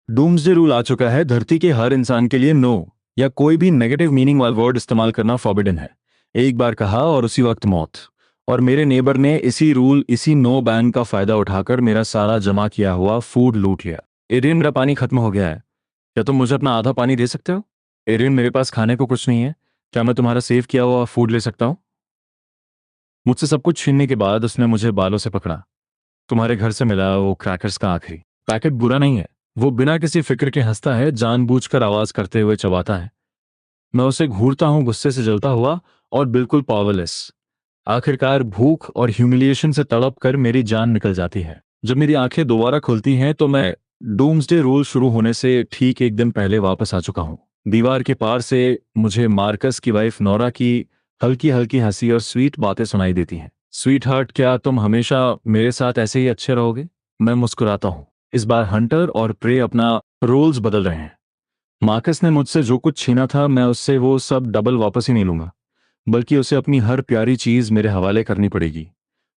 Doomsday rule आ चुका है। धरती के हर इंसान के लिए नो या कोई भी नेगेटिव मीनिंग वाला वर्ड इस्तेमाल करना फॉरबिडन है। एक बार कहा और उसी वक्त मौत। और मेरे नेबर ने इसी नो बैन का फायदा उठाकर मेरा सारा जमा किया हुआ फूड लूट लिया। एरियन, मेरा पानी खत्म हो गया है। क्या तुम मुझे अपना आधा पानी दे सकते हो? एरियन, मेरे पास खाने को कुछ नहीं है। क्या मैं तुम्हारा सेव किया हुआ फूड ले सकता हूँ? मुझसे सब कुछ छीनने के बाद उसने मुझे बालों से पकड़ा। तुम्हारे घर से मिला वो क्रैकर्स का आखिरी पैकेट बुरा नहीं है। वो बिना किसी फिक्र के हंसता है, जानबूझकर आवाज करते हुए चबाता है। मैं उसे घूरता हूँ, गुस्से से जलता हुआ और बिल्कुल पावरलेस। आखिरकार भूख और ह्यूमिलिएशन से तड़प कर मेरी जान निकल जाती है। जब मेरी आंखें दोबारा खुलती हैं तो मैं डूम्सडे रूल शुरू होने से ठीक एक दिन पहले वापस आ चुका हूँ। दीवार के पार से मुझे मार्कस की वाइफ नोरा की हल्की हल्की हंसी और स्वीट बातें सुनाई देती हैं। स्वीट हार्ट, क्या तुम हमेशा मेरे साथ ऐसे ही अच्छे रहोगे? मैं मुस्कुराता हूँ। इस बार हंटर और प्रे अपना रोल्स बदल रहे हैं। मार्कस ने मुझसे जो कुछ छीना था, मैं उससे वो सब डबल वापस ही नहीं लूंगा, बल्कि उसे अपनी हर प्यारी चीज मेरे हवाले करनी पड़ेगी।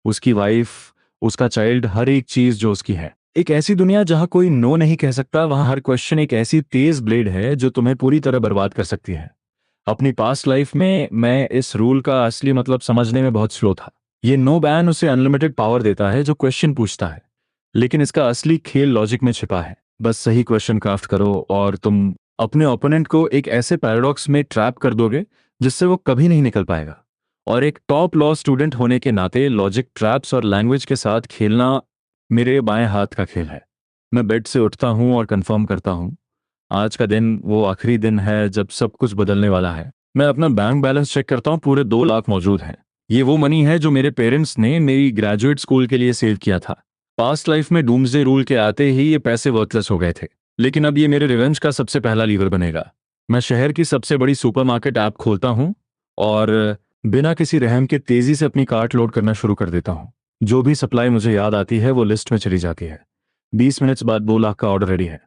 उसकी वाइफ, उसका चाइल्ड, हर एक चीज जो उसकी है। एक ऐसी दुनिया जहां कोई नो नहीं कह सकता, वहां हर क्वेश्चन एक ऐसी तेज ब्लेड है जो तुम्हें पूरी तरह बर्बाद कर सकती है। अपनी पास्ट लाइफ में मैं इस रूल का असली मतलब समझने में बहुत स्लो था। ये नो बैन उसे अनलिमिटेड पावर देता है जो क्वेश्चन पूछता है, लेकिन इसका असली खेल लॉजिक में छिपा है। बस सही क्वेश्चन क्राफ्ट करो और तुम अपने ओपोनेंट को एक ऐसे पैराडॉक्स में ट्रैप कर दोगे जिससे वो कभी नहीं निकल पाएगा। और एक टॉप लॉ स्टूडेंट होने के नाते लॉजिक, ट्रैप्स और लैंग्वेज के साथ खेलना मेरे बाएं हाथ का खेल है। मैं बेड से उठता हूँ और कंफर्म करता हूँ आज का दिन वो आखिरी दिन है जब सब कुछ बदलने वाला है। मैं अपना बैंक बैलेंस चेक करता हूँ, पूरे 2 लाख मौजूद हैं। ये वो मनी है जो मेरे पेरेंट्स ने मेरी ग्रेजुएट स्कूल के लिए सेव किया था। पास्ट लाइफ में डूम्सडे रूल के आते ही ये पैसे वर्थलेस हो गए थे, लेकिन अब ये मेरे रिवेंज का सबसे पहला लीवर बनेगा। मैं शहर की सबसे बड़ी सुपरमार्केट ऐप खोलता हूँ और बिना किसी रहम के तेजी से अपनी कार्ट लोड करना शुरू कर देता हूँ। जो भी सप्लाई मुझे याद आती है वो लिस्ट में चली जाती है। 20 मिनट्स बाद 2 लाख का ऑर्डर रेडी है।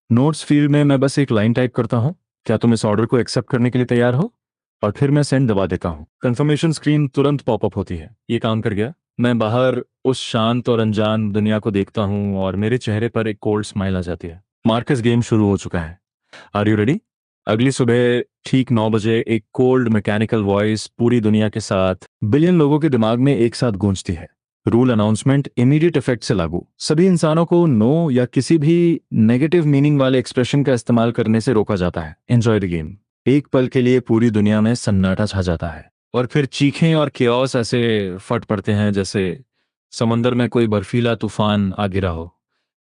नोट्स फील्ड में मैं बस एक लाइन टाइप करता हूँ, क्या तुम इस ऑर्डर को एक्सेप्ट करने के लिए तैयार हो? और फिर मैं सेंड दबा देता हूँ। कंफर्मेशन स्क्रीन तुरंत पॉपअप होती है। ये काम कर गया। मैं बाहर उस शांत और अनजान दुनिया को देखता हूँ और मेरे चेहरे पर एक कोल्ड स्माइल आ जाती है। मार्कस, गेम शुरू हो चुका है। Are you ready? अगली सुबह ठीक 9 बजे एक कोल्ड मैकेनिकल वॉइस पूरी दुनिया के साथ बिलियन लोगों के दिमाग में एक साथ गूंजती है। रूल अनाउंसमेंट इमीडिएट इफेक्ट से लागू। सभी इंसानों को नो या किसी भी नेगेटिव मीनिंग वाले एक्सप्रेशन का इस्तेमाल करने से रोका जाता है। Enjoy the game. एक पल के लिए पूरी दुनिया में सन्नाटा छा जाता है और फिर चीखें और केओस ऐसे फट पड़ते हैं जैसे समंदर में कोई बर्फीला तूफान आ गिरा हो।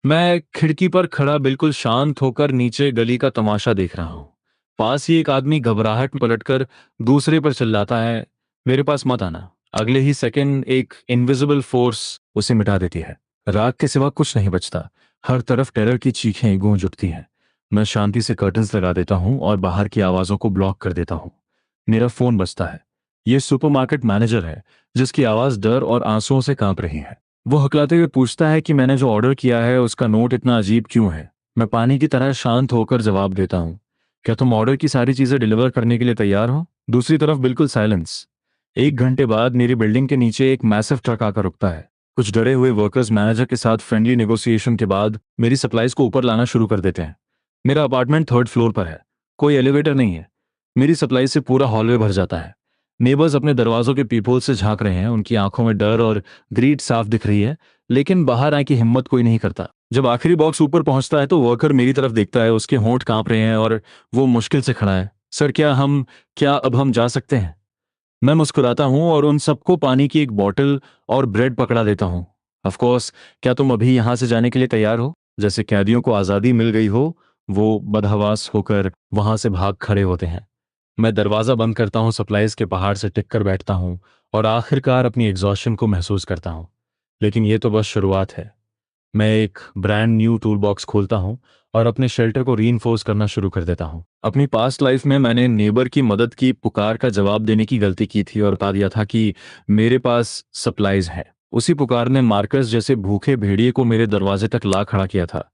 मैं खिड़की पर खड़ा बिल्कुल शांत होकर नीचे गली का तमाशा देख रहा हूँ। पास ही एक आदमी घबराहट में पलटकर दूसरे पर चिल्लाता है, मेरे पास मत आना। अगले ही सेकंड एक इनविजिबल फोर्स उसे मिटा देती है। राग के सिवा कुछ नहीं बचता। हर तरफ टेरर की चीखें गूंज उठती हैं। मैं शांति से कर्टन्स लगा देता हूँ और बाहर की आवाजों को ब्लॉक कर देता हूँ। मेरा फोन बजता है। ये सुपरमार्केट मैनेजर है, जिसकी आवाज डर और आंसुओं से कांप रही है। वो हकलाते हुए पूछता है कि मैंने जो ऑर्डर किया है उसका नोट इतना अजीब क्यों है। मैं पानी की तरह शांत होकर जवाब देता हूँ, क्या तुम ऑर्डर की सारी चीजें डिलीवर करने के लिए तैयार हो? दूसरी तरफ बिल्कुल साइलेंस। 1 घंटे बाद मेरी बिल्डिंग के नीचे एक मैसिव ट्रक आकर रुकता है। कुछ डरे हुए वर्कर्स मैनेजर के साथ फ्रेंडली नेगोशिएशन के बाद मेरी सप्लाईज को ऊपर लाना शुरू कर देते हैं। मेरा अपार्टमेंट 3rd फ्लोर पर है। कोई एलिवेटर नहीं है। मेरी सप्लाई से पूरा हॉलवे भर जाता है। नेबर्स अपने दरवाजों के पीपहोल से झांक रहे हैं। उनकी आंखों में डर और ग्रीड साफ दिख रही है, लेकिन बाहर आने की हिम्मत कोई नहीं करता। जब आखिरी बॉक्स ऊपर पहुंचता है तो वर्कर मेरी तरफ देखता है। उसके होंठ कांप रहे हैं और वो मुश्किल से खड़ा है। सर, क्या अब हम जा सकते हैं? मैं मुस्कुराता हूं और उन सबको पानी की एक बॉटल और ब्रेड पकड़ा देता हूं। ऑफ कोर्स, क्या तुम अभी यहां से जाने के लिए तैयार हो? जैसे कैदियों को आजादी मिल गई हो, वो बदहवास होकर वहां से भाग खड़े होते हैं। मैं दरवाजा बंद करता हूं, सप्लाईज के पहाड़ से टिक कर बैठता हूं और आखिरकार अपनी एग्जॉशन को महसूस करता हूं। लेकिन ये तो बस शुरुआत है। मैं एक ब्रांड न्यू टूल बॉक्स खोलता हूं और अपने शेल्टर को रीइंफोर्स करना शुरू कर देता हूं। अपनी पास्ट लाइफ में मैंने नेबर की मदद की पुकार का जवाब देने की गलती की थी और बता दिया था कि मेरे पास सप्लाईज है। उसी पुकार ने मार्कस जैसे भूखे भेड़िए को मेरे दरवाजे तक ला खड़ा किया था।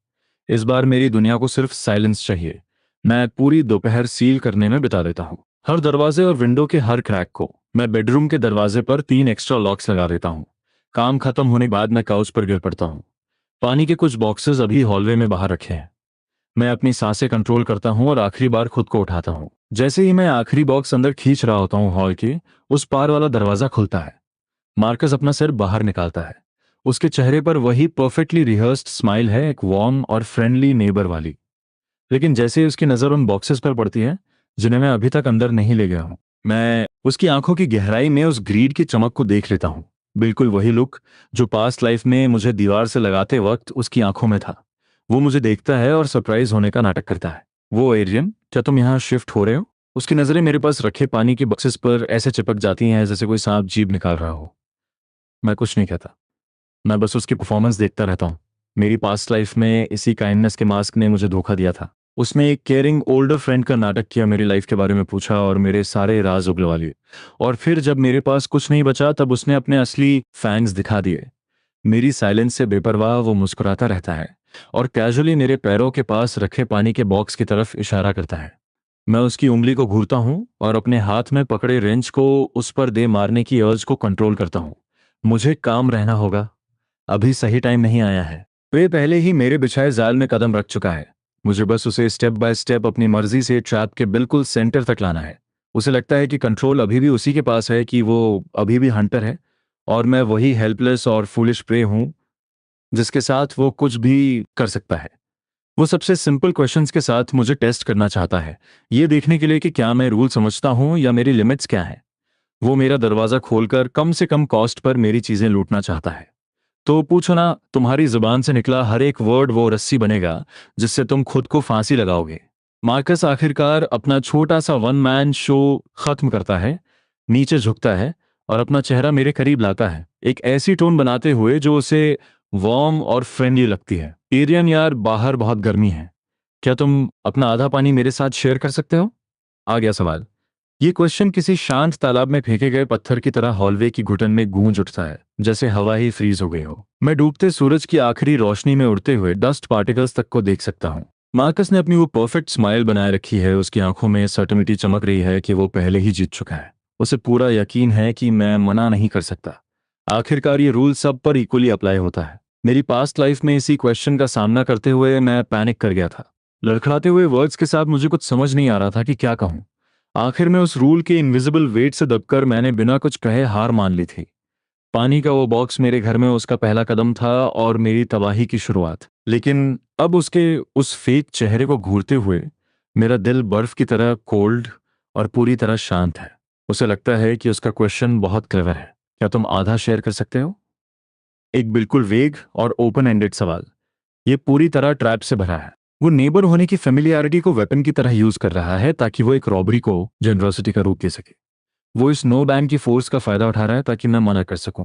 इस बार मेरी दुनिया को सिर्फ साइलेंस चाहिए। मैं पूरी दोपहर सील करने में बिता देता हूँ। हर दरवाजे और विंडो के हर क्रैक को। मैं बेडरूम के दरवाजे पर 3 एक्स्ट्रा लॉक्स लगा देता हूँ। काम खत्म होने के बाद मैं काउच पर गिर पड़ता हूँ। पानी के कुछ बॉक्सेस अभी हॉलवे में बाहर रखे हैं। मैं अपनी सांसें कंट्रोल करता हूँ और आखिरी बार खुद को उठाता हूँ। जैसे ही मैं आखिरी बॉक्स अंदर खींच रहा होता हूँ, हॉल के उस पार वाला दरवाजा खुलता है। मार्कस अपना सिर बाहर निकालता है। उसके चेहरे पर वही परफेक्टली रिहर्स्ड स्माइल है, एक वार्म और फ्रेंडली नेबर वाली। लेकिन जैसे ही उसकी नज़र उन बॉक्सेस पर पड़ती है जिन्हें मैं अभी तक अंदर नहीं ले गया हूँ, मैं उसकी आंखों की गहराई में उस ग्रीड की चमक को देख लेता हूँ। बिल्कुल वही लुक जो पास्ट लाइफ में मुझे दीवार से लगाते वक्त उसकी आंखों में था। वो मुझे देखता है और सरप्राइज होने का नाटक करता है। वो एरियन, क्या तुम यहाँ शिफ्ट हो रहे हो? उसकी नज़रें मेरे पास रखे पानी के बक्सेस पर ऐसे चिपक जाती हैं जैसे कोई सांप जीभ निकाल रहा हो। मैं कुछ नहीं कहता। मैं बस उसकी परफॉर्मेंस देखता रहता हूँ। मेरी पास्ट लाइफ में इसी काइंडनेस के मास्क ने मुझे धोखा दिया था। उसने एक केयरिंग ओल्डर फ्रेंड का नाटक किया, मेरी लाइफ के बारे में पूछा और मेरे सारे राज उगलवा लिए। और फिर जब मेरे पास कुछ नहीं बचा तब उसने अपने असली फैंग्स दिखा दिए। मेरी साइलेंस से बेपरवाह वो मुस्कुराता रहता है और कैजुअली मेरे पैरों के पास रखे पानी के बॉक्स की तरफ इशारा करता है। मैं उसकी उंगली को घूरता हूँ और अपने हाथ में पकड़े रेंच को उस पर दे मारने की अर्ज को कंट्रोल करता हूँ। मुझे काम रहना होगा, अभी सही टाइम नहीं आया है। वे पहले ही मेरे बिछाए जाल में कदम रख चुका है। मुझे बस उसे स्टेप बाय स्टेप अपनी मर्जी से ट्रैप के बिल्कुल सेंटर तक लाना है। उसे लगता है कि कंट्रोल अभी भी उसी के पास है, कि वो अभी भी हंटर है और मैं वही हेल्पलेस और फूलिश प्रे हूं जिसके साथ वो कुछ भी कर सकता है। वो सबसे सिंपल क्वेश्चंस के साथ मुझे टेस्ट करना चाहता है, ये देखने के लिए कि क्या मैं रूल समझता हूं या मेरी लिमिट्स क्या है। वो मेरा दरवाजा खोलकर कम से कम कॉस्ट पर मेरी चीजें लूटना चाहता है। तो पूछो ना, तुम्हारी जुबान से निकला हर एक वर्ड वो रस्सी बनेगा जिससे तुम खुद को फांसी लगाओगे। मार्कस आखिरकार अपना छोटा सा वन मैन शो खत्म करता है, नीचे झुकता है और अपना चेहरा मेरे करीब लाता है, एक ऐसी टोन बनाते हुए जो उसे वार्म और फ्रेंडली लगती है। एरियन यार, बाहर बहुत गर्मी है, क्या तुम अपना आधा पानी मेरे साथ शेयर कर सकते हो? आ गया सवाल। ये क्वेश्चन किसी शांत तालाब में फेंके गए पत्थर की तरह हॉलवे की घुटन में गूंज उठता है, जैसे हवा ही फ्रीज हो गई हो। मैं डूबते सूरज की आखिरी रोशनी में उड़ते हुए डस्ट पार्टिकल्स तक को देख सकता हूँ। मार्कस ने अपनी वो परफेक्ट स्माइल बनाए रखी है, उसकी आंखों में सर्टेनिटी चमक रही है कि वो पहले ही जीत चुका है। उसे पूरा यकीन है कि मैं मना नहीं कर सकता। आखिरकार ये रूल सब पर इक्वली अप्लाई होता है। मेरी पास्ट लाइफ में इसी क्वेश्चन का सामना करते हुए मैं पैनिक कर गया था। लड़खड़ाते हुए वर्ड्स के साथ मुझे कुछ समझ नहीं आ रहा था कि क्या कहूँ। आखिर में उस रूल के इनविजिबल वेट से दबकर मैंने बिना कुछ कहे हार मान ली थी। पानी का वो बॉक्स मेरे घर में उसका पहला कदम था और मेरी तबाही की शुरुआत। लेकिन अब उसके उस फेक चेहरे को घूरते हुए मेरा दिल बर्फ की तरह कोल्ड और पूरी तरह शांत है। उसे लगता है कि उसका क्वेश्चन बहुत क्लेवर है, क्या तुम आधा शेयर कर सकते हो? एक बिल्कुल वेग और ओपन एंडेड सवाल। ये पूरी तरह ट्रैप से भरा है। वो नेबर होने की फेमिलियरिटी को वेपन की तरह यूज कर रहा है ताकि वो एक रॉबरी को जनरसिटी का रूप दे सके। वो इस नो बैन की फोर्स का फायदा उठा रहा है ताकि मैं मना कर सकूं।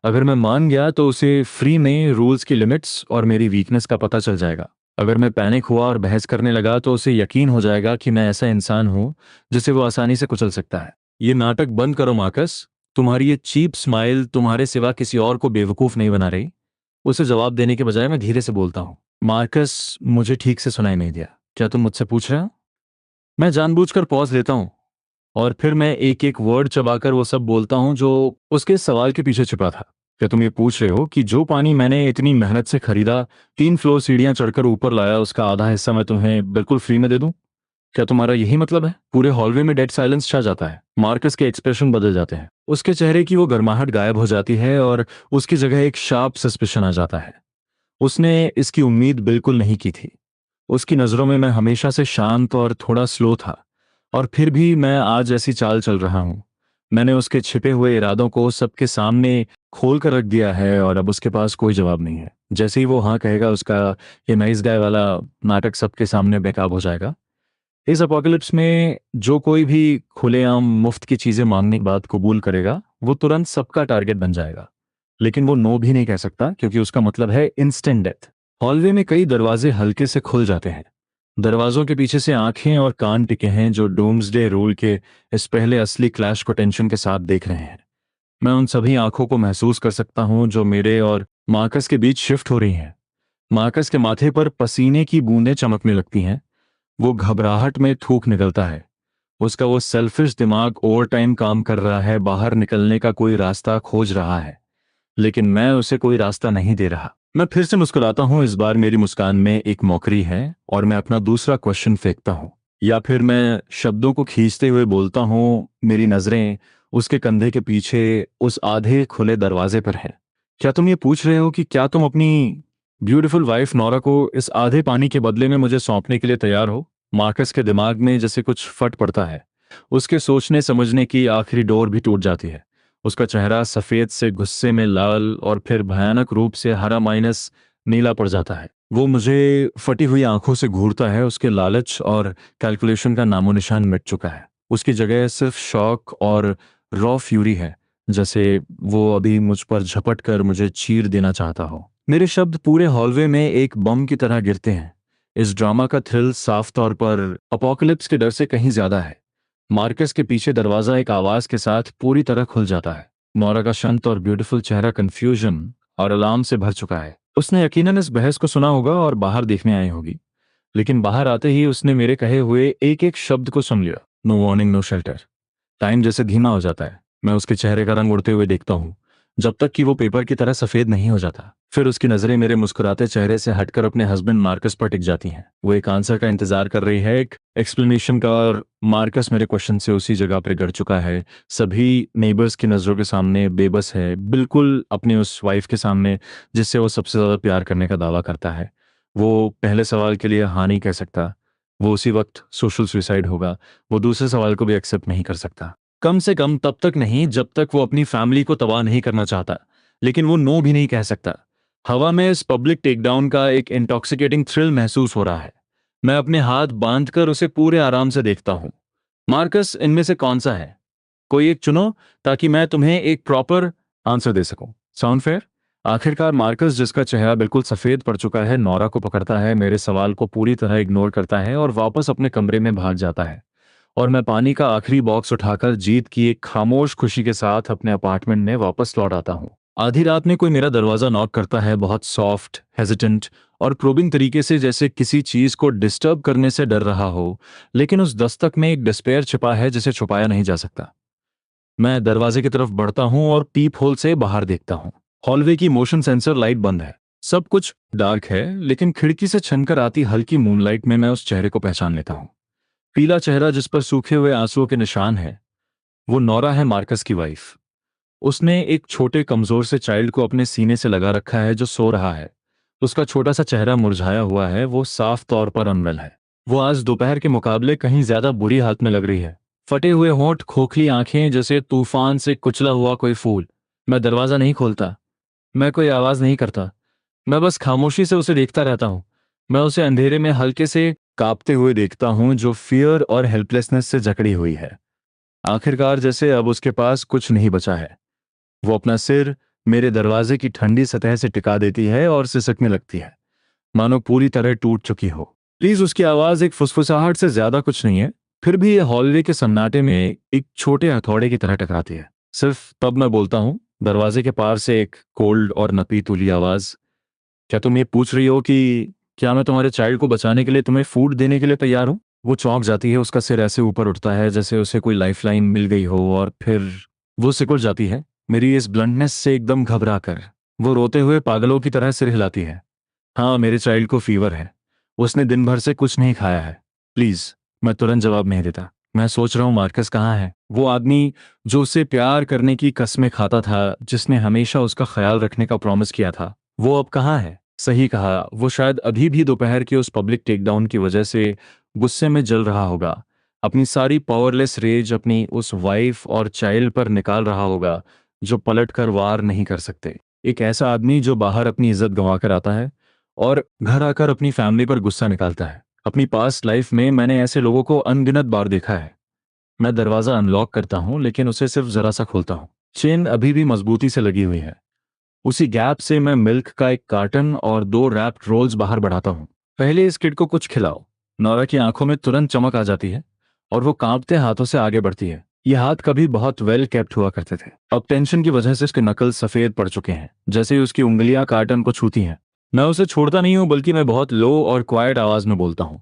अगर मैं मान गया तो उसे फ्री में रूल्स की लिमिट्स और मेरी वीकनेस का पता चल जाएगा। अगर मैं पैनिक हुआ और बहस करने लगा तो उसे यकीन हो जाएगा कि मैं ऐसा इंसान हूं जिसे वो आसानी से कुचल सकता है। ये नाटक बंद करो मार्कस। तुम्हारी ये चीप स्माइल तुम्हारे सिवा किसी और को बेवकूफ नहीं बना रही। उसे जवाब देने के बजाय मैं धीरे से बोलता हूँ। मार्कस, मुझे ठीक से सुनाई नहीं दिया, क्या तुम मुझसे पूछ रहे हो? मैं जानबूझकर पॉज लेता हूँ और फिर मैं एक एक वर्ड चबाकर वो सब बोलता हूँ जो उसके सवाल के पीछे छिपा था। क्या तुम ये पूछ रहे हो कि जो पानी मैंने इतनी मेहनत से खरीदा, 3 फ्लोर सीढ़ियां चढ़कर ऊपर लाया, उसका आधा हिस्सा मैं तुम्हें बिल्कुल फ्री में दे दूं? क्या तुम्हारा यही मतलब है? पूरे हॉलवे में डेड साइलेंस छा जाता है। मार्कस के एक्सप्रेशन बदल जाते हैं, उसके चेहरे की वो गर्माहट गायब हो जाती है और उसकी जगह एक शार्प सस्पिशन आ जाता है। उसने इसकी उम्मीद बिल्कुल नहीं की थी। उसकी नज़रों में मैं हमेशा से शांत और थोड़ा स्लो था, और फिर भी मैं आज ऐसी चाल चल रहा हूँ। मैंने उसके छिपे हुए इरादों को सबके सामने खोल कर रख दिया है और अब उसके पास कोई जवाब नहीं है। जैसे ही वो हाँ कहेगा, उसका ये नाइस गाय वाला नाटक सबके सामने बेकाब हो जाएगा। इस अपोकलिप्स में जो कोई भी खुलेआम मुफ्त की चीजें मांगने के बाद कबूल करेगा वो तुरंत सबका टारगेट बन जाएगा। लेकिन वो नो भी नहीं कह सकता क्योंकि उसका मतलब है इंस्टेंट डेथ। हॉलवे में कई दरवाजे हल्के से खुल जाते हैं। दरवाजों के पीछे से आंखें और कान टिके हैं जो डूम्सडे रूल के इस पहले असली क्लैश को टेंशन के साथ देख रहे हैं। मैं उन सभी आंखों को महसूस कर सकता हूं जो मेरे और मार्कस के बीच शिफ्ट हो रही हैं। मार्कस के माथे पर पसीने की बूंदें चमकने लगती हैं। वो घबराहट में थूक निकलता है। उसका वो सेल्फिश दिमाग ओवर टाइम काम कर रहा है, बाहर निकलने का कोई रास्ता खोज रहा है। लेकिन मैं उसे कोई रास्ता नहीं दे रहा। मैं फिर से मुस्कुराता हूँ। इस बार मेरी मुस्कान में एक मौकरी है और मैं अपना दूसरा क्वेश्चन फेंकता हूँ, या फिर मैं शब्दों को खींचते हुए बोलता हूँ, मेरी नजरें उसके कंधे के पीछे उस आधे खुले दरवाजे पर है। क्या तुम ये पूछ रहे हो कि क्या तुम अपनी ब्यूटीफुल वाइफ नोरा को इस आधे पानी के बदले में मुझे सौंपने के लिए तैयार हो? मार्कस के दिमाग में जैसे कुछ फट पड़ता है। उसके सोचने समझने की आखिरी डोर भी टूट जाती है। उसका चेहरा सफेद से गुस्से में लाल और फिर भयानक रूप से हरा माइनस नीला पड़ जाता है। वो मुझे फटी हुई आंखों से घूरता है। उसके लालच और कैलकुलेशन का नामो निशान मिट चुका है। उसकी जगह सिर्फ शौक और रॉ फ्यूरी है, जैसे वो अभी मुझ पर झपट कर मुझे चीर देना चाहता हो। मेरे शब्द पूरे हॉलवे में एक बम की तरह गिरते हैं। इस ड्रामा का थ्रिल साफ तौर पर अपोकलिप्स के डर से कहीं ज्यादा है। मार्कस के पीछे दरवाजा एक आवाज के साथ पूरी तरह खुल जाता है। नोरा का शांत और ब्यूटीफुल चेहरा कंफ्यूजन और अलार्म से भर चुका है। उसने यकीनन इस बहस को सुना होगा और बाहर देखने आई होगी, लेकिन बाहर आते ही उसने मेरे कहे हुए एक एक शब्द को सुन लिया। No warning no shelter. Time जैसे धीमा हो जाता है। मैं उसके चेहरे का रंग उड़ते हुए देखता हूँ, जब तक कि वो पेपर की तरह सफेद नहीं हो जाता। फिर उसकी नजरें मेरे मुस्कुराते चेहरे से हटकर अपने हस्बैंड मार्कस पर टिक जाती हैं। वो एक आंसर का इंतजार कर रही है, एक एक्सप्लेनेशन का, और मार्कस मेरे क्वेश्चन से उसी जगह पर गड़ चुका है। सभी नेबर्स की नजरों के सामने बेबस है, बिल्कुल अपनी उस वाइफ के सामने जिससे वो सबसे ज्यादा प्यार करने का दावा करता है। वो पहले सवाल के लिए हाँ नहीं कह सकता। वो उसी वक्त सोशल सुसाइड होगा। वो दूसरे सवाल को भी एक्सेप्ट नहीं कर सकता, कम से कम तब तक नहीं जब तक वो अपनी फैमिली को तबाह नहीं करना चाहता। लेकिन वो नो भी नहीं कह सकता। हवा में इस पब्लिक टेकडाउन का एक इंटॉक्सिकेटिंग थ्रिल महसूस हो रहा है। मैं अपने हाथ बांधकर उसे पूरे आराम से देखता हूं। मार्कस, इनमें से कौन सा है? कोई एक चुनो, ताकि मैं तुम्हें एक प्रॉपर आंसर दे सकूं। Sound fair? आखिरकार मार्कस, जिसका चेहरा बिल्कुल सफेद पड़ चुका है, नोरा को पकड़ता है, मेरे सवाल को पूरी तरह इग्नोर करता है और वापस अपने कमरे में भाग जाता है। और मैं पानी का आखिरी बॉक्स उठाकर जीत की एक खामोश खुशी के साथ अपने अपार्टमेंट में वापस लौट आता हूँ। आधी रात में कोई मेरा दरवाजा नॉक करता है, बहुत सॉफ्ट, हेजिटेंट और प्रोबिंग तरीके से, जैसे किसी चीज को डिस्टर्ब करने से डर रहा हो। लेकिन उस दस्तक में एक डिस्पेयर छिपा है जिसे छुपाया नहीं जा सकता। मैं दरवाजे की तरफ बढ़ता हूं और पीप होल से बाहर देखता हूं। हॉलवे की मोशन सेंसर लाइट बंद है। सब कुछ डार्क है, लेकिन खिड़की से छनकर आती हल्की मूनलाइट में मैं उस चेहरे को पहचान लेता हूं। पीला चेहरा जिस पर सूखे हुए आंसुओं के निशान हैं। वो नोरा है, मार्कस की वाइफ। उसने एक छोटे कमजोर से चाइल्ड को अपने सीने से लगा रखा है जो सो रहा है। उसका छोटा सा चेहरा मुरझाया हुआ है। वो साफ तौर पर अनवेल है। वो आज दोपहर के मुकाबले कहीं ज्यादा बुरी हालत में लग रही है। फटे हुए होंठ, खोखली आंखें, जैसे तूफान से कुचला हुआ कोई फूल। मैं दरवाजा नहीं खोलता। मैं कोई आवाज नहीं करता। मैं बस खामोशी से उसे देखता रहता हूँ। मैं उसे अंधेरे में हल्के से कांपते हुए देखता हूँ, जो फियर और हेल्पलेसनेस से जकड़ी हुई है। आखिरकार जैसे अब उसके पास कुछ नहीं बचा है। वो अपना सिर मेरे दरवाजे की ठंडी सतह से टिका देती है और सिसकने लगती है, मानो पूरी तरह टूट चुकी हो। प्लीज, उसकी आवाज एक फुसफुसाहट से ज्यादा कुछ नहीं है, फिर भी ये हॉलवे के सन्नाटे में एक छोटे हथौड़े की तरह टकराती है। सिर्फ तब मैं बोलता हूँ, दरवाजे के पार से एक कोल्ड और नपी तुली आवाज, क्या तुम ये पूछ रही हो कि क्या मैं तुम्हारे चाइल्ड को बचाने के लिए तुम्हें फूड देने के लिए तैयार हूँ? वो चौंक जाती है। उसका सिर ऐसे ऊपर उठता है जैसे उसे कोई लाइफलाइन मिल गई हो, और फिर वो सिकुड़ जाती है मेरी इस ब्लंटनेस से एकदम घबरा कर। वो रोते हुए पागलों की तरह सिर हिलाती है। हाँ, मेरे चाइल्ड को फीवर है। उसने दिन भर से कुछ नहीं खाया है। प्लीज। मैं तुरंत जवाब नहीं देता। मैं सोच रहा हूँ, मार्कस कहाँ है? वो आदमी जो उसे प्यार करने की कस्में खाता था, जिसने हमेशा उसका ख्याल रखने का प्रॉमिस किया था, वो अब कहाँ है? सही कहा, वो शायद अभी भी दोपहर के उस पब्लिक टेकडाउन की वजह से गुस्से में जल रहा होगा। अपनी सारी पावरलेस रेज अपनी उस वाइफ और चाइल्ड पर निकाल रहा होगा, जो पलट कर वार नहीं कर सकते। एक ऐसा आदमी जो बाहर अपनी इज्जत गंवा कर आता है और घर आकर अपनी फैमिली पर गुस्सा निकालता है। अपनी पास्ट लाइफ में मैंने ऐसे लोगों को अनगिनत बार देखा है। मैं दरवाजा अनलॉक करता हूँ, लेकिन उसे सिर्फ जरा सा खोलता हूँ। चेन अभी भी मजबूती से लगी हुई है। उसी गैप से मैं मिल्क का एक कार्टन और 2 रैप्ड रोल्स बाहर बढ़ाता हूँ। पहले इस किड को कुछ खिलाओ। नौरा की आंखों में तुरंत चमक आ जाती है और वो कांपते हाथों से आगे बढ़ती है। ये हाथ कभी बहुत वेल केप्ट हुआ करते थे। अब टेंशन की वजह से उसके नकल सफेद पड़ चुके हैं, जैसे ही उसकी उंगलियां कार्टन को छूती हैं। मैं उसे छोड़ता नहीं हूं, बल्कि मैं बहुत लो और क्वाइट आवाज में बोलता हूँ।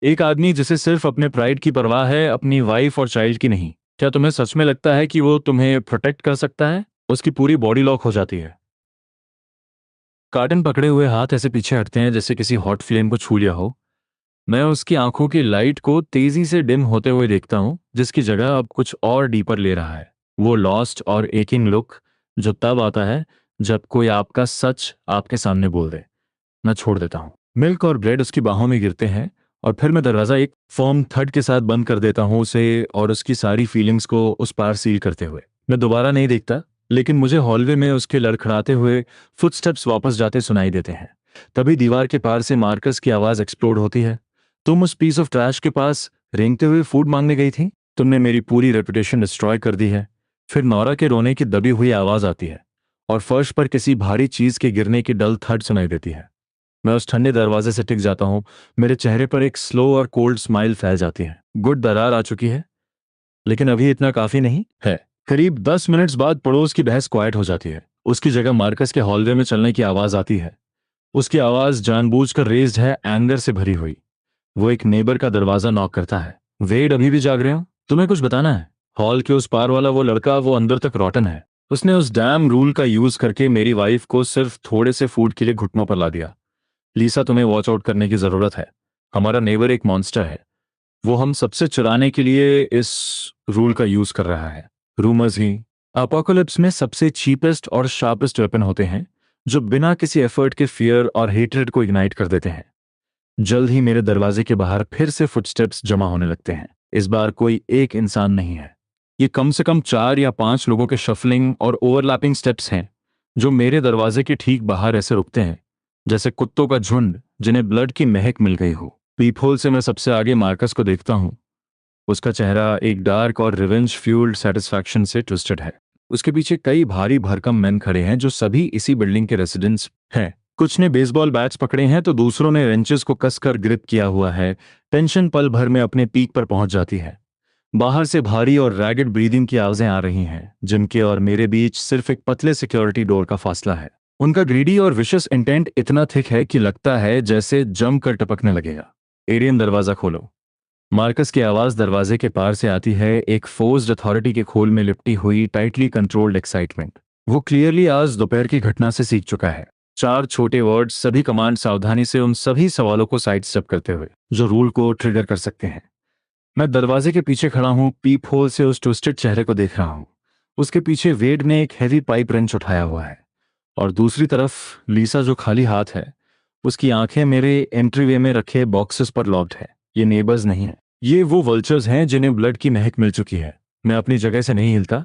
एक आदमी जिसे सिर्फ अपने प्राइड की परवाह है, अपनी वाइफ और चाइल्ड की नहीं। क्या तुम्हें सच में लगता है कि वो तुम्हें प्रोटेक्ट कर सकता है? उसकी पूरी बॉडी लॉक हो जाती है। कार्टन पकड़े हुए हाथ ऐसे पीछे हटते हैं जैसे किसी हॉट फ्लेम को छू लिया हो। मैं उसकी आंखों की लाइट को तेजी से डिम होते हुए देखता हूँ, जिसकी जगह अब कुछ और डीपर ले रहा है। वो लॉस्ट और एकिंग लुक जो तब आता है जब कोई आपका सच आपके सामने बोल दे। मैं छोड़ देता हूँ। मिल्क और ब्रेड उसकी बाहों में गिरते हैं और फिर मैं दरवाज़ा एक फर्म थड के साथ बंद कर देता हूँ उसे और उसकी सारी फीलिंग्स को उस पार सील करते हुए। मैं दोबारा नहीं देखता, लेकिन मुझे हॉलवे में उसके लड़खड़ाते हुए फुटस्टेप्स वापस जाते सुनाई देते हैं। तभी दीवार के पार से मार्कस की आवाज़ एक्सप्लोड होती है। तुम उस पीस ऑफ ट्रैश के पास रेंगते हुए फूड मांगने गई थी। तुमने मेरी पूरी रेपुटेशन डिस्ट्रॉय कर दी है। फिर नौरा के रोने की दबी हुई आवाज़ आती है और फर्श पर किसी भारी चीज़ के गिरने की डल थड सुनाई देती है। मैं उस ठंडे दरवाजे से टिक जाता हूँ। मेरे चेहरे पर एक स्लो और कोल्ड स्माइल फैल जाती है। गुड दरार आ चुकी है, लेकिन अभी इतना काफी नहीं है। करीब 10 मिनट्स बाद पड़ोस की बहस क्वाइट हो जाती है। उसकी जगह मार्कस के हॉलवे में चलने की आवाज आती है। उसकी आवाज जानबूझकर रेज्ड है, एंगर से भरी हुई। वो एक नेबर का दरवाजा नॉक करता है। वेड, अभी भी जाग रहे हो? तुम्हें कुछ बताना है? हॉल के उस पार वाला वो लड़का, वो अंदर तक रॉटन है। उसने उस डैम रूल का यूज करके मेरी वाइफ को सिर्फ थोड़े से फूड के लिए घुटनों पर ला दिया। लीसा, तुम्हें वॉच आउट करने की जरूरत है। हमारा नेबर एक मॉन्स्टर है। वो हम सबसे चुराने के लिए इस रूल का यूज कर रहा है। रूमर्स ही अपोकलिप्स में सबसे चीपेस्ट और शार्पेस्ट वेपन होते हैं, जो बिना किसी एफर्ट के फियर और हेट्रेड को इग्नाइट कर देते हैं। जल्द ही मेरे दरवाजे के बाहर फिर से फुटस्टेप्स जमा होने लगते हैं। इस बार कोई एक इंसान नहीं है। ये कम से कम 4 या 5 लोगों के शफलिंग और ओवरलैपिंग स्टेप्स हैं, जो मेरे दरवाजे के ठीक बाहर ऐसे रुकते हैं जैसे कुत्तों का झुंड जिन्हें ब्लड की महक मिल गई हो। पीपहोल से मैं सबसे आगे मार्कस को देखता हूँ। उसका चेहरा एक डार्क और रिवेंज फ्यूल्ड सेटिस्फैक्शन से ट्विस्टेड है। उसके पीछे कई भारी भरकम मेन खड़े हैं जो सभी इसी बिल्डिंग के रेसिडेंट्स हैं। कुछ ने बेसबॉल बैट्स पकड़े हैं तो दूसरों ने रेंचेस को कसकर ग्रिप किया हुआ है। टेंशन पल भर में अपने पीक पर पहुंच जाती है। बाहर से भारी और रैगेड ब्रीदिंग की आवाजें आ रही हैं, जिनके और मेरे बीच सिर्फ एक पतले सिक्योरिटी डोर का फासला है। उनका ग्रीडी और विशस इंटेंट इतना थिक है कि लगता है जैसे जमकर टपकने लगेगा। एरियन, दरवाजा खोलो। मार्कस की आवाज दरवाजे के पार से आती है, एक फोर्स्ड अथॉरिटी के खोल में लिपटी हुई टाइटली कंट्रोल्ड एक्साइटमेंट। वो क्लियरली आज दोपहर की घटना से सीख चुका है। 4 छोटे वर्ड्स, सभी कमांड सावधानी से उन सभी सवालों को साइड स्टेप करते हुए जो रूल को ट्रिगर कर सकते हैं। मैं दरवाजे के पीछे खड़ा हूँ, पीप होल से उस ट्विस्टेड चेहरे को देख रहा हूँ। उसके पीछे वेड ने एक हैवी पाइप रेंच उठाया हुआ है और दूसरी तरफ लीसा जो खाली हाथ है। उसकी आंखें मेरे एंट्रीवे में रखे बॉक्सेस पर लॉक्ड है। ये नेबर्स नहीं है, ये वो वल्चर्स हैं जिन्हें ब्लड की महक मिल चुकी है। मैं अपनी जगह से नहीं हिलता,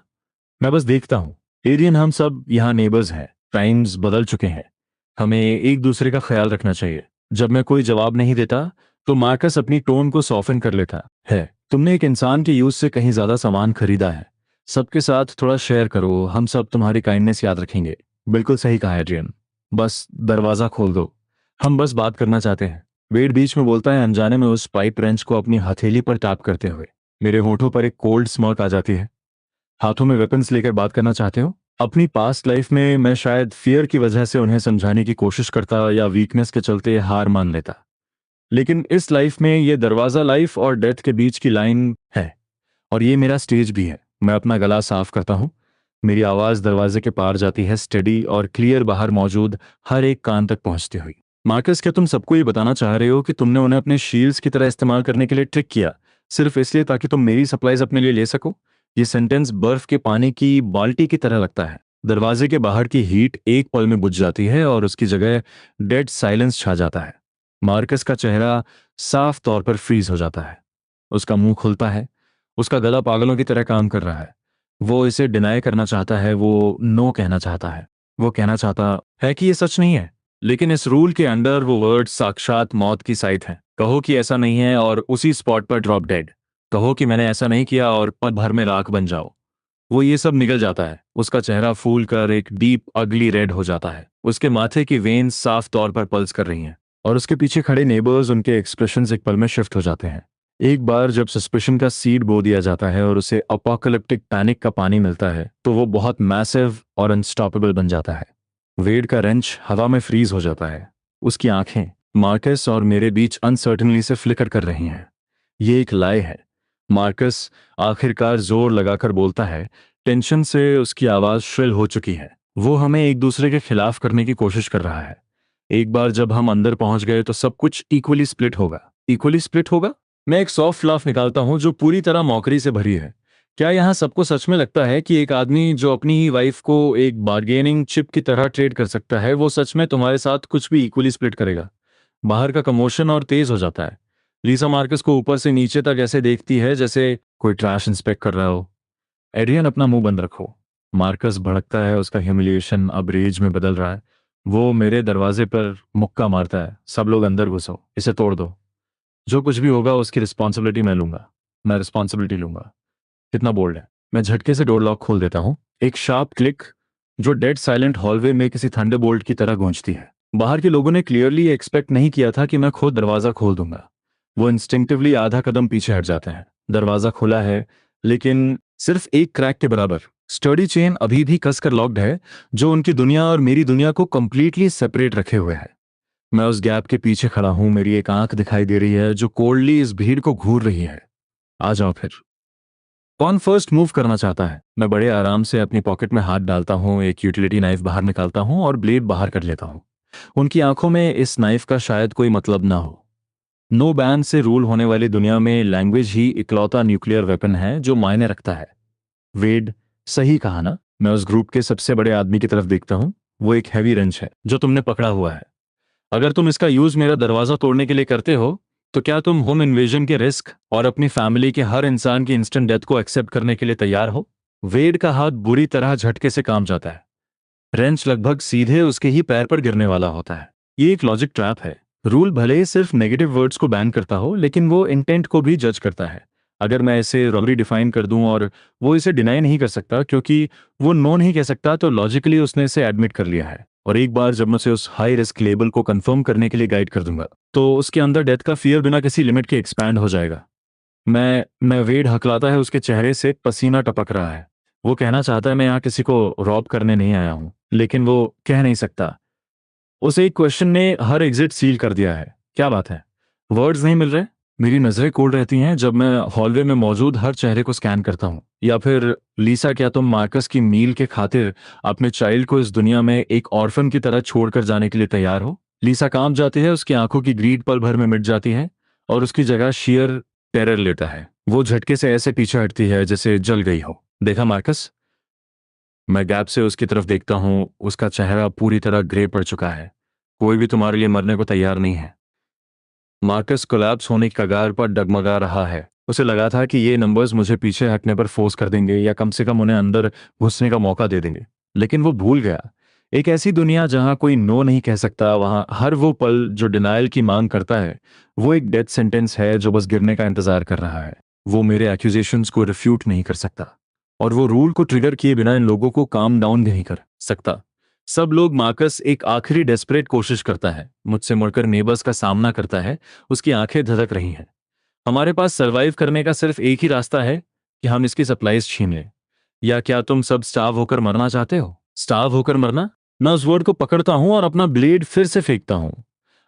मैं बस देखता हूँ। एरियन, हम सब यहाँ नेबर्स हैं। टाइम्स बदल चुके हैं। हमें एक दूसरे का ख्याल रखना चाहिए। जब मैं कोई जवाब नहीं देता तो मार्कस अपनी टोन को सॉफन कर लेता है। तुमने एक इंसान के यूज से कहीं ज्यादा सामान खरीदा है। सबके साथ थोड़ा शेयर करो, हम सब तुम्हारी काइंडनेस याद रखेंगे। बिल्कुल सही कहा एड्रियन। बस दरवाजा खोल दो, हम बस बात करना चाहते हैं। वेड बीच में बोलता है, अनजाने में उस पाइप रेंच को अपनी हथेली पर टैप करते हुए। मेरे होठों पर एक कोल्ड स्मर्क आ जाती है। हाथों में वेपन्स लेकर बात करना चाहते हो? अपनी पास्ट लाइफ में मैं शायद फियर की वजह से उन्हें समझाने की कोशिश करता या वीकनेस के चलते हार मान लेता, लेकिन इस लाइफ में ये दरवाजा लाइफ और डेथ के बीच की लाइन है और ये मेरा स्टेज भी है। मैं अपना गला साफ करता हूँ। मेरी आवाज दरवाजे के पार जाती है, स्टेडी और क्लियर, बाहर मौजूद हर एक कान तक पहुंचती हुई। मार्कस, क्या तुम सबको ये बताना चाह रहे हो कि तुमने उन्हें अपने शील्ड्स की तरह इस्तेमाल करने के लिए ट्रिक किया, सिर्फ इसलिए ताकि तुम मेरी सप्लाईज अपने लिए ले सको? ये सेंटेंस बर्फ के पानी की बाल्टी की तरह लगता है। दरवाजे के बाहर की हीट एक पल में बुझ जाती है और उसकी जगह डेड साइलेंस छा जाता है। मार्कस का चेहरा साफ तौर पर फ्रीज हो जाता है। उसका मुंह खुलता है। उसका गला पागलों की तरह काम कर रहा है। वो इसे डिनाई करना चाहता है, वो नो कहना चाहता है। वो कहना चाहता है कि ये सच नहीं है, लेकिन इस रूल के अंडर वो वर्ड साक्षात मौत की साइट है। कहो कि ऐसा नहीं है और उसी स्पॉट पर ड्रॉप डेड। कहो कि मैंने ऐसा नहीं किया और पल भर में राख बन जाओ। वो ये सब निगल जाता है। उसका चेहरा फूल कर एक डीप अगली रेड हो जाता है। उसके माथे की वेन्स साफ तौर पर पल्स कर रही हैं और उसके पीछे खड़े नेबर्स, उनके एक्सप्रेशंस एक पल में शिफ्ट हो जाते हैं। एक बार जब सस्पिशन का सीड बो दिया जाता है और उसे अपोकलिप्टिक पैनिक का पानी मिलता है तो वो बहुत मैसिव और अनस्टॉपेबल बन जाता है। वेड का रेंच हवा में फ्रीज हो जाता है। उसकी आंखें मार्कस और मेरे बीच अनसर्टनली से फ्लिकर कर रही हैं। ये एक लाई है। मार्कस आखिरकार जोर लगाकर बोलता है। टेंशन से उसकी आवाज श्रिल हो चुकी है। वो हमें एक दूसरे के खिलाफ करने की कोशिश कर रहा है। एक बार जब हम अंदर पहुंच गए तो सब कुछ इक्वली स्प्लिट होगा। इक्वली स्प्लिट होगा। मैं एक सॉफ्ट लाफ निकालता हूं जो पूरी तरह मौकरी से भरी है। क्या यहाँ सबको सच में लगता है कि एक आदमी जो अपनी ही वाइफ को एक बार्गेनिंग चिप की तरह ट्रेड कर सकता है वो सच में तुम्हारे साथ कुछ भी इक्वली स्प्लिट करेगा? बाहर का कमोशन और तेज हो जाता है। लीसा मार्कस को ऊपर से नीचे तक ऐसे देखती है जैसे कोई ट्रैश इंस्पेक्ट कर रहा हो। एड्रियन, अपना मुंह बंद रखो। मार्कस भड़कता है, उसका ह्यूमिलिएशन अब रेज में बदल रहा है। वो मेरे दरवाजे पर मुक्का मारता है, सब लोग अंदर घुसो, इसे तोड़ दो। जो कुछ भी होगा उसकी रिस्पॉन्सिबिलिटी मैं लूंगा। मैं रिस्पॉन्सिबिलिटी लूंगा। कितना बोल्ड है। मैं झटके से डोर लॉक खोल देता हूँ। एक शार्प क्लिक जो डेड साइलेंट हॉलवे में किसी थंडरबोल्ट की तरह गूंजती है। बाहर के लोगों ने क्लियरली एक्सपेक्ट नहीं किया था कि मैं खुद दरवाजा खोल दूंगा। वो इंस्टिंक्टिवली आधा कदम पीछे हट जाते हैं। दरवाजा खुला है, लेकिन सिर्फ एक क्रैक के बराबर। स्टडी चेन अभी भी कसकर लॉक्ड है, जो उनकी दुनिया और मेरी दुनिया को कंप्लीटली सेपरेट रखे हुए है। मैं उस गैप के पीछे खड़ा हूं, मेरी एक आंख दिखाई दे रही है जो कोल्डली इस भीड़ को घूर रही है। आ जाओ फिर। कौन फर्स्ट मूव करना चाहता है? मैं बड़े आराम से अपनी पॉकेट में हाथ डालता हूं, एक यूटिलिटी नाइफ बाहर निकालता हूं और ब्लेड बाहर कर लेता हूं। उनकी आंखों में इस नाइफ का शायद कोई मतलब ना हो। नो बैन से रूल होने वाली दुनिया में लैंग्वेज ही इकलौता न्यूक्लियर वेपन है जो मायने रखता है। वेड, सही कहा ना? मैं उस ग्रुप के सबसे बड़े आदमी की तरफ देखता हूं। वो एक हैवी रेंच है जो तुमने पकड़ा हुआ है। अगर तुम इसका यूज मेरा दरवाजा तोड़ने के लिए करते हो तो क्या तुम होम इन्वेजन के रिस्क और अपनी फैमिली के हर इंसान की इंस्टेंट डेथ को एक्सेप्ट करने के लिए तैयार हो? वेड का हाथ बुरी तरह झटके से काम जाता है। रेंच लगभग सीधे उसके ही पैर पर गिरने वाला होता है। ये एक लॉजिक ट्रैप है। रूल भले ही सिर्फ नेगेटिव वर्ड्स को बैन करता हो, लेकिन वो इंटेंट को भी जज करता है। अगर मैं इसे रॉबरी डिफाइन कर दूं और वो इसे डिनाई नहीं कर सकता क्योंकि वो नो नहीं कह सकता, तो लॉजिकली उसने इसे एडमिट कर लिया है। और एक बार जब मैं उसे उस हाई रिस्क लेबल को कंफर्म करने के लिए गाइड कर दूंगा तो उसके अंदर डेथ का फियर बिना किसी लिमिट के एक्सपैंड हो जाएगा। मैं वेड हकलाता है, उसके चेहरे से पसीना टपक रहा है। वो कहना चाहता है मैं यहाँ किसी को रॉब करने नहीं आया हूँ, लेकिन वो कह नहीं सकता। उसे एक क्वेश्चन ने हर एग्जिट सील कर दिया है। क्या बात है? वर्ड्स नहीं मिल रहे। मेरी नजरें कोल्ड रहती हैं जब मैं हॉलवे में मौजूद हर चेहरे को स्कैन करता हूँ। या फिर लीसा, क्या तुम मार्कस की मील के खातिर अपने चाइल्ड को इस दुनिया में एक ऑर्फन की तरह छोड़कर जाने के लिए तैयार हो? लीसा काम जाती है, उसकी आंखों की ग्रीड पल भर में मिट जाती है और उसकी जगह शेयर टेरर लेता है। वो झटके से ऐसे पीछे हटती है जैसे जल गई हो। देखा मार्कस? मैं गैप से उसकी तरफ देखता हूँ। उसका चेहरा पूरी तरह ग्रे पड़ चुका है। कोई भी तुम्हारे लिए मरने को तैयार नहीं है। मार्कस कोलैप्स होने की कगार पर डगमगा रहा है। उसे लगा था कि ये नंबर्स मुझे पीछे हटने पर फोर्स कर देंगे या कम से कम उन्हें अंदर घुसने का मौका दे देंगे। लेकिन वो भूल गया, एक ऐसी दुनिया जहां कोई नो नहीं कह सकता, वहां हर वो पल जो डिनायल की मांग करता है वो एक डेथ सेंटेंस है जो बस गिरने का इंतजार कर रहा है। वो मेरे एक्यूजेशंस को रिफ्यूट नहीं कर सकता और वो रूल को ट्रिगर किए बिना इन लोगों को काम डाउन नहीं कर सकता। सब लोग मार्कस एक आखिरी डेस्परेट कोशिश करता है, मुझसे मुड़कर नेबर्स का सामना करता है। उसकी आंखें धधक रही हैं। हमारे पास सरवाइव करने का सिर्फ एक ही रास्ता है कि हम इसकी सप्लाईज छीन लें। या क्या तुम सब स्टार्व होकर मरना चाहते हो? स्टार्व होकर मरना? मैं उस वर्ड को पकड़ता हूं और अपना ब्लेड फिर से फेंकता हूं।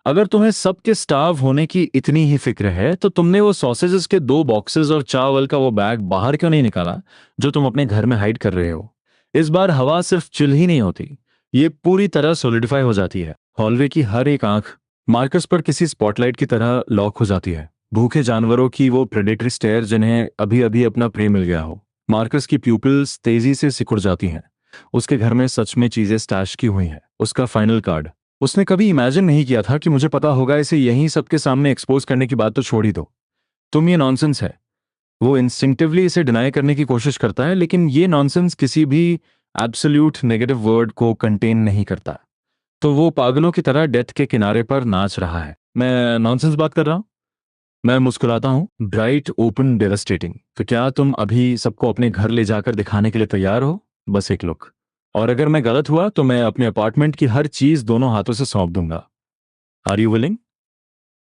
अगर तुम्हें सबके स्टार्व होने की इतनी ही फिक्र है तो तुमने वो सॉसेजेस के 2 बॉक्सेस और चावल का वो बैग बाहर क्यों नहीं निकाला जो तुम अपने घर में हाइड कर रहे हो? इस बार हवा सिर्फ चिल ही नहीं होती, ये पूरी तरह सॉलिडिफाई हो जाती है। हॉलवे की हर एक आंख मार्कस पर किसी स्पॉटलाइट की तरह लॉक हो जाती है। भूखे जानवरों की वो प्रेडेटरी स्टेयर जिन्हें अभी अभी अपना प्रे मिल गया हो। मार्कस की प्यूपिल्स तेजी से सिकुड़ जाती हैं। उसके घर में सच में चीजें स्टैश की हुई हैं। उसका फाइनल कार्ड। उसने कभी इमेजिन नहीं किया था कि मुझे पता होगा इसे यहीं सबके सामने एक्सपोज करने की बात तो छोड़ ही दो। तुम, ये नॉनसेंस है। वो इंस्टिंक्टिवली इसे डिनाई करने की कोशिश करता है, लेकिन ये नॉनसेंस किसी भी एब्सोल्यूट नेगेटिव वर्ड को कंटेन नहीं करता। तो वो पागलों की तरह डेथ के किनारे पर नाच रहा है। मैं नॉनसेंस बात कर रहा हूं? मैं मुस्कुराता हूं। Bright, open, devastating. तो क्या तुम अभी सबको अपने घर ले जाकर दिखाने के लिए तैयार हो? बस एक लुक। और अगर मैं गलत हुआ तो मैं अपने अपार्टमेंट की हर चीज दोनों हाथों से सौंप दूंगा। Are you willing?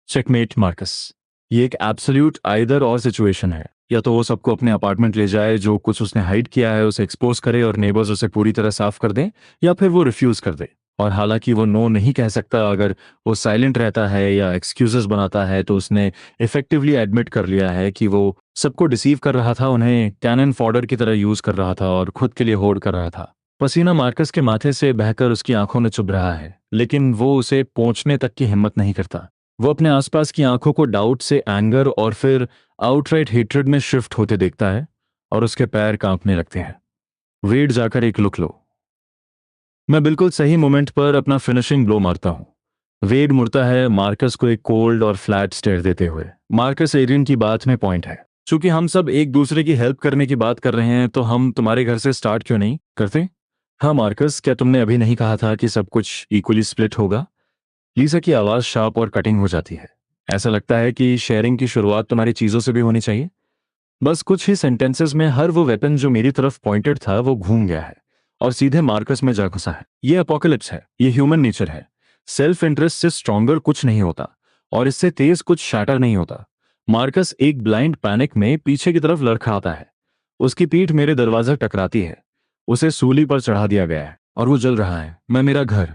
Checkmate Marcus. ये एक एब्सोल्यूट आइदर और सिचुएशन है। या तो वो सबको अपने अपार्टमेंट ले जाए, जो कुछ उसने हाइड किया है उसे एक्सपोज करे और नेबर्स उसे पूरी तरह साफ कर दें, या फिर वो रिफ्यूज कर दे। और हालांकि वो नो नहीं कह सकता, अगर वो साइलेंट रहता है या एक्सक्यूजेस बनाता है तो उसने इफेक्टिवली एडमिट कर लिया है कि वो सबको डिसीव कर रहा था, उन्हें कैनन फॉडर की तरह यूज कर रहा था और खुद के लिए होड़ कर रहा था। पसीना मार्कस के माथे से बहकर उसकी आंखों में चुभ रहा है, लेकिन वो उसे पहुंचने तक की हिम्मत नहीं करता। वो अपने आसपास की आंखों को डाउट से एंगर और फिर आउटराइट हेट्रेड में शिफ्ट होते देखता है और उसके पैर कांपने लगते हैं। वेड, जाकर एक लुक लो। मैं बिल्कुल सही मोमेंट पर अपना फिनिशिंग ब्लो मारता हूं। वेड मुड़ता है, मार्कस को एक कोल्ड और फ्लैट स्टेयर देते हुए। मार्कस, एरियन की बात में पॉइंट है। चूंकि हम सब एक दूसरे की हेल्प करने की बात कर रहे हैं, तो हम तुम्हारे घर से स्टार्ट क्यों नहीं करते? हाँ मार्कस, क्या तुमने अभी नहीं कहा था कि सब कुछ इक्वली स्प्लिट होगा? लीसा की आवाज शार्प और कटिंग हो जाती है। ऐसा लगता है कि शेयरिंग की शुरुआत तुम्हारी चीजों से भी होनी चाहिए। बस कुछ ही सेंटेंसेस में हर वो वेपन जो मेरी तरफ पॉइंटेड था वो घूम गया है और सीधे मार्कस में जा घुसा है। ये अपोकलिप्स है, ये ह्यूमन नेचर है। सेल्फ इंटरेस्ट से स्ट्रॉन्गर कुछ नहीं होता और इससे तेज कुछ शैटर नहीं होता। मार्कस एक ब्लाइंड पैनिक में पीछे की तरफ लड़खड़ाता है। उसकी पीठ मेरे दरवाजा टकराती है। उसे सूली पर चढ़ा दिया गया है और वो जल रहा है। मैं मेरा घर।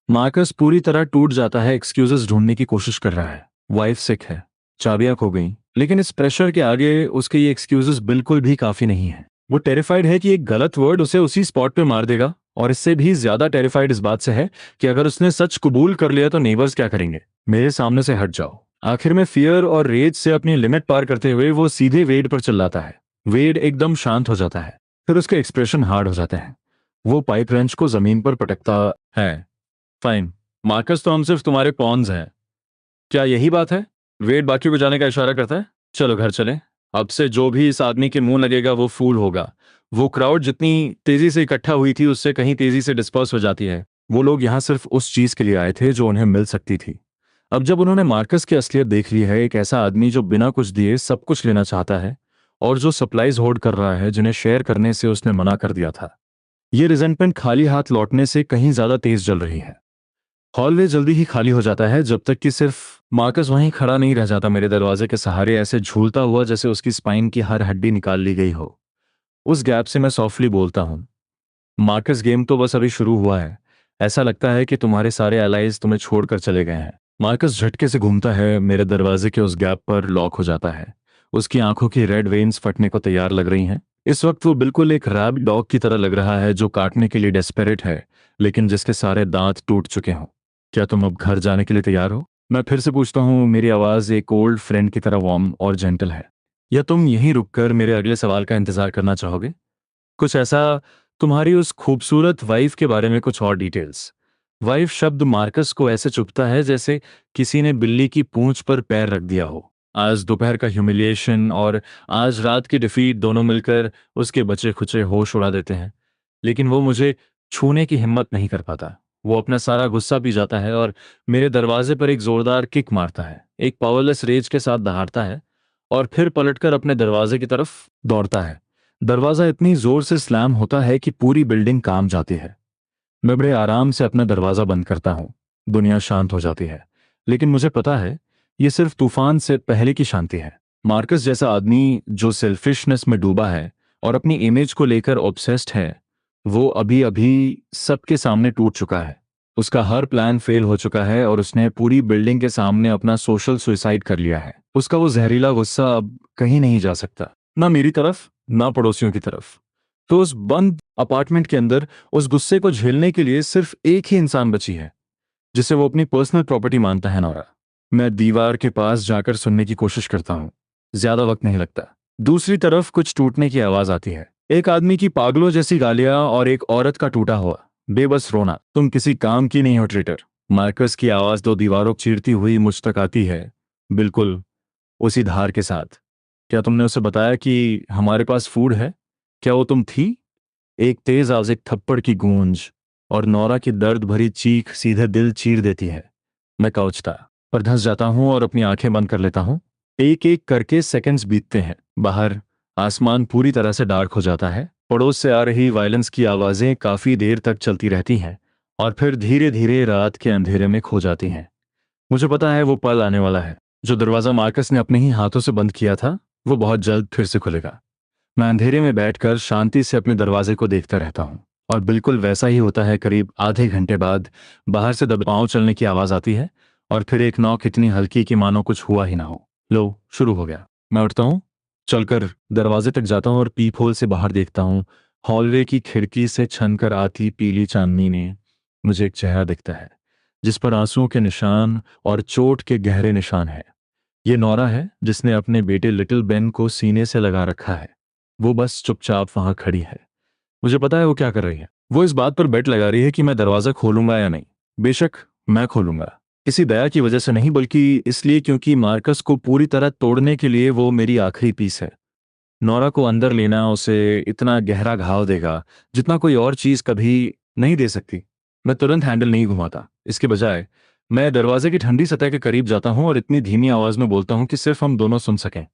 मार्कस पूरी तरह टूट जाता है, एक्सक्यूजेस ढूंढने की कोशिश कर रहा है। वाइफ सिक है, चाबियां खो गई, लेकिन इस प्रेशर के आगे उसके ये एक्सक्यूजेस बिल्कुल भी काफी नहीं है। वो टेरिफाइड है कि एक गलत वर्ड उसे उसी स्पॉट पे मार देगा, और इससे भी ज्यादा टेरिफाइड इस बात से है कि अगर उसने सच कबूल कर लिया तो नेबर्स क्या करेंगे। मेरे सामने से हट जाओ। आखिर में फियर और रेज से अपनी लिमिट पार करते हुए वो सीधे वेड पर चिल्लाता है। वेड एकदम शांत हो जाता है, फिर उसके एक्सप्रेशन हार्ड हो जाते हैं। वो पाइप रेंच को जमीन पर पटकता है। फाइन मार्कस, तो हम सिर्फ तुम्हारे पॉन्स हैं, क्या यही बात है? वेड बाकी को जाने का इशारा करता है। चलो घर चलें। अब से जो भी इस आदमी के मुंह लगेगा वो फूल होगा। वो क्राउड जितनी तेजी से इकट्ठा हुई थी उससे कहीं तेजी से डिस्पर्स हो जाती है। वो लोग यहाँ सिर्फ उस चीज के लिए आए थे जो उन्हें मिल सकती थी। अब जब उन्होंने मार्कस की असलियत देख ली है, एक ऐसा आदमी जो बिना कुछ दिए सब कुछ लेना चाहता है और जो सप्लाईज होल्ड कर रहा है जिन्हें शेयर करने से उसने मना कर दिया था, ये रिजेंटमेंट खाली हाथ लौटने से कहीं ज्यादा तेज जल रही है। हॉलवे जल्दी ही खाली हो जाता है, जब तक कि सिर्फ मार्कस वहीं खड़ा नहीं रह जाता, मेरे दरवाजे के सहारे ऐसे झूलता हुआ जैसे उसकी स्पाइन की हर हड्डी निकाल ली गई हो। उस गैप से मैं सॉफ्टली बोलता हूँ, मार्कस, गेम तो बस अभी शुरू हुआ है। ऐसा लगता है कि तुम्हारे सारे एलाइज तुम्हें छोड़कर चले गए हैं। मार्कस झटके से घूमता है, मेरे दरवाजे के उस गैप पर लॉक हो जाता है। उसकी आंखों की रेड वेन्स फटने को तैयार लग रही हैं। इस वक्त वो बिल्कुल एक रैब डॉग की तरह लग रहा है जो काटने के लिए डेस्परेट है, लेकिन जिसके सारे दांत टूट चुके हों। क्या तुम अब घर जाने के लिए तैयार हो? मैं फिर से पूछता हूँ, मेरी आवाज़ एक ओल्ड फ्रेंड की तरह वार्म और जेंटल है। या तुम यहीं रुककर मेरे अगले सवाल का इंतजार करना चाहोगे? कुछ ऐसा, तुम्हारी उस खूबसूरत वाइफ के बारे में कुछ और डिटेल्स। वाइफ शब्द मार्कस को ऐसे चुभता है जैसे किसी ने बिल्ली की पूंछ पर पैर रख दिया हो। आज दोपहर का ह्यूमिलिएशन और आज रात की डिफीट दोनों मिलकर उसके बचे खुचे होश उड़ा देते हैं, लेकिन वो मुझे छूने की हिम्मत नहीं कर पाता। वो अपना सारा गुस्सा पी जाता है और मेरे दरवाजे पर एक जोरदार किक मारता है, एक पावरलेस रेज के साथ दहाड़ता है और फिर पलटकर अपने दरवाजे की तरफ दौड़ता है। दरवाजा इतनी जोर से स्लैम होता है कि पूरी बिल्डिंग कांप जाती है। मैं बड़े आराम से अपना दरवाजा बंद करता हूँ। दुनिया शांत हो जाती है, लेकिन मुझे पता है ये सिर्फ तूफान से पहले की शांति है। मार्कस जैसा आदमी जो सेल्फिशनेस में डूबा है और अपनी इमेज को लेकर ऑब्सेस्ड है, वो अभी अभी सबके सामने टूट चुका है। उसका हर प्लान फेल हो चुका है और उसने पूरी बिल्डिंग के सामने अपना सोशल सुसाइड कर लिया है। उसका वो जहरीला गुस्सा अब कहीं नहीं जा सकता, ना मेरी तरफ ना पड़ोसियों की तरफ। तो उस बंद अपार्टमेंट के अंदर उस गुस्से को झेलने के लिए सिर्फ एक ही इंसान बची है, जिसे वो अपनी पर्सनल प्रॉपर्टी मानता है, नौरा। मैं दीवार के पास जाकर सुनने की कोशिश करता हूँ। ज्यादा वक्त नहीं लगता। दूसरी तरफ कुछ टूटने की आवाज आती है, एक आदमी की पागलों जैसी गालियां और एक औरत का टूटा हुआ बेबस रोना। तुम किसी काम की नहीं हो, ट्रेटर। मार्कस की आवाज दो दीवारों को चीरती हुई मुझ तक आती है, बिल्कुल उसी धार के साथ। क्या तुमने उसे बताया कि हमारे पास फूड है? क्या वो तुम थी? एक तेज आवाज, एक थप्पड़ की गूंज और नौरा की दर्द भरी चीख सीधे दिल चीर देती है। मैं काउचता पर धंस जाता हूं और अपनी आंखें बंद कर लेता हूं। एक एक करके सेकंड्स बीतते हैं। बाहर आसमान पूरी तरह से डार्क हो जाता है। पड़ोस से आ रही वायलेंस की आवाजें काफी देर तक चलती रहती हैं और फिर धीरे धीरे रात के अंधेरे में खो जाती हैं। मुझे पता है वो पल आने वाला है। जो दरवाजा मार्कस ने अपने ही हाथों से बंद किया था, वो बहुत जल्द फिर से खुलेगा। मैं अंधेरे में बैठकर शांति से अपने दरवाजे को देखता रहता हूँ, और बिल्कुल वैसा ही होता है। करीब आधे घंटे बाद बाहर से पाँव चलने की आवाज आती है और फिर एक नॉक इतनी हल्की कि मानो कुछ हुआ ही ना हो। लो, शुरू हो गया। मैं उठता हूँ, चलकर दरवाजे तक जाता हूँ और पीप होल से बाहर देखता हूँ। हॉलवे की खिड़की से छनकर आती पीली चांदनी ने मुझे एक चेहरा दिखता है जिस पर आंसुओं के निशान और चोट के गहरे निशान है। ये नौरा है जिसने अपने बेटे लिटिल बेन को सीने से लगा रखा है। वो बस चुपचाप वहां खड़ी है। मुझे पता है वो क्या कर रही है। वो इस बात पर बेट लगा रही है कि मैं दरवाजा खोलूंगा या नहीं। बेशक मैं खोलूंगा, किसी दया की वजह से नहीं, बल्कि इसलिए क्योंकि मार्कस को पूरी तरह तोड़ने के लिए वो मेरी आखिरी पीस है। नौरा को अंदर लेना उसे इतना गहरा घाव देगा जितना कोई और चीज कभी नहीं दे सकती। मैं तुरंत हैंडल नहीं घुमाता, इसके बजाय मैं दरवाजे की ठंडी सतह के करीब जाता हूं और इतनी धीमी आवाज में बोलता हूं कि सिर्फ हम दोनों सुन सकें।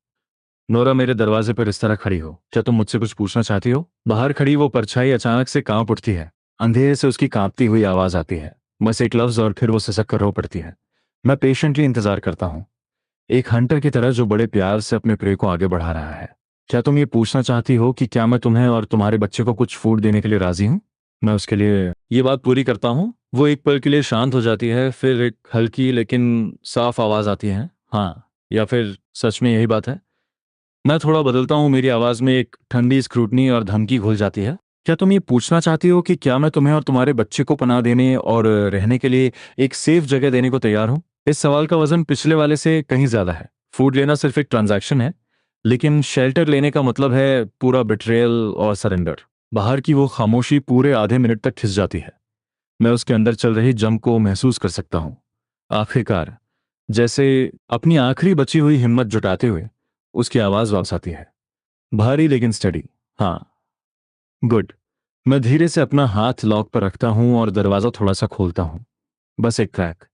नोरा, मेरे दरवाजे पर इस तरह खड़ी हो, क्या तुम मुझसे कुछ पूछना चाहती हो? बाहर खड़ी वो परछाई अचानक से कांप उठती है। अंधेरे से उसकी कांपती हुई आवाज आती है, बस एक लफ्ज और फिर वो सिसक कर रो पड़ती है। मैं पेशेंटली इंतजार करता हूँ, एक हंटर की तरह जो बड़े प्यार से अपने प्रे को आगे बढ़ा रहा है। क्या तुम ये पूछना चाहती हो कि क्या मैं तुम्हें और तुम्हारे बच्चे को कुछ फूड देने के लिए राजी हूँ? मैं उसके लिए ये बात पूरी करता हूँ। वो एक पल के लिए शांत हो जाती है, फिर एक हल्की लेकिन साफ आवाज आती है, हाँ, या फिर सच में यही बात है? मैं थोड़ा बदलता हूँ, मेरी आवाज में एक ठंडी स्क्रूटनी और धमकी घुल जाती है। क्या तुम ये पूछना चाहती हो कि क्या मैं तुम्हें और तुम्हारे बच्चे को पनाह देने और रहने के लिए एक सेफ जगह देने को तैयार हूँ? इस सवाल का वजन पिछले वाले से कहीं ज्यादा है। फूड लेना सिर्फ एक ट्रांजैक्शन है, लेकिन शेल्टर लेने का मतलब है पूरा बिट्रेयल और सरेंडर। बाहर की वो खामोशी पूरे आधे मिनट तक खिंच जाती है। मैं उसके अंदर चल रही जंग को महसूस कर सकता हूँ। आखिरकार, जैसे अपनी आखिरी बची हुई हिम्मत जुटाते हुए उसकी आवाज वापस आती है, भारी लेकिन स्टडी। हाँ, गुड। मैं धीरे से अपना हाथ लॉक पर रखता हूं और दरवाजा थोड़ा सा खोलता हूं। बस एक क्रैक।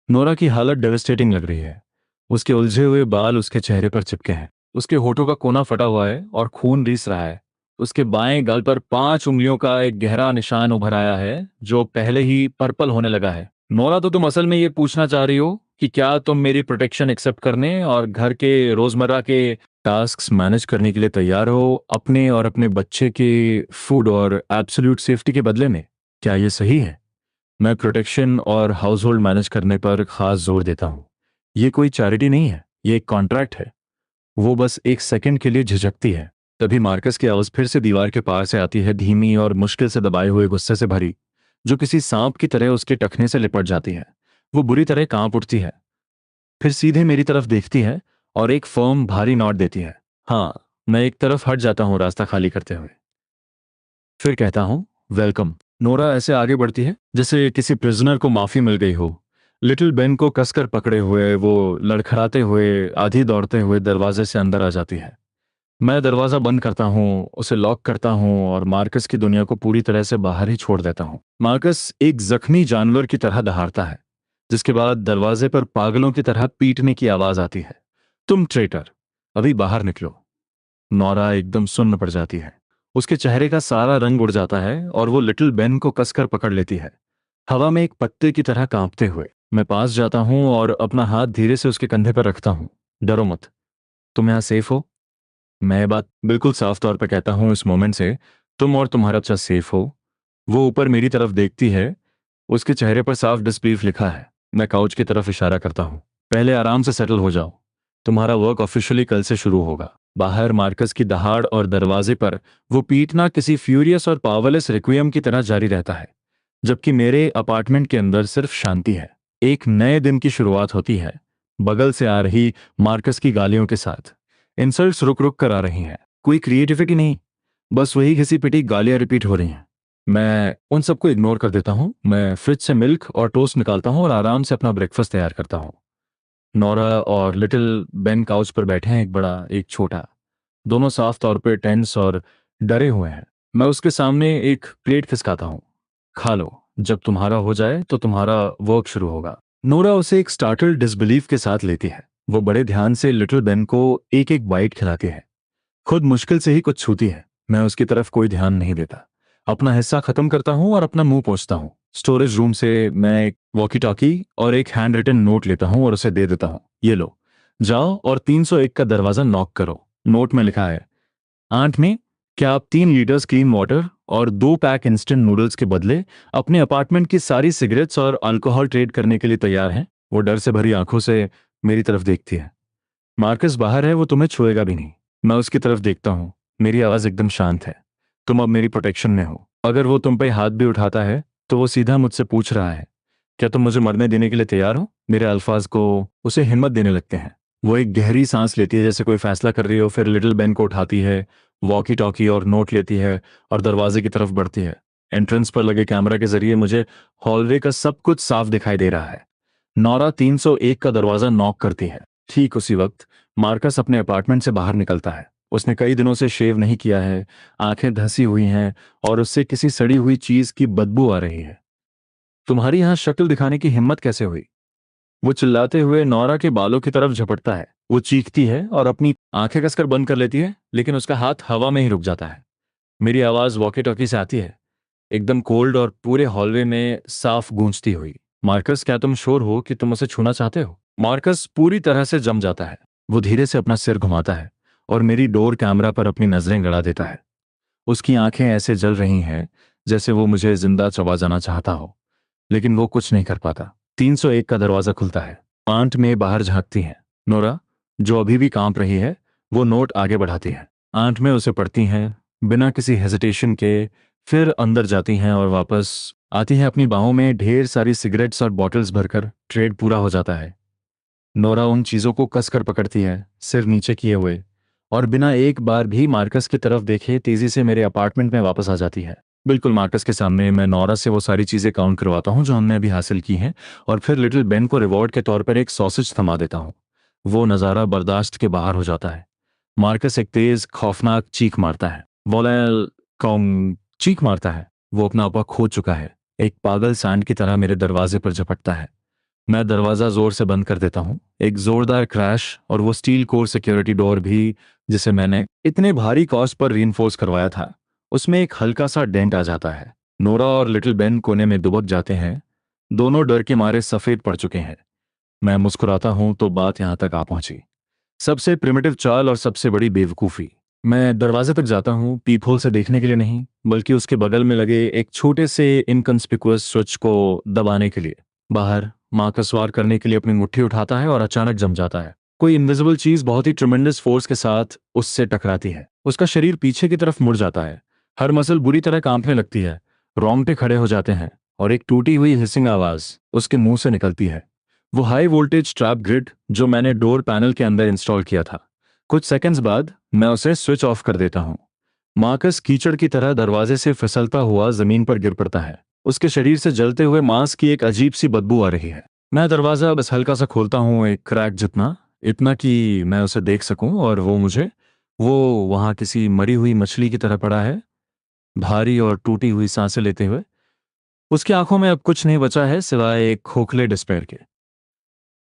नोरा की हालत डेवस्टेटिंग लग रही है। उसके उलझे हुए बाल उसके चेहरे पर चिपके हैं, उसके होठों का कोना फटा हुआ है और खून रीस रहा है। उसके बाएं गाल पर 5 उंगलियों का एक गहरा निशान उभर आया है जो पहले ही पर्पल होने लगा है। नोरा, तो तुम असल में ये पूछना चाह रही हो कि क्या तुम मेरी प्रोटेक्शन एक्सेप्ट करने और घर के रोजमर्रा के टास्क्स मैनेज करने के लिए तैयार हो, अपने और अपने बच्चे के फूड और एब्सोल्यूट सेफ्टी के बदले में? क्या ये सही है? मैं प्रोटेक्शन और हाउस होल्ड मैनेज करने पर खास जोर देता हूँ। ये कोई चैरिटी नहीं है, ये एक कॉन्ट्रैक्ट है। वो बस एक सेकंड के लिए झिझकती है, तभी मार्कस की आवाज फिर से दीवार के पार से आती है, धीमी और मुश्किल से दबाए हुए गुस्से से भरी, जो किसी सांप की तरह उसके टखने से लिपट जाती है। वो बुरी तरह कांप उठती है, फिर सीधे मेरी तरफ देखती है और एक फर्म भारी नॉट देती है। हाँ, मैं एक तरफ हट जाता हूँ रास्ता खाली करते हुए। फिर कहता हूँ, वेलकम। नोरा ऐसे आगे बढ़ती है जैसे किसी प्रिजनर को माफी मिल गई हो। लिटिल बेन को कसकर पकड़े हुए वो लड़खड़ाते हुए, आधी दौड़ते हुए दरवाजे से अंदर आ जाती है। मैं दरवाजा बंद करता हूँ, उसे लॉक करता हूँ और मार्कस की दुनिया को पूरी तरह से बाहर ही छोड़ देता हूँ। मार्कस एक जख्मी जानवर की तरह दहाड़ता है, जिसके बाद दरवाजे पर पागलों की तरह पीटने की आवाज आती है, तुम ट्रेटर, अभी बाहर निकलो। नौरा एकदम सुन्न पड़ जाती है। उसके चेहरे का सारा रंग उड़ जाता है और वो लिटिल बेन को कसकर पकड़ लेती है, हवा में एक पत्ते की तरह कांपते हुए। मैं पास जाता हूँ और अपना हाथ धीरे से उसके कंधे पर रखता हूँ। डरो मत, तुम यहाँ सेफ हो। मैं ये बात बिल्कुल साफ तौर पर कहता हूँ, इस मोमेंट से तुम और तुम्हारा बच्चा सेफ हो। वो ऊपर मेरी तरफ देखती है, उसके चेहरे पर साफ डिसबिलीफ लिखा है। मैं काउच की तरफ इशारा करता हूँ, पहले आराम से सेटल हो जाओ, तुम्हारा वर्क ऑफिशियली कल से शुरू होगा। बाहर मार्कस की दहाड़ और दरवाजे पर वो पीटना किसी फ्यूरियस और पावरलेस रिक्वियम की तरह जारी रहता है, जबकि मेरे अपार्टमेंट के अंदर सिर्फ शांति है। एक नए दिन की शुरुआत होती है, बगल से आ रही मार्कस की गालियों के साथ। इंसल्ट्स रुक रुक कर आ रही हैं, कोई क्रिएटिविटी नहीं, बस वही घिसी पिटी गालियां रिपीट हो रही हैं। मैं उन सबको इग्नोर कर देता हूँ। मैं फ्रिज से मिल्क और टोस्ट निकालता हूँ और आराम से अपना ब्रेकफास्ट तैयार करता हूँ। नोरा और लिटिल बेन काउच पर बैठे हैं, एक बड़ा एक छोटा, दोनों साफ तौर पे टेंस और डरे हुए हैं। मैं उसके सामने एक प्लेट खिसकाता हूँ, खा लो, जब तुम्हारा हो जाए तो तुम्हारा वर्क शुरू होगा। नोरा उसे एक स्टार्टल्ड डिसबिलीफ के साथ लेती है। वो बड़े ध्यान से लिटिल बेन को एक एक बाइट खिलाती है, खुद मुश्किल से ही कुछ छूती है। मैं उसकी तरफ कोई ध्यान नहीं देता, अपना हिस्सा खत्म करता हूँ और अपना मुंह पोंछता हूँ। स्टोरेज रूम से मैं एक वॉकी टॉकी और एक हैंड रिटन नोट लेता हूँ और उसे दे देता हूँ, ये लो, जाओ और 301 का दरवाजा नॉक करो। नोट में लिखा है, आंट में, क्या आप 3 लीटर्स क्लीन वाटर और 2 पैक इंस्टेंट नूडल्स के बदले अपने अपार्टमेंट की सारी सिगरेट्स और अल्कोहल ट्रेड करने के लिए तैयार हैं? वो डर से भरी आंखों से मेरी तरफ देखती है। मार्कस बाहर है, वो तुम्हें छुएगा भी नहीं। मैं उसकी तरफ देखता हूँ, मेरी आवाज एकदम शांत है। तुम अब मेरी प्रोटेक्शन में हो। अगर वो तुम पे हाथ भी उठाता है तो वो सीधा मुझसे पूछ रहा है, क्या तुम मुझे मरने देने के लिए तैयार हो? मेरे अल्फाज को उसे हिम्मत देने लगते हैं। वो एक गहरी सांस लेती है जैसे कोई फैसला कर रही हो, फिर लिटिल बेन को उठाती है, वॉकी टॉकी और नोट लेती है और दरवाजे की तरफ बढ़ती है। एंट्रेंस पर लगे कैमरा के जरिए मुझे हॉलवे का सब कुछ साफ दिखाई दे रहा है। नौरा 301 का दरवाजा नॉक करती है। ठीक उसी वक्त मार्कस अपने अपार्टमेंट से बाहर निकलता है। उसने कई दिनों से शेव नहीं किया है, आंखें धंसी हुई हैं और उससे किसी सड़ी हुई चीज की बदबू आ रही है। तुम्हारी यहां शक्ल दिखाने की हिम्मत कैसे हुई? वो चिल्लाते हुए नौरा के बालों की तरफ झपटता है। वो चीखती है और अपनी आंखें कसकर बंद कर लेती है, लेकिन उसका हाथ हवा में ही रुक जाता है। मेरी आवाज वॉकी टॉकी से आती है, एकदम कोल्ड और पूरे हॉलवे में साफ गूंजती हुई। मार्कस, क्या तुम श्योर हो कि तुम उसे छूना चाहते हो? मार्कस पूरी तरह से जम जाता है। वो धीरे से अपना सिर घुमाता है और मेरी डोर कैमरा पर अपनी नजरें गड़ा देता है। उसकी आंखें ऐसे जल रही हैं जैसे वो मुझे जिंदा चबा जाना चाहता हो, लेकिन वो कुछ नहीं कर पाता। 301 का दरवाजा खुलता है। आंट में बाहर झांकती है। नोरा, जो अभी भी कांप रही है, वो नोट आगे बढ़ाती है। आंट में उसे पढ़ती हैं बिना किसी हेजिटेशन के, फिर अंदर जाती हैं और वापस आती हैं अपनी बाहों में ढेर सारी सिगरेट्स और बॉटल्स भरकर। ट्रेड पूरा हो जाता है। नोरा उन चीजों को कसकर पकड़ती है, सिर नीचे किए हुए, और बिना एक बार भी मार्कस की तरफ देखे तेजी से मेरे अपार्टमेंट में वापस आ जाती है। बिल्कुल मार्कस के सामने मैं नौरा से वो सारी चीजें काउंट करवाता हूँ जो हमने अभी हासिल की हैं, और फिर लिटिल बेन को रिवॉर्ड के तौर पर एक सॉसेज थमा देता हूँ। वो नज़ारा बर्दाश्त के बाहर हो जाता है। मार्कस एक तेज खौफनाक चीख मारता है। वोलेल कौंग चीख मारता है। वो अपना आपा खो चुका है। एक पागल सांड की तरह मेरे दरवाजे पर झपटता है। मैं दरवाजा जोर से बंद कर देता हूँ। एक जोरदार क्रैश, और वो स्टील कोर सिक्योरिटी डोर भी, जिसे मैंने इतने भारी कॉस्ट पर रीइंफोर्स करवाया था, उसमें एक हल्का सा डेंट आ जाता है। नोरा और लिटिल बेन कोने में दुबक जाते हैं। दोनों डर के मारे सफेद पड़ चुके हैं। मैं मुस्कुराता हूं तो बात यहां तक आ पहुंची। सबसे प्रिमिटिव चाल और सबसे बड़ी बेवकूफी। मैं दरवाजे तक जाता हूं, पीप होल से देखने के लिए नहीं, बल्कि उसके बगल में लगे एक छोटे से इनकंस्पिकुअस स्विच को दबाने के लिए। बाहर मार्कस वार करने के लिए अपनी मुट्ठी उठाता है और अचानक जम जाता है। कोई इनविजिबल चीज बहुत ही ट्रिमेंडस फोर्स के साथ उससे टकराती है। उसका शरीर पीछे की तरफ मुड़ जाता है। हर मसल बुरी तरह कांपने लगती है। रोंगटे खड़े हो जाते हैं और एक टूटी हुई हिसिंग आवाज उसके मुंह से निकलती है। वो हाई वोल्टेज ट्रैप ग्रिड जो मैंने डोर पैनल के अंदर इंस्टॉल किया था। कुछ सेकंड्स बाद मैं उसे स्विच ऑफ कर देता हूँ। मार्कस कीचड़ की तरह दरवाजे से फिसलता हुआ जमीन पर गिर पड़ता है। उसके शरीर से जलते हुए मांस की एक अजीब सी बदबू आ रही है। मैं दरवाजा बस हल्का सा खोलता हूँ, एक क्रैक जितना, इतना कि मैं उसे देख सकूं, और वो वहां किसी मरी हुई मछली की तरह पड़ा है, भारी और टूटी हुई सांसें लेते हुए। उसकी आंखों में अब कुछ नहीं बचा है सिवाय एक खोखले डिस्पेयर के।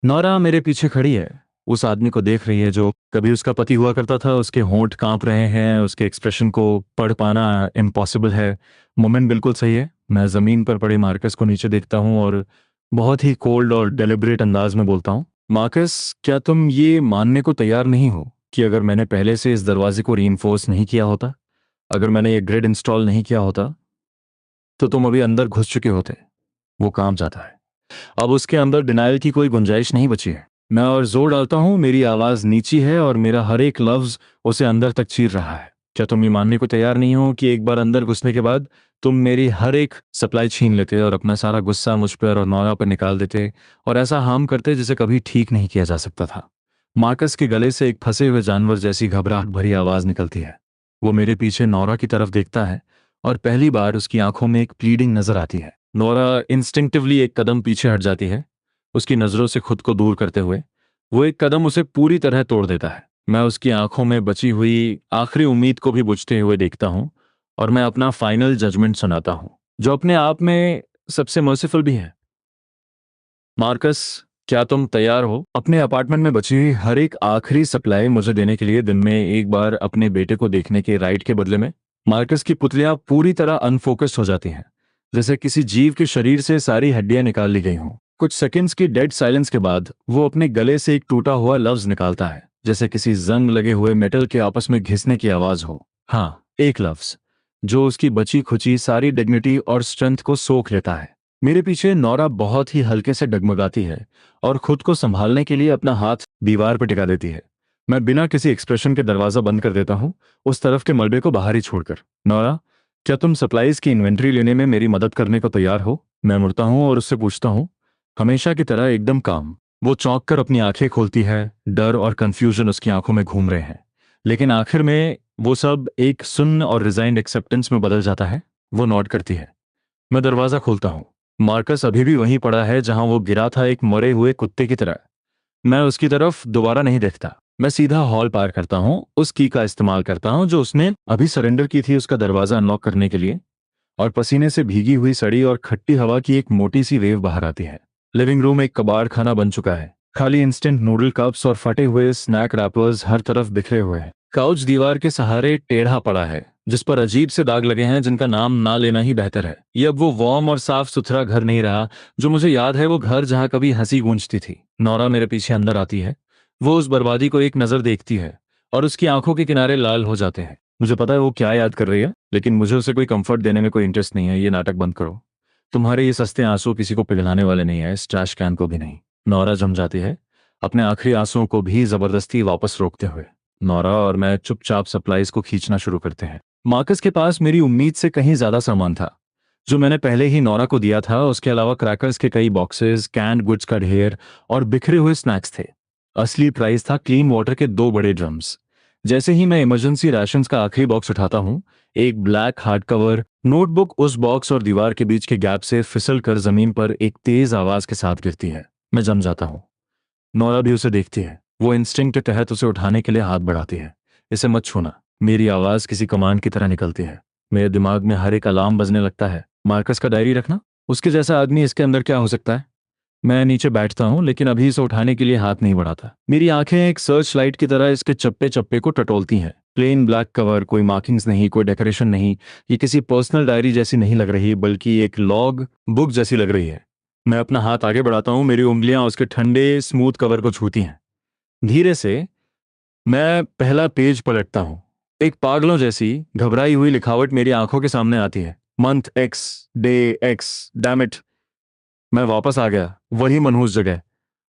नौरा मेरे पीछे खड़ी है, उस आदमी को देख रही है जो कभी उसका पति हुआ करता था। उसके होंठ कांप रहे हैं, उसके एक्सप्रेशन को पढ़ पाना इम्पॉसिबल है। मोमेंट बिल्कुल सही है। मैं जमीन पर पड़े मार्कस को नीचे देखता हूँ और बहुत ही कोल्ड और डेलिब्रेट अंदाज में बोलता हूँ, मार्कस, क्या तुम ये मानने को तैयार नहीं हो कि अगर मैंने पहले से इस दरवाजे को रीइंफोर्स नहीं किया होता, अगर मैंने ये ग्रिड इंस्टॉल नहीं किया होता, तो तुम अभी अंदर घुस चुके होते? वो काम जाता है। अब उसके अंदर डिनायल की कोई गुंजाइश नहीं बची है। मैं और जोर डालता हूं, मेरी आवाज नीची है और मेरा हर एक लफ्ज उसे अंदर तक चीर रहा है। क्या तुम ये मानने को तैयार नहीं हो कि एक बार अंदर घुसने के बाद तुम मेरी हर एक सप्लाई छीन लेते और अपना सारा गुस्सा मुझ पर और नौरा पर निकाल देते, और ऐसा हार्म करते जिसे कभी ठीक नहीं किया जा सकता था? मार्कस के गले से एक फंसे हुए जानवर जैसी घबराहट भरी आवाज निकलती है। वो मेरे पीछे नौरा की तरफ देखता है और पहली बार उसकी आंखों में एक प्लीडिंग नजर आती है। नोरा इंस्टिंक्टिवली एक कदम पीछे हट जाती है, उसकी नजरों से खुद को दूर करते हुए। वो एक कदम उसे पूरी तरह तोड़ देता है। मैं उसकी आंखों में बची हुई आखिरी उम्मीद को भी बुझते हुए देखता हूं, और मैं अपना फाइनल जजमेंट सुनाता हूं, जो अपने आप में सबसे मर्सीफुल भी है। मार्कस, क्या तुम तैयार हो अपने अपार्टमेंट में बची हुई हर एक आखिरी सप्लाई मुझे देने के लिए दिन में एक बार अपने बेटे को देखने के राइट के बदले में? मार्कस की पुतलियां पूरी तरह अनफोकस्ड हो जाती हैं, जैसे किसी जीव के शरीर से सारी हड्डियां निकाल ली गई हों। कुछ सेकंड्स की डेड साइलेंस के बाद वो अपने गले से एक टूटा हुआ लफ्ज निकालता है, जैसे किसी जंग लगे हुए मेटल के आपस में घिसने की आवाज हो। हाँ, एक लफ्ज जो उसकी बची खुची सारी डिग्निटी और स्ट्रेंथ को सोख लेता है। मेरे पीछे नौरा बहुत ही हल्के से डगमगाती है और खुद को संभालने के लिए अपना हाथ दीवार पर टिका देती है। मैं बिना किसी एक्सप्रेशन के दरवाजा बंद कर देता हूँ, उस तरफ के मलबे को बाहर ही छोड़कर। नौरा, क्या तुम सप्लाईज की इन्वेंट्री लेने में मेरी मदद करने को तैयार हो? मैं मुड़ता हूँ और उससे पूछता हूँ, हमेशा की तरह एकदम काम। वो चौंक कर अपनी आंखें खोलती है, डर और कंफ्यूजन उसकी आंखों में घूम रहे हैं। लेकिन आखिर में वो सब एक सुन्न और रिजाइंड एक्सेप्टेंस में बदल जाता है। वो नॉड करती है। मैं दरवाजा खोलता हूँ। मार्कस अभी भी वहीं पड़ा है जहां वो गिरा था, एक मरे हुए कुत्ते की तरह। मैं उसकी तरफ दोबारा नहीं देखता। मैं सीधा हॉल पार करता हूँ, उस की का इस्तेमाल करता हूँ जो उसने अभी सरेंडर की थी उसका दरवाजा अनलॉक करने के लिए। और पसीने से भीगी हुई सड़ी और खट्टी हवा की एक मोटी सी वेव बाहर आती है। लिविंग रूम एक कबाड़ खाना बन चुका है। खाली इंस्टेंट नूडल कप्स और फटे हुए स्नैक रैपर्स हर तरफ बिखरे हुए हैं। काउच दीवार के सहारे टेढ़ा पड़ा है, जिस पर अजीब से दाग लगे हैं जिनका नाम ना लेना ही बेहतर है। ये अब वो वार्म और साफ सुथरा घर नहीं रहा जो मुझे याद है, वो घर जहां कभी हंसी गूंजती थी। नौरा मेरे पीछे अंदर आती है। वो उस बर्बादी को एक नजर देखती है और उसकी आंखों के किनारे लाल हो जाते हैं। मुझे पता है वो क्या याद कर रही है, लेकिन मुझे उसे कोई कंफर्ट देने में कोई इंटरेस्ट नहीं है। ये नाटक बंद करो। तुम्हारे ये सस्ते आंसू किसी को पिघलाने वाले नहीं है, इस ट्रैश कैन को भी नहीं। नौरा जम जाती है, अपने आखिरी आंसुओं को भी जबरदस्ती वापस रोकते हुए। नौरा और मैं चुपचाप सप्लाईज को खींचना शुरू करते हैं। मार्कस के पास मेरी उम्मीद से कहीं ज्यादा सामान था जो मैंने पहले ही नौरा को दिया था। उसके अलावा क्रैकर्स के कई बॉक्सेस, कैंड गुड्स का ढेर और बिखरे हुए स्नैक्स थे। असली प्राइस था क्लीन वाटर के 2 बड़े ड्रम्स। जैसे ही मैं इमरजेंसी राशंस का आखिरी बॉक्स उठाता हूँ, एक ब्लैक हार्ड कवर नोटबुक उस बॉक्स और दीवार के बीच के गैप से फिसल कर जमीन पर एक तेज आवाज के साथ गिरती है। मैं जम जाता हूँ। नौरा भी उसे देखती है। वो इंस्टिंक्ट के तहत उसे उठाने के लिए हाथ बढ़ाती है। इसे मत छूना। मेरी आवाज किसी कमांड की तरह निकलती है। मेरे दिमाग में हर एक अलार्म बजने लगता है। मार्कस का डायरी रखना, उसके जैसा आदमी इसके अंदर क्या हो सकता है? मैं नीचे बैठता हूँ, लेकिन अभी इसे उठाने के लिए हाथ नहीं बढ़ाता। मेरी आंखें एक सर्च लाइट की तरह इसके चप्पे चप्पे को टटोलती हैं। प्लेन ब्लैक कवर, कोई मार्किंग्स नहीं, कोई डेकोरेशन नहीं। ये किसी पर्सनल डायरी जैसी नहीं लग रही, बल्कि एक लॉग बुक जैसी लग रही है। मैं अपना हाथ आगे बढ़ाता हूँ, मेरी उंगलियां उसके ठंडे स्मूथ कवर को छूती हैं। धीरे से मैं पहला पेज पलटता हूँ। एक पागलों जैसी घबराई हुई लिखावट मेरी आंखों के सामने आती है। Month x, day x, damn it. मैं वापस आ गया, वही मनहूस जगह,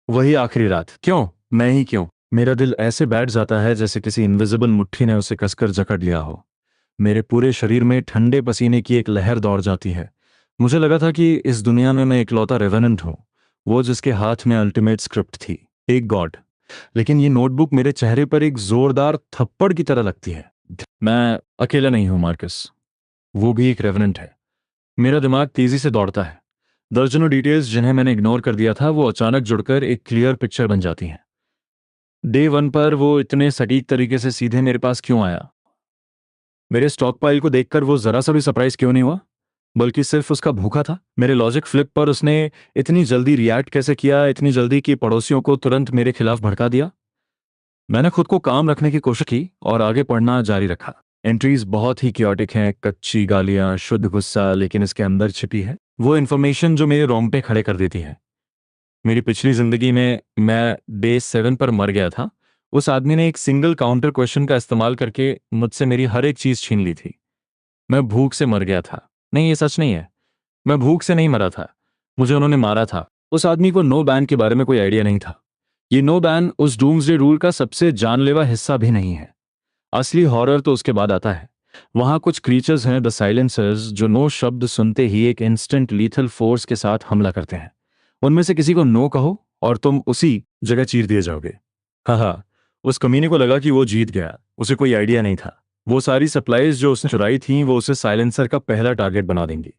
वही आखिरी रात। क्यों? मैं ही क्यों? मेरा दिल ऐसे बैठ जाता है जैसे किसी इनविजिबल मुट्ठी ने उसे कसकर जकड़ लिया हो। मेरे पूरे शरीर में ठंडे पसीने की एक लहर दौड़ जाती है। मुझे लगा था कि इस दुनिया में मैं इकलौता रेवेनेंट हूँ, वो जिसके हाथ में अल्टीमेट स्क्रिप्ट थी, एक गॉड। लेकिन ये नोटबुक मेरे चेहरे पर एक जोरदार थप्पड़ की तरह लगती है। मैं अकेला नहीं हूं मार्कस, वो भी एक रेवेनेंट है। मेरा दिमाग तेजी से दौड़ता है। दर्जनों डिटेल्स जिन्हें मैंने इग्नोर कर दिया था, वो अचानक जुड़कर एक क्लियर पिक्चर बन जाती हैं। डे 1 पर वो इतने सटीक तरीके से सीधे मेरे पास क्यों आया? मेरे स्टॉक पाइल को देखकर वो जरा सा भी सरप्राइज क्यों नहीं हुआ, बल्कि सिर्फ उसका भूखा था? मेरे लॉजिक फ्लिप पर उसने इतनी जल्दी रिएक्ट कैसे किया, इतनी जल्दी कि पड़ोसियों को तुरंत मेरे खिलाफ भड़का दिया? मैंने खुद को काम रखने की कोशिश की और आगे पढ़ना जारी रखा। एंट्रीज बहुत ही क्योटिक हैं, कच्ची गालियां, शुद्ध गुस्सा, लेकिन इसके अंदर छिपी है वो इन्फॉर्मेशन जो मेरे रोंगटे खड़े कर देती है। मेरी पिछली जिंदगी में मैं डे 7 पर मर गया था। उस आदमी ने एक सिंगल काउंटर क्वेश्चन का इस्तेमाल करके मुझसे मेरी हर एक चीज छीन ली थी। मैं भूख से मर गया था। नहीं, ये सच नहीं है। मैं भूख से नहीं मरा था, मुझे उन्होंने मारा था। उस आदमी को नो बैन के बारे में कोई आइडिया नहीं था। ये नो बैन उस डूम्सडे रूल का सबसे जानलेवा हिस्सा भी नहीं है। असली हॉरर तो उसके बाद आता है। वहां कुछ क्रीचर्स हैं, द साइलेंसर्स, जो नो शब्द सुनते ही एक इंस्टेंट लीथल फोर्स के साथ हमला करते हैं। उनमें से किसी को नो कहो और तुम उसी जगह चीर दिए जाओगे। हाँ हाँ, उस कमीने को लगा कि वो जीत गया। उसे कोई आइडिया नहीं था वो सारी सप्लाईज जो उसने चुराई थी वो उसे साइलेंसर का पहला टारगेट बना देंगी।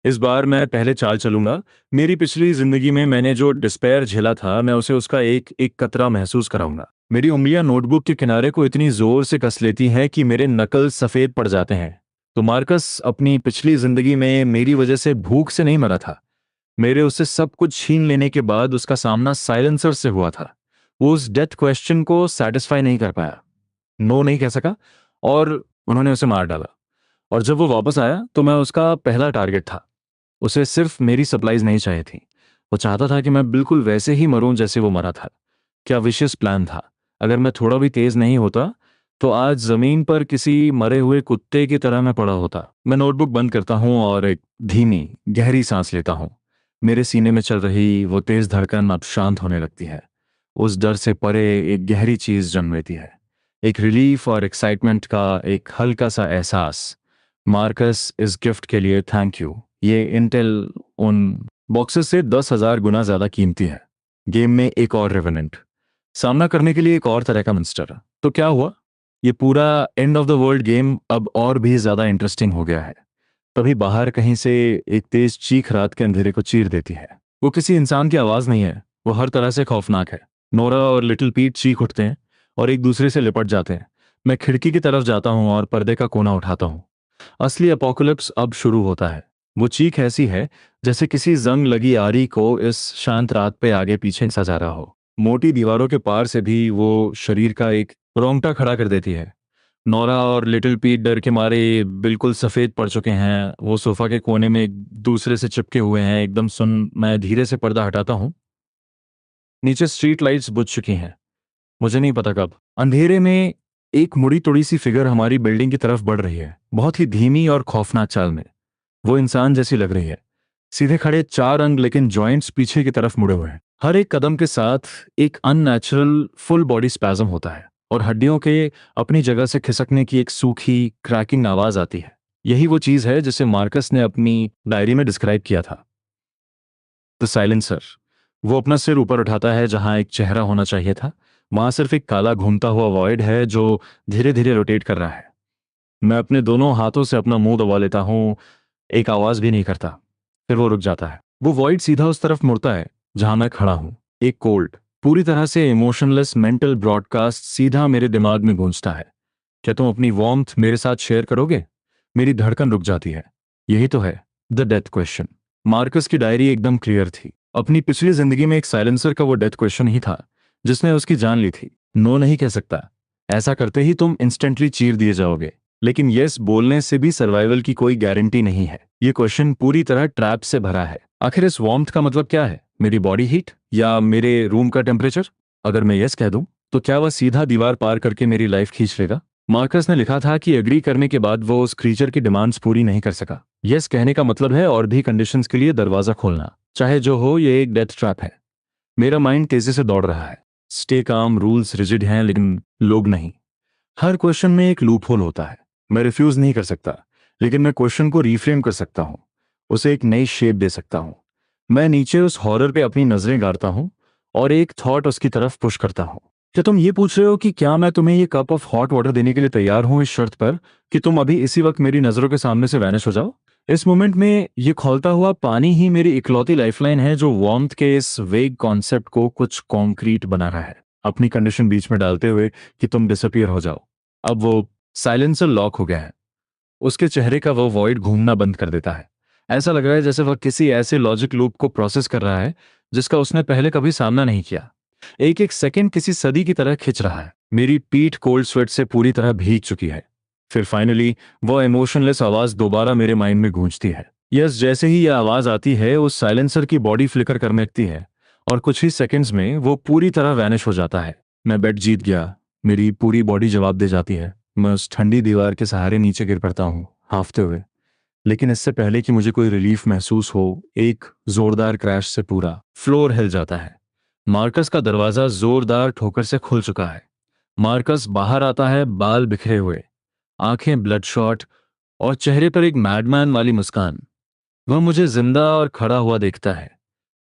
इस बार मैं पहले चाल चलूंगा। मेरी पिछली जिंदगी में मैंने जो डिस्पेयर झेला था, मैं उसे उसका एक एक कतरा महसूस कराऊंगा। मेरी उंगलियां नोटबुक के किनारे को इतनी जोर से कस लेती हैं कि मेरे नकल सफेद पड़ जाते हैं। तो मार्कस अपनी पिछली जिंदगी में मेरी वजह से भूख से नहीं मरा था। मेरे उससे सब कुछ छीन लेने के बाद उसका सामना साइलेंसर से हुआ था। वो उस डेथ क्वेश्चन को सेटिस्फाई नहीं कर पाया, नो नहीं कह सका, और उन्होंने उसे मार डाला। और जब वो वापस आया तो मैं उसका पहला टारगेट था। उसे सिर्फ मेरी सप्लाईज नहीं चाहिए थी, वो चाहता था कि मैं बिल्कुल वैसे ही मरूं जैसे वो मरा था। क्या विशियस प्लान था। अगर मैं थोड़ा भी तेज नहीं होता तो आज जमीन पर किसी मरे हुए कुत्ते की तरह मैं पड़ा होता। मैं नोटबुक बंद करता हूं और एक धीमी गहरी सांस लेता हूं। मेरे सीने में चल रही वो तेज धड़कन अब शांत होने लगती है। उस डर से परे एक गहरी चीज जन्म लेती है, एक रिलीफ और एक्साइटमेंट का एक हल्का सा एहसास। मार्कस, इस गिफ्ट के लिए थैंक यू। ये इंटेल उन बॉक्सेस से 10,000 गुना ज्यादा कीमती है। गेम में एक और रेवेनेंट, सामना करने के लिए एक और तरह का मंस्टर। तो क्या हुआ? ये पूरा end of the world game अब और भी ज्यादा इंटरेस्टिंग हो गया है। तभी बाहर कहीं से एक तेज चीख रात के अंधेरे को चीर देती है। वो किसी इंसान की आवाज नहीं है, वो हर तरह से खौफनाक है। नोरा और लिटिल पीट चीख उठते हैं और एक दूसरे से लिपट जाते हैं। मैं खिड़की की तरफ जाता हूँ और पर्दे का कोना उठाता हूँ। असली अपोकलिप्स अब शुरू होता है। वो चीख ऐसी है जैसे किसी जंग लगी आरी को इस शांत रात पे आगे पीछे सजा रहा हो। मोटी दीवारों के पार से भी वो शरीर का एक रोंगटा खड़ा कर देती है। नोरा और लिटिल पीट डर के मारे बिल्कुल सफेद पड़ चुके हैं। वो सोफा के कोने में एक दूसरे से चिपके हुए हैं, एकदम सुन। मैं धीरे से पर्दा हटाता हूँ। नीचे स्ट्रीट लाइट्स बुझ चुकी हैं। मुझे नहीं पता कब अंधेरे में एक मुड़ी तुड़ी सी फिगर हमारी बिल्डिंग की तरफ बढ़ रही है, बहुत ही धीमी और खौफनाक चाल में। वो इंसान जैसी लग रही है, सीधे खड़े, चार अंग लेकिन जॉइंट्स पीछे की तरफ मुड़े हुए हैं। हर एक कदम के साथ एक अननेचुरल फुल बॉडी स्पैज्म होता है और हड्डियों के अपनी जगह से खिसकने की एक सूखी क्रैकिंग आवाज आती है। यही वो चीज है जिसे मार्कस ने अपनी डायरी में डिस्क्राइब किया था, द साइलेंसर। वो अपना सिर ऊपर उठाता है जहां एक चेहरा होना चाहिए था। वहां सिर्फ एक काला घूमता हुआ वॉइड है जो धीरे धीरे रोटेट कर रहा है। मैं अपने दोनों हाथों से अपना मुंह दबा लेता हूँ, एक आवाज भी नहीं करता। फिर वो रुक जाता है। वो वॉइड सीधा उस तरफ मुड़ता है जहां मैं खड़ा हूं। एक कोल्ड, पूरी तरह से इमोशनलेस मेंटल ब्रॉडकास्ट सीधा मेरे दिमाग में गूंजता है। क्या तुम अपनी वार्मथ मेरे साथ शेयर करोगे? मेरी धड़कन रुक जाती है। यही तो है द डेथ क्वेश्चन। मार्कस की डायरी एकदम क्लियर थी। अपनी पिछली जिंदगी में एक साइलेंसर का वो डेथ क्वेश्चन ही था जिसने उसकी जान ली थी। नो नहीं कह सकता, ऐसा करते ही तुम इंस्टेंटली चीर दिए जाओगे। लेकिन यस बोलने से भी सर्वाइवल की कोई गारंटी नहीं है। ये क्वेश्चन पूरी तरह ट्रैप से भरा है। आखिर इस वार्मथ का मतलब क्या है? मेरी बॉडी हीट या मेरे रूम का टेम्परेचर? अगर मैं यस कह दूं तो क्या वह सीधा दीवार पार करके मेरी लाइफ खींच लेगा? मार्कस ने लिखा था कि एग्री करने के बाद वो उस क्रीचर की डिमांड्स पूरी नहीं कर सका। यस कहने का मतलब है और भी कंडीशंस के लिए दरवाजा खोलना। चाहे जो हो, ये एक डेथ ट्रैप है। मेरा माइंड तेजी से दौड़ रहा है। स्टे काम, रूल्स रिजिड हैं लेकिन लोग नहीं। हर क्वेश्चन में एक लूप होल होता है। मैं रिफ्यूज नहीं कर सकता, लेकिन मैं क्वेश्चन को रीफ्रेम कर सकता हूँ, उसे एक नई शेप दे सकता हूँ। मैं नीचे उस हॉरर पे अपनी नजरें गाड़ता हूँ और एक थॉट उसकी तरफ पुश करता हूँ। क्या तुम ये पूछ रहे हो कि क्या मैं तुम्हें ये कप ऑफ हॉट वाटर देने के लिए तैयार हूं इस शर्त पर कि तुम अभी इसी वक्त मेरी नजरों के सामने से वैनिश हो जाओ? इस मोमेंट में ये खौलता हुआ पानी ही मेरी इकलौती लाइफलाइन है जो वार्मथ के इस वेग कॉन्सेप्ट को कुछ कॉन्क्रीट बना रहा है, अपनी कंडीशन बीच में डालते हुए कि तुम डिसअपियर हो जाओ। अब वो साइलेंसर लॉक हो गया है। उसके चेहरे का वो वॉइड घूमना बंद कर देता है। ऐसा लग रहा है जैसे वह किसी ऐसे लॉजिक लूप को प्रोसेस कर रहा है जिसका उसने पहले कभी सामना नहीं किया। एक एक सेकंड किसी सदी की तरह खिंच रहा है। मेरी पीठ कोल्ड स्वेट से पूरी तरह भीग चुकी है। फिर फाइनली वो इमोशनलेस आवाज दोबारा मेरे माइंड में गूंजती है। यस, जैसे ही यह आवाज आती है उस साइलेंसर की बॉडी फ्लिकर करने लगती है और कुछ ही सेकंड्स में वो पूरी तरह वैनिश हो जाता है। मैं बेट जीत गया, मेरी पूरी बॉडी जवाब दे जाती है। मैं उस ठंडी दीवार के सहारे नीचे गिर पड़ता हूँ, हांफते हुए। लेकिन इससे पहले कि मुझे कोई रिलीफ महसूस हो, एक जोरदार क्रैश से पूरा फ्लोर हिल जाता है। मार्कस का दरवाजा जोरदार ठोकर से खुल चुका है। मार्कस बाहर आता है, बाल बिखरे हुए, आंखें ब्लडशॉट और चेहरे पर एक मैडमैन वाली मुस्कान। वह मुझे जिंदा और खड़ा हुआ देखता है।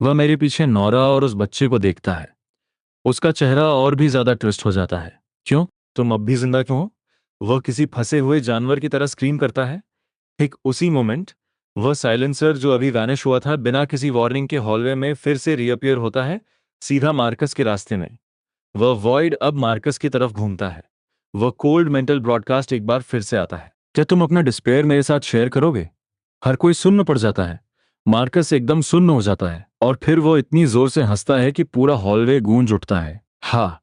वह मेरे पीछे नौरा और उस बच्चे को देखता है। उसका चेहरा और भी ज्यादा ट्विस्ट हो जाता है। क्यों? तुम अब भी जिंदा क्यों हो? वह किसी फंसे हुए जानवर की तरह स्क्रीम करता है। ठीक उसी मोमेंट वह साइलेंसर जो अभी वैनिश हुआ था बिना किसी वार्निंग के हॉलवे में फिर से रीअपियर होता है, सीधा मार्कस के रास्ते में। वह वॉइड अब मार्कस की तरफ घूमता है। वह कोल्ड मेंटल ब्रॉडकास्ट एक बार फिर से आता है। क्या तुम अपना डिस्पेयर मेरे साथ शेयर करोगे? हर कोई सुन्न पड़ जाता है। मार्कस एकदम सुन्न हो जाता है और फिर वो इतनी जोर से हंसता है कि पूरा हॉलवे गूंज उठता है। हाँ,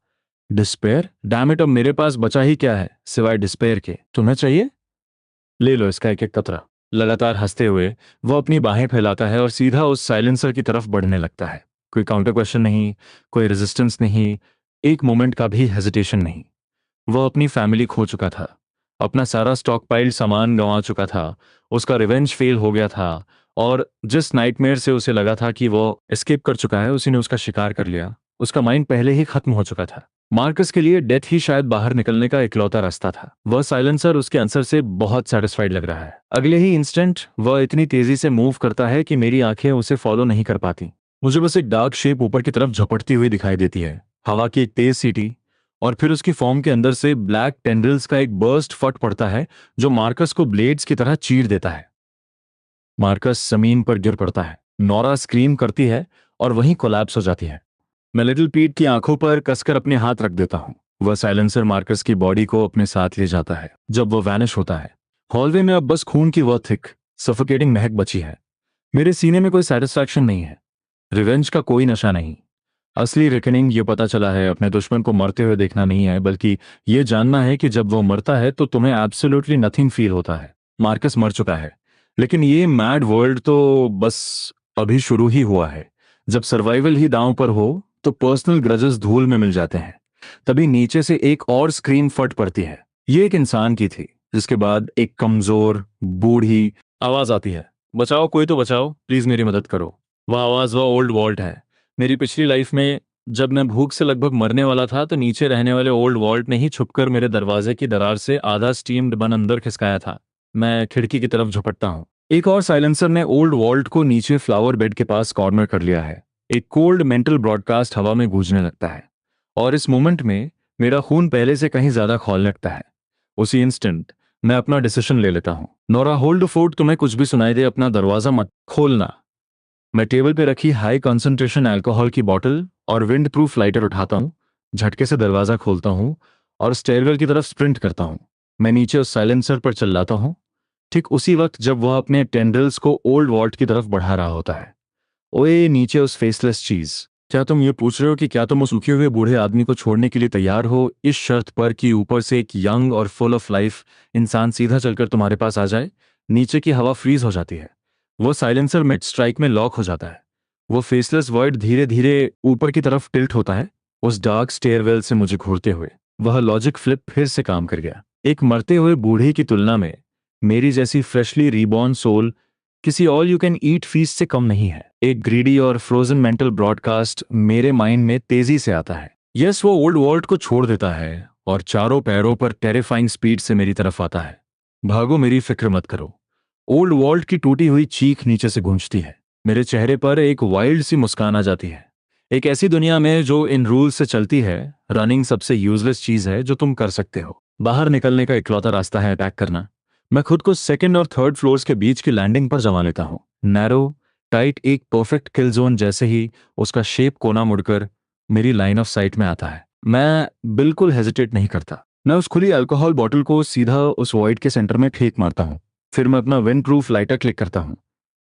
डिस्पेयर? डैम इट, अब मेरे पास बचा ही क्या है सिवाय डिस्पेयर के? तुम्हें चाहिए? ले लो इसका एक एक कतरा। लगातार हंसते हुए वो अपनी बाहें फैलाता है और सीधा उस साइलेंसर की तरफ बढ़ने लगता है। कोई काउंटर क्वेश्चन नहीं, कोई रेजिस्टेंस नहीं, एक मोमेंट का भी हेजिटेशन नहीं। वो अपनी फैमिली खो चुका था, अपना सारा स्टॉक पाइल सामान गंवा चुका था, उसका रिवेंज फेल हो गया था और जिस नाइटमेयर से उसे लगा था कि वो एस्केप कर चुका है, उसी ने उसका शिकार कर लिया। उसका माइंड पहले ही खत्म हो चुका था। मार्कस के लिए डेथ ही शायद बाहर निकलने का इकलौता रास्ता था। वह साइलेंसर उसके आंसर से बहुत सेटिस्फाइड लग रहा है। अगले ही इंस्टेंट वह इतनी तेजी से मूव करता है कि मेरी आंखें उसे फॉलो नहीं कर पाती। मुझे बस एक डार्क शेप ऊपर की तरफ झपटती हुई दिखाई देती है, हवा की एक तेज सीटी, और फिर उसकी फॉर्म के अंदर से ब्लैक टेंड्रिल्स का एक बर्स्ट फट पड़ता है जो मार्कस को ब्लेड्स की तरह चीर देता है। मार्कस जमीन पर गिर पड़ता है। नोरा स्क्रीम करती है और वहीं कोलैप्स हो जाती है। मैं लिटिल पीट की आंखों पर कसकर अपने हाथ रख देता हूँ। वह साइलेंसर मार्कस की बॉडी को अपने साथ ले जाता है। जब वो वैनिश होता है, हॉलवे में अब बस खून की वह थिक सफोकेटिंग महक बची है। मेरे सीने में कोई सेटिस्फैक्शन नहीं है, रिवेंज का कोई नशा नहीं। असली रिकनिंग ये पता चला है अपने दुश्मन को मरते हुए देखना नहीं है, बल्कि ये जानना है कि जब वो मरता है तो तुम्हें एब्सोल्युटली नथिंग फील होता है। मार्कस मर चुका है, लेकिन ये मैड वर्ल्ड तो बस अभी शुरू ही हुआ है। जब सर्वाइवल ही दांव पर हो तो पर्सनल ग्रजेस धूल में मिल जाते हैं। तभी नीचे से एक और स्क्रीम फट पड़ती है। ये एक इंसान की थी, जिसके बाद एक कमजोर बूढ़ी आवाज आती है, बचाओ, कोई तो बचाओ, प्लीज मेरी मदद करो। वह आवाज वह ओल्ड वॉल्ट है। मेरी पिछली लाइफ में जब मैं भूख से लगभग मरने वाला था तो नीचे रहने वाले ओल्ड वॉल्ट ने ही छुपकर मेरे दरवाजे की दरार से आधा स्टीम्ड बन अंदर खिसकाया था। मैं खिड़की की तरफ झपटता हूँ। एक और साइलेंसर ने ओल्ड वॉल्ट को नीचे फ्लावर बेड के पास कॉर्नर कर लिया है। एक कोल्ड मेंटल ब्रॉडकास्ट हवा में गूंजने लगता है, और इस मोमेंट में मेरा खून पहले से कहीं ज्यादा खौलने लगता है। उसी इंस्टेंट मैं अपना डिसीजन ले लेता हूँ। नोरा, होल्ड फोर्ट, तुम्हें कुछ भी सुनाई दे अपना दरवाजा मत खोलना। मैं टेबल पे रखी हाई कंसंट्रेशन अल्कोहल की बोतल और विंड प्रूफ लाइटर उठाता हूँ, झटके से दरवाजा खोलता हूँ और स्टेयरवेल की तरफ स्प्रिंट करता हूँ। मैं नीचे उस साइलेंसर पर चिल्लाता हूँ, ठीक उसी वक्त जब वह अपने टेंड्रिल्स को ओल्ड वॉल्ट की तरफ बढ़ा रहा होता है। ओए नीचे उस फेसलेस चीज, क्या तुम ये पूछ रहे हो कि क्या तुम उस सूखे हुए बूढ़े आदमी को छोड़ने के लिए तैयार हो, इस शर्त पर कि ऊपर से एक यंग और फुल ऑफ लाइफ इंसान सीधा चलकर तुम्हारे पास आ जाए? नीचे की हवा फ्रीज हो जाती है। वो साइलेंसर मिड स्ट्राइक में लॉक हो जाता है। वो फेसलेस वर्ड धीरे धीरे ऊपर की तरफ टिल्ट होता है, उस डार्क स्टेयरवेल से मुझे घूरते हुए। वह लॉजिक फ्लिप फिर से काम कर गया। एक मरते हुए बूढ़े की तुलना में मेरी जैसी फ्रेशली रीबॉर्न सोल किसी all you can eat feast से कम नहीं है। एक ग्रीडी और फ्रोजन मेंटल ब्रॉडकास्ट मेरे माइंड में तेजी से आता है। यस, वो ओल्ड वर्ल्ड को छोड़ देता है और चारों पैरों पर टेरिफाइंग स्पीड से मेरी तरफ आता है। भागो, मेरी फिक्र मत करो। ओल्ड वर्ल्ड की टूटी हुई चीख नीचे से गूंजती है। मेरे चेहरे पर एक वाइल्ड सी मुस्कान आ जाती है। एक ऐसी दुनिया में जो इन रूल्स से चलती है, रनिंग सबसे यूजलेस चीज है जो तुम कर सकते हो। बाहर निकलने का इकलौता रास्ता है अटैक करना। मैं खुद को सेकंड और थर्ड फ्लोर्स के बीच की लैंडिंग पर जमा लेता हूँ। नैरो टाइट, एक परफेक्ट किल जोन। जैसे ही उसका शेप कोना मुड़कर मेरी लाइन ऑफ साइट में आता है, मैं बिल्कुल हेजिटेट नहीं करता। मैं उस खुली अल्कोहल बॉटल को सीधा उस वॉइड के सेंटर में फेंक मारता हूँ। फिर मैं अपना विंड प्रूफ लाइटर क्लिक करता हूँ।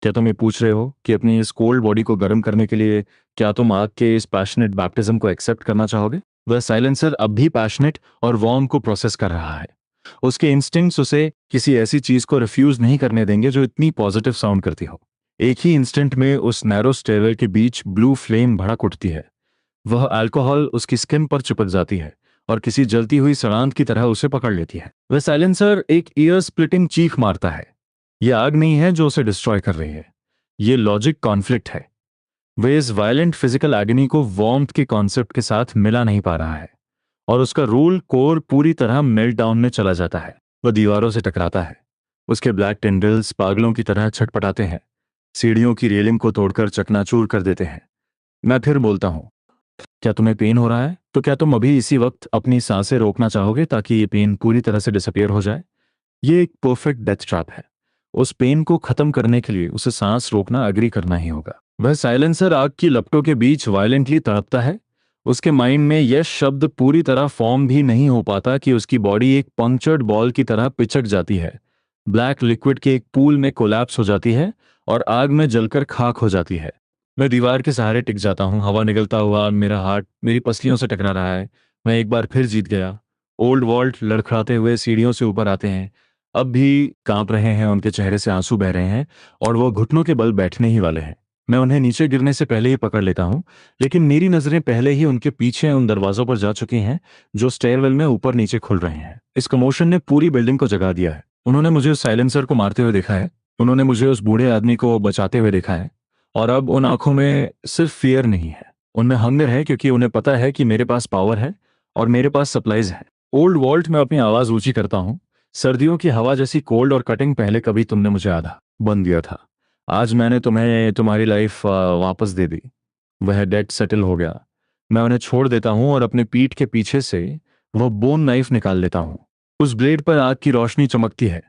क्या तुम ये पूछ रहे हो कि अपनी इस कोल्ड बॉडी को गर्म करने के लिए क्या तुम आग के इस पैशनेट बैप्टिज्म को एक्सेप्ट करना चाहोगे? वह साइलेंसर अब भी पैशनेट और वार्म को प्रोसेस कर रहा है। उसके इंस्टिंक्ट्स उसे किसी ऐसी चीज को रिफ्यूज नहीं करने देंगे जो इतनी पॉजिटिव साउंड करती हो। एक ही इंस्टेंट में उस नैरो स्टेयरवेल के बीच ब्लू फ्लेम भड़क उठती है। वह अल्कोहल उसकी स्किन पर चिपक जाती है और किसी जलती हुई सड़ांध की तरह उसे पकड़ लेती है। वह साइलेंसर एक ईयर स्प्लिटिंग चीख मारता है। यह आग नहीं है जो उसे डिस्ट्रॉय कर रही है, ये लॉजिक कॉन्फ्लिक्ट है। वह इस वायलेंट फिजिकल एगनी को वार्मथ के कॉन्सेप्ट के साथ मिला नहीं पा रहा है, और उसका रूल कोर पूरी तरह मेल्ट डाउन में चला जाता है। वह दीवारों से टकराता है। उसके ब्लैक टेंडल्स पागलों की तरह छटपटाते हैं, सीढ़ियों की रेलिंग को तोड़कर चकनाचूर कर देते हैं। मैं फिर बोलता हूँ, क्या तुम्हें पेन हो रहा है? तो क्या तुम अभी इसी वक्त अपनी सांसें रोकना चाहोगे ताकि ये पेन पूरी तरह से डिसअपियर हो जाए? ये एक परफेक्ट डेथ ट्रैप है। उस पेन को खत्म करने के लिए उसे सांस रोकना अग्री करना ही होगा। वह साइलेंसर आग की लपटों के बीच वायलेंटली तड़पता है। उसके माइंड में यह शब्द पूरी तरह फॉर्म भी नहीं हो पाता कि उसकी बॉडी एक पंक्चर्ड बॉल की तरह पिचक जाती है, ब्लैक लिक्विड के एक पूल में कोलैप्स हो जाती है और आग में जलकर खाक हो जाती है। मैं दीवार के सहारे टिक जाता हूँ, हवा निगलता हुआ। मेरा हार्ट मेरी पसलियों से टकरा रहा है। मैं एक बार फिर जीत गया। ओल्ड वॉल्ट लड़खड़ाते हुए सीढ़ियों से ऊपर आते हैं। अब भी कांप रहे हैं, उनके चेहरे से आंसू बह रहे हैं और वो घुटनों के बल बैठने ही वाले हैं। मैं उन्हें नीचे गिरने से पहले ही पकड़ लेता हूँ, लेकिन मेरी नजरें पहले ही उनके पीछे उन दरवाजों पर जा चुकी हैं जो स्टेयरवेल में ऊपर नीचे खुल रहे हैं। इस कमोशन ने पूरी बिल्डिंग को जगा दिया है। उन्होंने मुझे उस साइलेंसर को मारते हुए देखा है, उन्होंने मुझे उस बूढ़े आदमी को बचाते हुए देखा है, और अब उन आंखों में सिर्फ फियर नहीं है, उनमें हंगर है, क्योंकि उन्हें पता है कि मेरे पास पावर है और मेरे पास सप्लाईज हैं। ओल्ड वॉल्ट में अपनी आवाज़ ऊंची करता हूँ। सर्दियों की हवा जैसी कोल्ड और कटिंग पहले कभी तुमने मुझे आधा बन दिया था, आज मैंने तुम्हें तुम्हारी लाइफ वापस दे दी। वह डेट सेटल हो गया। मैं उन्हें छोड़ देता हूँ और अपने पीठ के पीछे से वह बोन नाइफ निकाल लेता हूँ। उस ब्लेड पर आग की रोशनी चमकती है।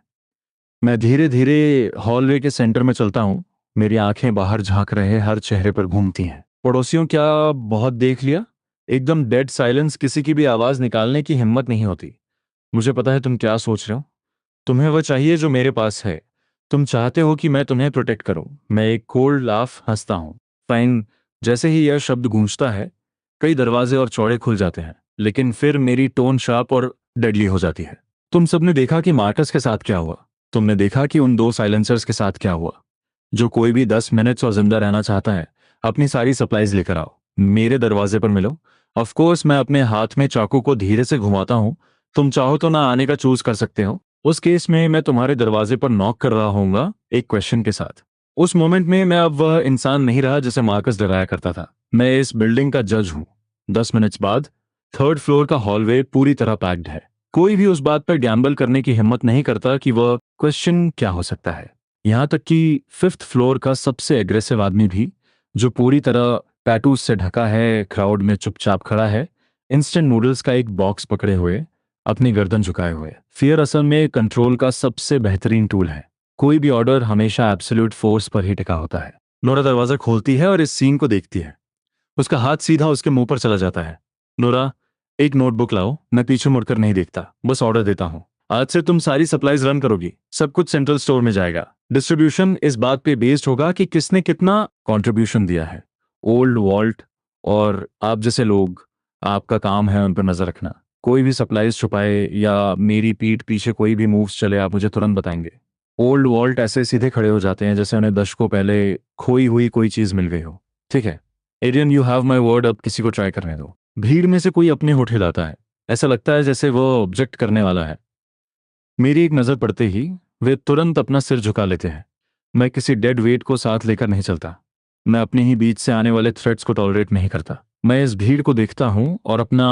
मैं धीरे धीरे हॉलवे के सेंटर में चलता हूँ। मेरी आंखें बाहर झांक रहे हर चेहरे पर घूमती हैं। पड़ोसियों, क्या बहुत देख लिया? एकदम डेड साइलेंस, किसी की भी आवाज निकालने की हिम्मत नहीं होती। मुझे पता है तुम क्या सोच रहे हो। तुम्हें वह चाहिए जो मेरे पास है। तुम चाहते हो कि मैं तुम्हें प्रोटेक्ट करूं। मैं एक कोल्ड लाफ हंसता हूं। फाइन। जैसे ही यह शब्द गूंजता है, कई दरवाजे और चौड़े खुल जाते हैं, लेकिन फिर मेरी टोन शार्प और डेडली हो जाती है। तुम सबने देखा कि मार्कस के साथ क्या हुआ। तुमने देखा कि उन दो साइलेंसर्स के साथ क्या हुआ। जो कोई भी 10 मिनट्स और जिंदा रहना चाहता है, अपनी सारी सप्लाईज लेकर आओ, मेरे दरवाजे पर मिलो। ऑफ कोर्स मैं अपने हाथ में चाकू को धीरे से घुमाता हूँ। तुम चाहो तो ना आने का चूज कर सकते हो। उस केस में मैं तुम्हारे दरवाजे पर नॉक कर रहा होऊंगा एक क्वेश्चन के साथ। उस मोमेंट में मैं अब वह इंसान नहीं रहा जिसे मार्कस डराया करता था। मैं इस बिल्डिंग का जज हूँ। 10 मिनट्स बाद 3rd फ्लोर का हॉलवे पूरी तरह पैक्ड है। कोई भी उस बात पर गैम्बल करने की हिम्मत नहीं करता कि वह क्वेश्चन क्या हो सकता है। यहाँ तक कि 5th फ्लोर का सबसे एग्रेसिव आदमी भी, जो पूरी तरह टैटूज से ढका है, क्राउड में चुपचाप खड़ा है, इंस्टेंट नूडल्स का एक बॉक्स पकड़े हुए, अपनी गर्दन झुकाए हुए। फियर असल में कंट्रोल का सबसे बेहतरीन टूल है। कोई भी ऑर्डर हमेशा एब्सोल्यूट फोर्स पर ही टिका होता है। नोरा दरवाजा खोलती है और इस सीन को देखती है। उसका हाथ सीधा उसके मुंह पर चला जाता है। नोरा, एक नोटबुक लाओ। मैं पीछे मुड़कर नहीं देखता, बस ऑर्डर देता हूँ। आज से तुम सारी सप्लाईज रन करोगी। सब कुछ सेंट्रल स्टोर में जाएगा। डिस्ट्रीब्यूशन इस बात पे बेस्ड होगा कि किसने कितना कंट्रीब्यूशन दिया है। ओल्ड वॉल्ट और आप जैसे लोग, आपका काम है उन पर नजर रखना। कोई भी सप्लाईज छुपाए या मेरी पीठ पीछे कोई भी मूव्स चले, आप मुझे तुरंत बताएंगे। ओल्ड वॉल्ट ऐसे सीधे खड़े हो जाते हैं जैसे उन्हें दशकों पहले खोई हुई कोई चीज मिल गई हो। ठीक है Arian, you have my word, अब किसी को ट्राई करने दो। भीड़ में से कोई अपने होठ हिलाता है। ऐसा लगता है जैसे वो ऑब्जेक्ट करने वाला है। मेरी एक नज़र पड़ते ही वे तुरंत अपना सिर झुका लेते हैं। मैं किसी डेड वेट को साथ लेकर नहीं चलता। मैं अपने ही बीच से आने वाले थ्रेट्स को टॉलरेट नहीं करता। मैं इस भीड़ को देखता हूं और अपना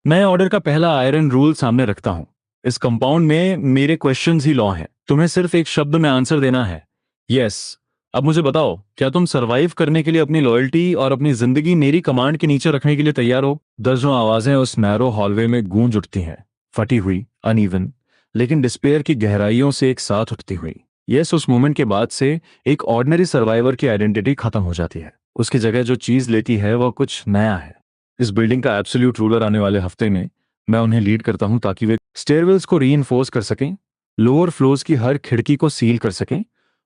नए ऑर्डर का पहला आयरन रूल सामने रखता हूं। इस कंपाउंड में मेरे क्वेश्चंस ही लॉ हैं। तुम्हें सिर्फ एक शब्द में आंसर देना है, यस। अब मुझे बताओ, क्या तुम सरवाइव करने के लिए अपनी लॉयल्टी और अपनी जिंदगी मेरी कमांड के नीचे रखने के लिए तैयार हो? दर्जनों आवाजें उस नैरो हॉलवे में गूंज उठती हैं, फटी हुई, अनइवन, लेकिन डिस्पेयर की गहराइयों से एक साथ उठती हुई। यस, उस मोमेंट के बाद से एक ऑर्डिनरी सर्वाइवर की आइडेंटिटी खत्म हो जाती है। उसकी जगह जो चीज लेती है वह कुछ नया है। इस बिल्डिंग का एब्सोल्यूट रूलर आने वाले हफ्ते में मैं उन्हें लीड करता हूं ताकि वे स्टेयरवेल्स को रीइंफोर्स कर सकें, लोअर फ्लोर्स की हर खिड़की को सील कर सकें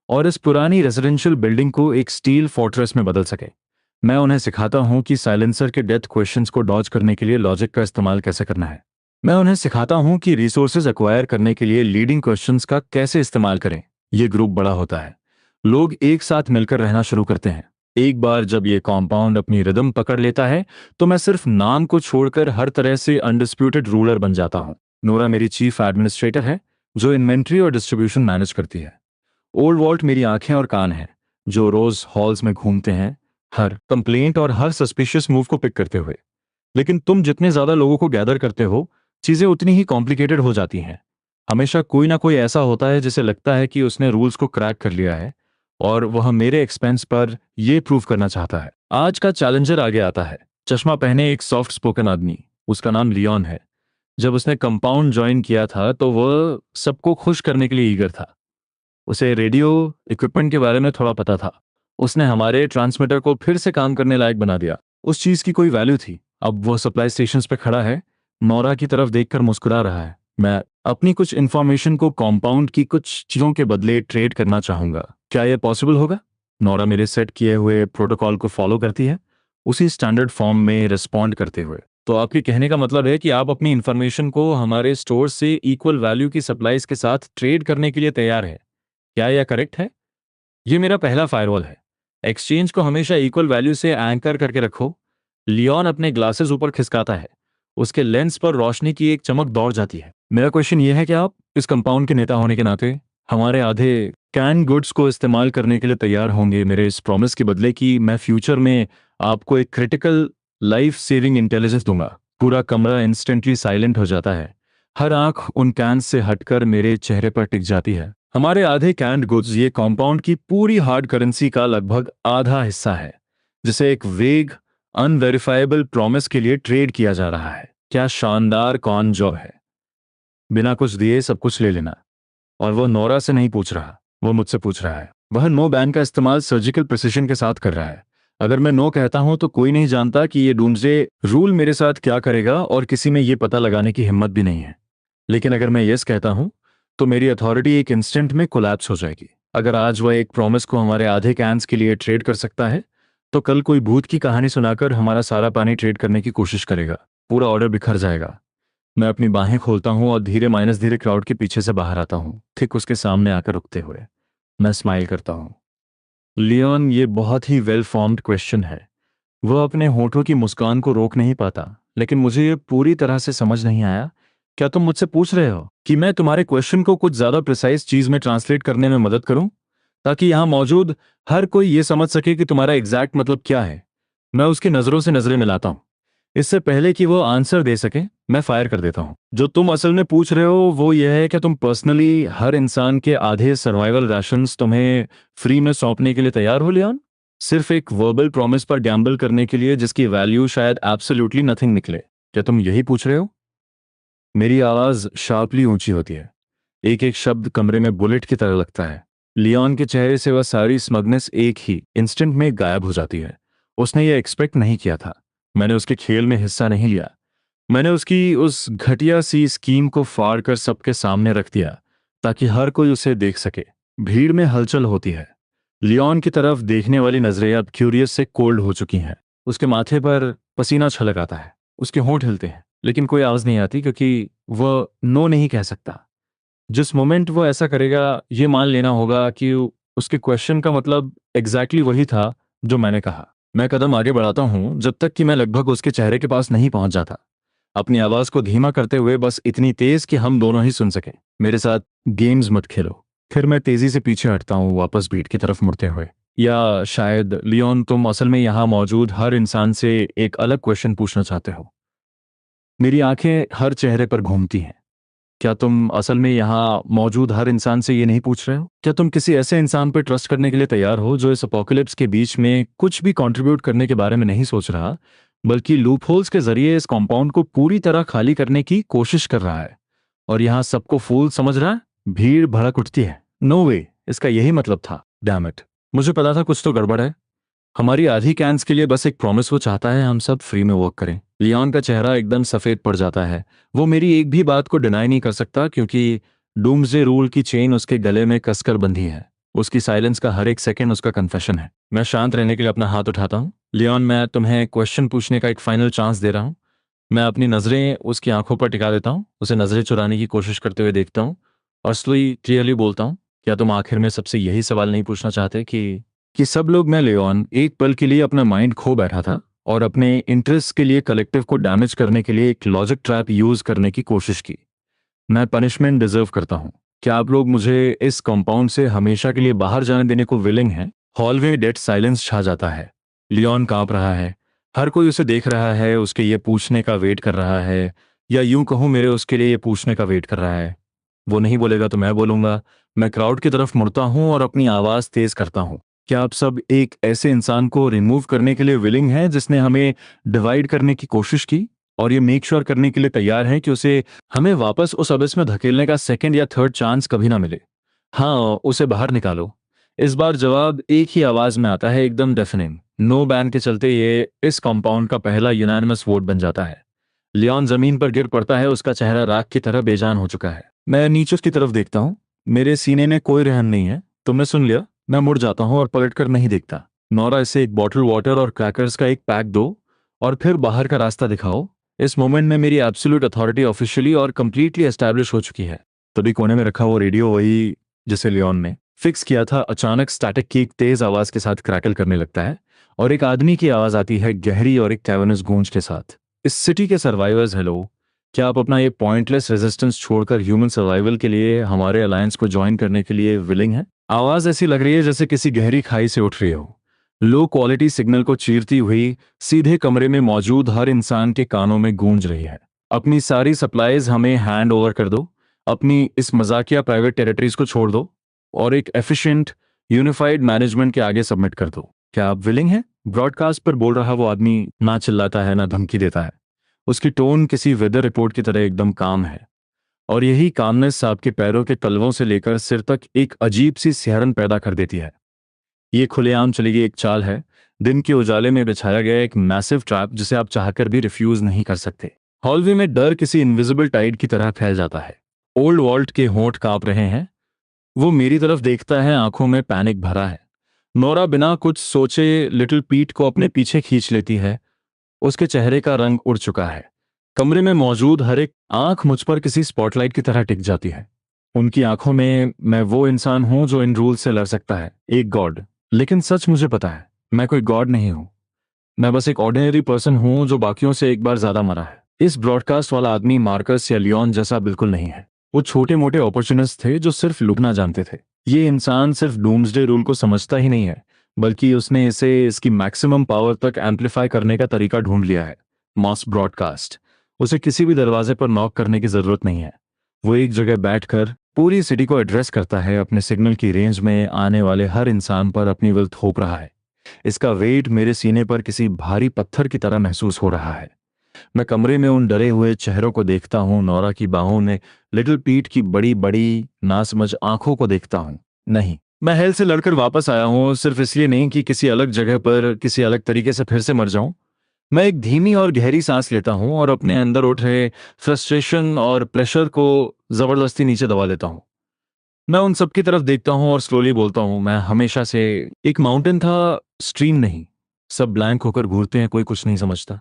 और इस पुरानी रेजिडेंशियल बिल्डिंग को एक स्टील फोर्ट्रेस में बदल सकें। मैं उन्हें सिखाता हूं कि साइलेंसर के डेथ क्वेश्चंस को डॉज करने के लिए लॉजिक का इस्तेमाल कैसे करना है। मैं उन्हें सिखाता हूं कि रिसोर्सेज एक्वायर करने के लिए लीडिंग क्वेश्चंस का कैसे इस्तेमाल करें। ये ग्रुप बड़ा होता है, लोग एक साथ मिलकर रहना शुरू करते हैं। एक बार जब ये कॉम्पाउंड अपनी रिदम पकड़ लेता है तो मैं सिर्फ नाम को छोड़कर हर तरह से अनडिस्प्यूटेड रूलर बन जाता हूँ। नोरा मेरी चीफ एडमिनिस्ट्रेटर है, जो इन्वेंट्री और डिस्ट्रीब्यूशन मैनेज करती है। ओल्ड वॉल्ट मेरी आंखें और कान हैं, जो रोज हॉल्स में घूमते हैं, हर कंप्लेंट और हर सस्पिशियस मूव को पिक करते हुए। लेकिन तुम जितने ज्यादा लोगों को गैदर करते हो, चीजें उतनी ही कॉम्प्लिकेटेड हो जाती हैं। हमेशा कोई ना कोई ऐसा होता है जिसे लगता है कि उसने रूल्स को क्रैक कर लिया है और वह मेरे एक्सपेंस पर यह प्रूव करना चाहता है। आज का चैलेंजर आगे आता है, चश्मा पहने एक सॉफ्ट स्पोकन आदमी। उसका नाम लियोन है। जब उसने कंपाउंड ज्वाइन किया था तो वह सबको खुश करने के लिए ईगर था। उसे रेडियो इक्विपमेंट के बारे में थोड़ा पता था। उसने हमारे ट्रांसमीटर को फिर से काम करने लायक बना दिया। उस चीज की कोई वैल्यू थी। अब वो सप्लाई स्टेशंस पे खड़ा है, नोरा की तरफ देखकर मुस्कुरा रहा है। मैं अपनी कुछ इंफॉर्मेशन को कॉम्पाउंड की कुछ चीजों के बदले ट्रेड करना चाहूंगा। क्या यह पॉसिबल होगा? नोरा मेरे सेट किए हुए प्रोटोकॉल को फॉलो करती है, उसी स्टैंडर्ड फॉर्म में रिस्पॉन्ड करते हुए। तो आपके कहने का मतलब है कि आप अपनी इंफॉर्मेशन को हमारे स्टोर से इक्वल वैल्यू की सप्लाईज के साथ ट्रेड करने के लिए तैयार है। क्या यह करेक्ट है? ये मेरा पहला फायरवॉल है। एक्सचेंज को हमेशा इक्वल वैल्यू से एंकर करके रखो। लियोन अपने ग्लासेस ऊपर खिसकाता है। उसके लेंस पर रोशनी की एक चमक दौड़ जाती है। मेरा क्वेश्चन ये है कि आप इस कंपाउंड के नेता होने के नाते हमारे आधे कैन गुड्स को इस्तेमाल करने के लिए तैयार होंगे मेरे इस प्रॉमिस के बदले कि मैं फ्यूचर में आपको एक क्रिटिकल लाइफ सेविंग इंटेलिजेंस दूंगा। पूरा कमरा इंस्टेंटली साइलेंट हो जाता है। हर आंख उन कैंस से हटकर मेरे चेहरे पर टिक जाती है। हमारे आधे कैंड गुड्स ये कॉम्पाउंड की पूरी हार्ड करेंसी का लगभग आधा हिस्सा है, जिसे एक वेग अनवेरिफाइबल प्रॉमिस के लिए ट्रेड किया जा रहा है। क्या शानदार कॉन जॉब है! बिना कुछ दिए सब कुछ ले लेना। और वो नोरा से नहीं पूछ रहा, वो मुझसे पूछ रहा है। वह नो बैन का इस्तेमाल सर्जिकल प्रिसिशन के साथ कर रहा है। अगर मैं नो कहता हूं तो कोई नहीं जानता कि ये डूम्सडे रूल मेरे साथ क्या करेगा, और किसी में ये पता लगाने की हिम्मत भी नहीं है। लेकिन अगर मैं यस कहता हूं तो मेरी अथॉरिटी एक इंस्टेंट में कोलैप्स हो जाएगी। अगर आज वह एक प्रॉमिस को हमारे आधे कैंस के लिए ट्रेड कर सकता है, तो कल कोई भूत की कहानी सुनाकर हमारा सारा पानी ट्रेड करने की कोशिश करेगा। पूरा ऑर्डर बिखर जाएगा। मैं अपनी बाहें खोलता हूं और धीरे क्राउड के पीछे से बाहर आता हूं, ठीक उसके सामने आकर रुकते हुए। मैं स्माइल करता हूं। लियोन, ये बहुत ही वेल फॉर्म्ड क्वेश्चन है। वह अपने होठों की मुस्कान को रोक नहीं पाता, लेकिन मुझे ये पूरी तरह से समझ नहीं आया। क्या तुम मुझसे पूछ रहे हो कि मैं तुम्हारे क्वेश्चन को कुछ ज्यादा प्रिसाइज चीज में ट्रांसलेट करने में मदद करूं, ताकि यहां मौजूद हर कोई ये समझ सके कि तुम्हारा एग्जैक्ट मतलब क्या है? मैं उसकी नजरों से नजरें मिलाता हूं। इससे पहले कि वो आंसर दे सके, मैं फायर कर देता हूं। जो तुम असल में पूछ रहे हो वो ये है कि तुम पर्सनली हर इंसान के आधे सर्वाइवल राशंस तुम्हें फ्री में सौंपने के लिए तैयार हो, लियोन? सिर्फ एक वर्बल प्रॉमिस पर गैम्बल करने के लिए जिसकी वैल्यू शायद एब्सोल्युटली नथिंग निकले। क्या तुम यही पूछ रहे हो? मेरी आवाज शार्पली ऊंची होती है। एक एक शब्द कमरे में बुलेट की तरह लगता है। लियोन के चेहरे से वह सारी स्मगनेस एक ही इंस्टेंट में गायब हो जाती है। उसने ये एक्सपेक्ट नहीं किया था। मैंने उसके खेल में हिस्सा नहीं लिया। मैंने उसकी उस घटिया सी स्कीम को फाड़ कर सबके सामने रख दिया, ताकि हर कोई उसे देख सके। भीड़ में हलचल होती है। लियोन की तरफ देखने वाली नजरें अब क्यूरियस से कोल्ड हो चुकी हैं। उसके माथे पर पसीना छलक आता है। उसके होंठ हिलते हैं, लेकिन कोई आवाज नहीं आती, क्योंकि वह नो नहीं कह सकता। जिस मोमेंट वो ऐसा करेगा, ये मान लेना होगा कि उसके क्वेश्चन का मतलब एग्जैक्टली वही था जो मैंने कहा। मैं कदम आगे बढ़ाता हूं, जब तक कि मैं लगभग उसके चेहरे के पास नहीं पहुंच जाता, अपनी आवाज को धीमा करते हुए, बस इतनी तेज कि हम दोनों ही सुन सकें। मेरे साथ गेम्स मत खेलो। फिर मैं तेजी से पीछे हटता हूँ, वापस भीड़ की तरफ मुड़ते हुए। या शायद लियोन, तुम असल में यहाँ मौजूद हर इंसान से एक अलग क्वेश्चन पूछना चाहते हो। मेरी आंखें हर चेहरे पर घूमती हैं। क्या तुम असल में यहाँ मौजूद हर इंसान से ये नहीं पूछ रहे हो? क्या तुम किसी ऐसे इंसान पर ट्रस्ट करने के लिए तैयार हो जो इस अपोकलिप्स के बीच में कुछ भी कंट्रीब्यूट करने के बारे में नहीं सोच रहा, बल्कि लूपहोल्स के जरिए इस कॉम्पाउंड को पूरी तरह खाली करने की कोशिश कर रहा है, और यहाँ सबको फूल समझ रहा है? भीड़ भड़क उठती है। नो वे, इसका यही मतलब था। डैम इट, मुझे पता था कुछ तो गड़बड़ है। हमारी आधी कैंस के लिए बस एक प्रॉमिस वो चाहता है, हम सब फ्री में वर्क करें। लियोन का चेहरा एकदम सफेद पड़ जाता है। वो मेरी एक भी बात को डिनाई नहीं कर सकता, क्योंकि डूम्सडे रूल की चेन उसके गले में कसकर बंधी है। उसकी साइलेंस का हर एक सेकंड उसका कन्फेशन है। मैं शांत रहने के लिए अपना हाथ उठाता हूँ। लियोन, मैं तुम्हें क्वेश्चन पूछने का एक फाइनल चांस दे रहा हूँ। मैं अपनी नजरें उसकी आंखों पर टिका देता हूँ, उसे नजरें चुराने की कोशिश करते हुए देखता हूँ, और स्लोली क्लियरली बोलता हूँ, क्या तुम आखिर में सबसे यही सवाल नहीं पूछना चाहते कि सब लोग, मैं लियोन, एक पल के लिए अपना माइंड खो बैठा था और अपने इंटरेस्ट के लिए कलेक्टिव को डैमेज करने के लिए एक लॉजिक ट्रैप यूज करने की कोशिश की। मैं पनिशमेंट डिजर्व करता हूँ। क्या आप लोग मुझे इस कंपाउंड से हमेशा के लिए बाहर जाने देने को विलिंग हैं? हॉलवे डेड साइलेंस छा जाता है। लियोन कांप रहा है। हर कोई उसे देख रहा है, उसके ये पूछने का वेट कर रहा है, या यूं कहूं, मेरे उसके लिए ये पूछने का वेट कर रहा है। वो नहीं बोलेगा तो मैं बोलूंगा। मैं क्राउड की तरफ मुड़ता हूं और अपनी आवाज तेज करता हूं। क्या आप सब एक ऐसे इंसान को रिमूव करने के लिए विलिंग हैं जिसने हमें डिवाइड करने की कोशिश की, और ये मेक श्योर करने के लिए तैयार हैं कि उसे हमें वापस उस अबिस में धकेलने का सेकंड या थर्ड चांस कभी ना मिले? हाँ, उसे बाहर निकालो। इस बार जवाब एक ही आवाज में आता है, एकदम डेफिनिट। नो बैन के चलते ये इस कंपाउंड का पहला यूनानिमस वोट बन जाता है। लियोन जमीन पर गिर पड़ता है, उसका चेहरा राख की तरह बेजान हो चुका है। मैं नीचे उसकी तरफ देखता हूँ। मेरे सीने में कोई रहम नहीं है। तुमने सुन लिया। मैं मुड़ जाता हूँ और पलटकर नहीं देखता। नोरा, इसे एक बॉटल वाटर और क्रैकर्स का एक पैक दो, और फिर बाहर का रास्ता दिखाओ। इस मोमेंट में मेरी एब्सोल्यूट अथॉरिटी ऑफिशियली और कंप्लीटली एस्टैब्लिश हो चुकी है। तभी कोने में रखा वो रेडियो, वही जिसे लियोन ने फिक्स किया था, अचानक स्टैटिक की एक तेज आवाज के साथ क्रैकल करने लगता है, और एक आदमी की आवाज आती है, गहरी और एक कैवर्नस गूंज के साथ। इस सिटी के सर्वाइवर्स, हेलो, क्या आप अपना ये पॉइंटलेस रेजिस्टेंस छोड़कर ह्यूमन सर्वाइवल के लिए हमारे अलायंस को ज्वाइन करने के लिए विलिंग है? आवाज ऐसी लग रही है जैसे किसी गहरी खाई से उठ रही हो। लो क्वालिटी सिग्नल को चीरती हुई सीधे कमरे में मौजूद हर इंसान के कानों में गूंज रही है। अपनी सारी सप्लाईज हमें हैंड ओवर कर दो, अपनी इस मजाकिया प्राइवेट टेरिटरीज को छोड़ दो और एक एफिशिएंट यूनिफाइड मैनेजमेंट के आगे सबमिट कर दो। क्या आप विलिंग हैं? ब्रॉडकास्ट पर बोल रहा वो आदमी ना चिल्लाता है ना धमकी देता है। उसकी टोन किसी वेदर रिपोर्ट की तरह एकदम काम है, और यही कामनेस आपके पैरों के तलवों से लेकर सिर तक एक अजीब सी सिहरन पैदा कर देती है। ये खुलेआम चली गई एक चाल है, दिन के उजाले में बिछाया गया एक मैसिव ट्रैप जिसे आप चाहकर भी रिफ्यूज नहीं कर सकते। हॉलवे में डर किसी इनविजिबल टाइड की तरह फैल जाता है। ओल्ड वॉल्ट के होंठ कांप रहे हैं। वो मेरी तरफ देखता है, आंखों में पैनिक भरा है। नोरा बिना कुछ सोचे लिटिल पीट को अपने पीछे खींच लेती है। उसके चेहरे का रंग उड़ चुका है। कमरे में मौजूद हर एक आंख मुझ पर किसी स्पॉटलाइट की तरह टिक जाती है। उनकी आंखों में मैं वो इंसान हूं जो इन रूल से लड़ सकता है, एक गॉड। लेकिन सच मुझे पता है, मैं कोई गॉड नहीं हूं। मैं बस एक ऑर्डिनरी पर्सन हूं जो बाकियों से एक बार ज्यादा मरा है। इस ब्रॉडकास्ट वाला आदमी मार्कस या लियोन जैसा बिल्कुल नहीं है। वो छोटे मोटे अपॉर्चुनिस्ट थे जो सिर्फ लुकना जानते थे। ये इंसान सिर्फ डूम्सडे रूल को समझता ही नहीं है, बल्कि उसने इसे इसकी मैक्सिमम पावर तक एम्पलीफाई करने का तरीका ढूंढ लिया है। Mass broadcast. उसे किसी भी दरवाजे पर नॉक करने की जरूरत नहीं है। वो एक जगह बैठकर पूरी सिटी को एड्रेस करता है, अपने सिग्नल की रेंज में आने वाले हर इंसान पर अपनी विल थोप रहा है। इसका वेट मेरे सीने पर किसी भारी पत्थर की तरह महसूस हो रहा है। मैं कमरे में उन डरे हुए चेहरों को देखता हूँ, नोरा की बाहों में लिटिल पीट की बड़ी बड़ी नासमझ आंखों को देखता हूँ। नहीं, मैं हेल से लड़कर वापस आया हूँ सिर्फ इसलिए नहीं कि किसी अलग जगह पर किसी अलग तरीके से फिर से मर जाऊं। मैं एक धीमी और गहरी सांस लेता हूं और अपने अंदर उठ रहे फ्रस्ट्रेशन और प्रेशर को जबरदस्ती नीचे दबा देता हूं। मैं उन सब की तरफ देखता हूं और स्लोली बोलता हूं, मैं हमेशा से एक माउंटेन था, स्ट्रीम नहीं। सब ब्लैंक होकर घूरते हैं, कोई कुछ नहीं समझता।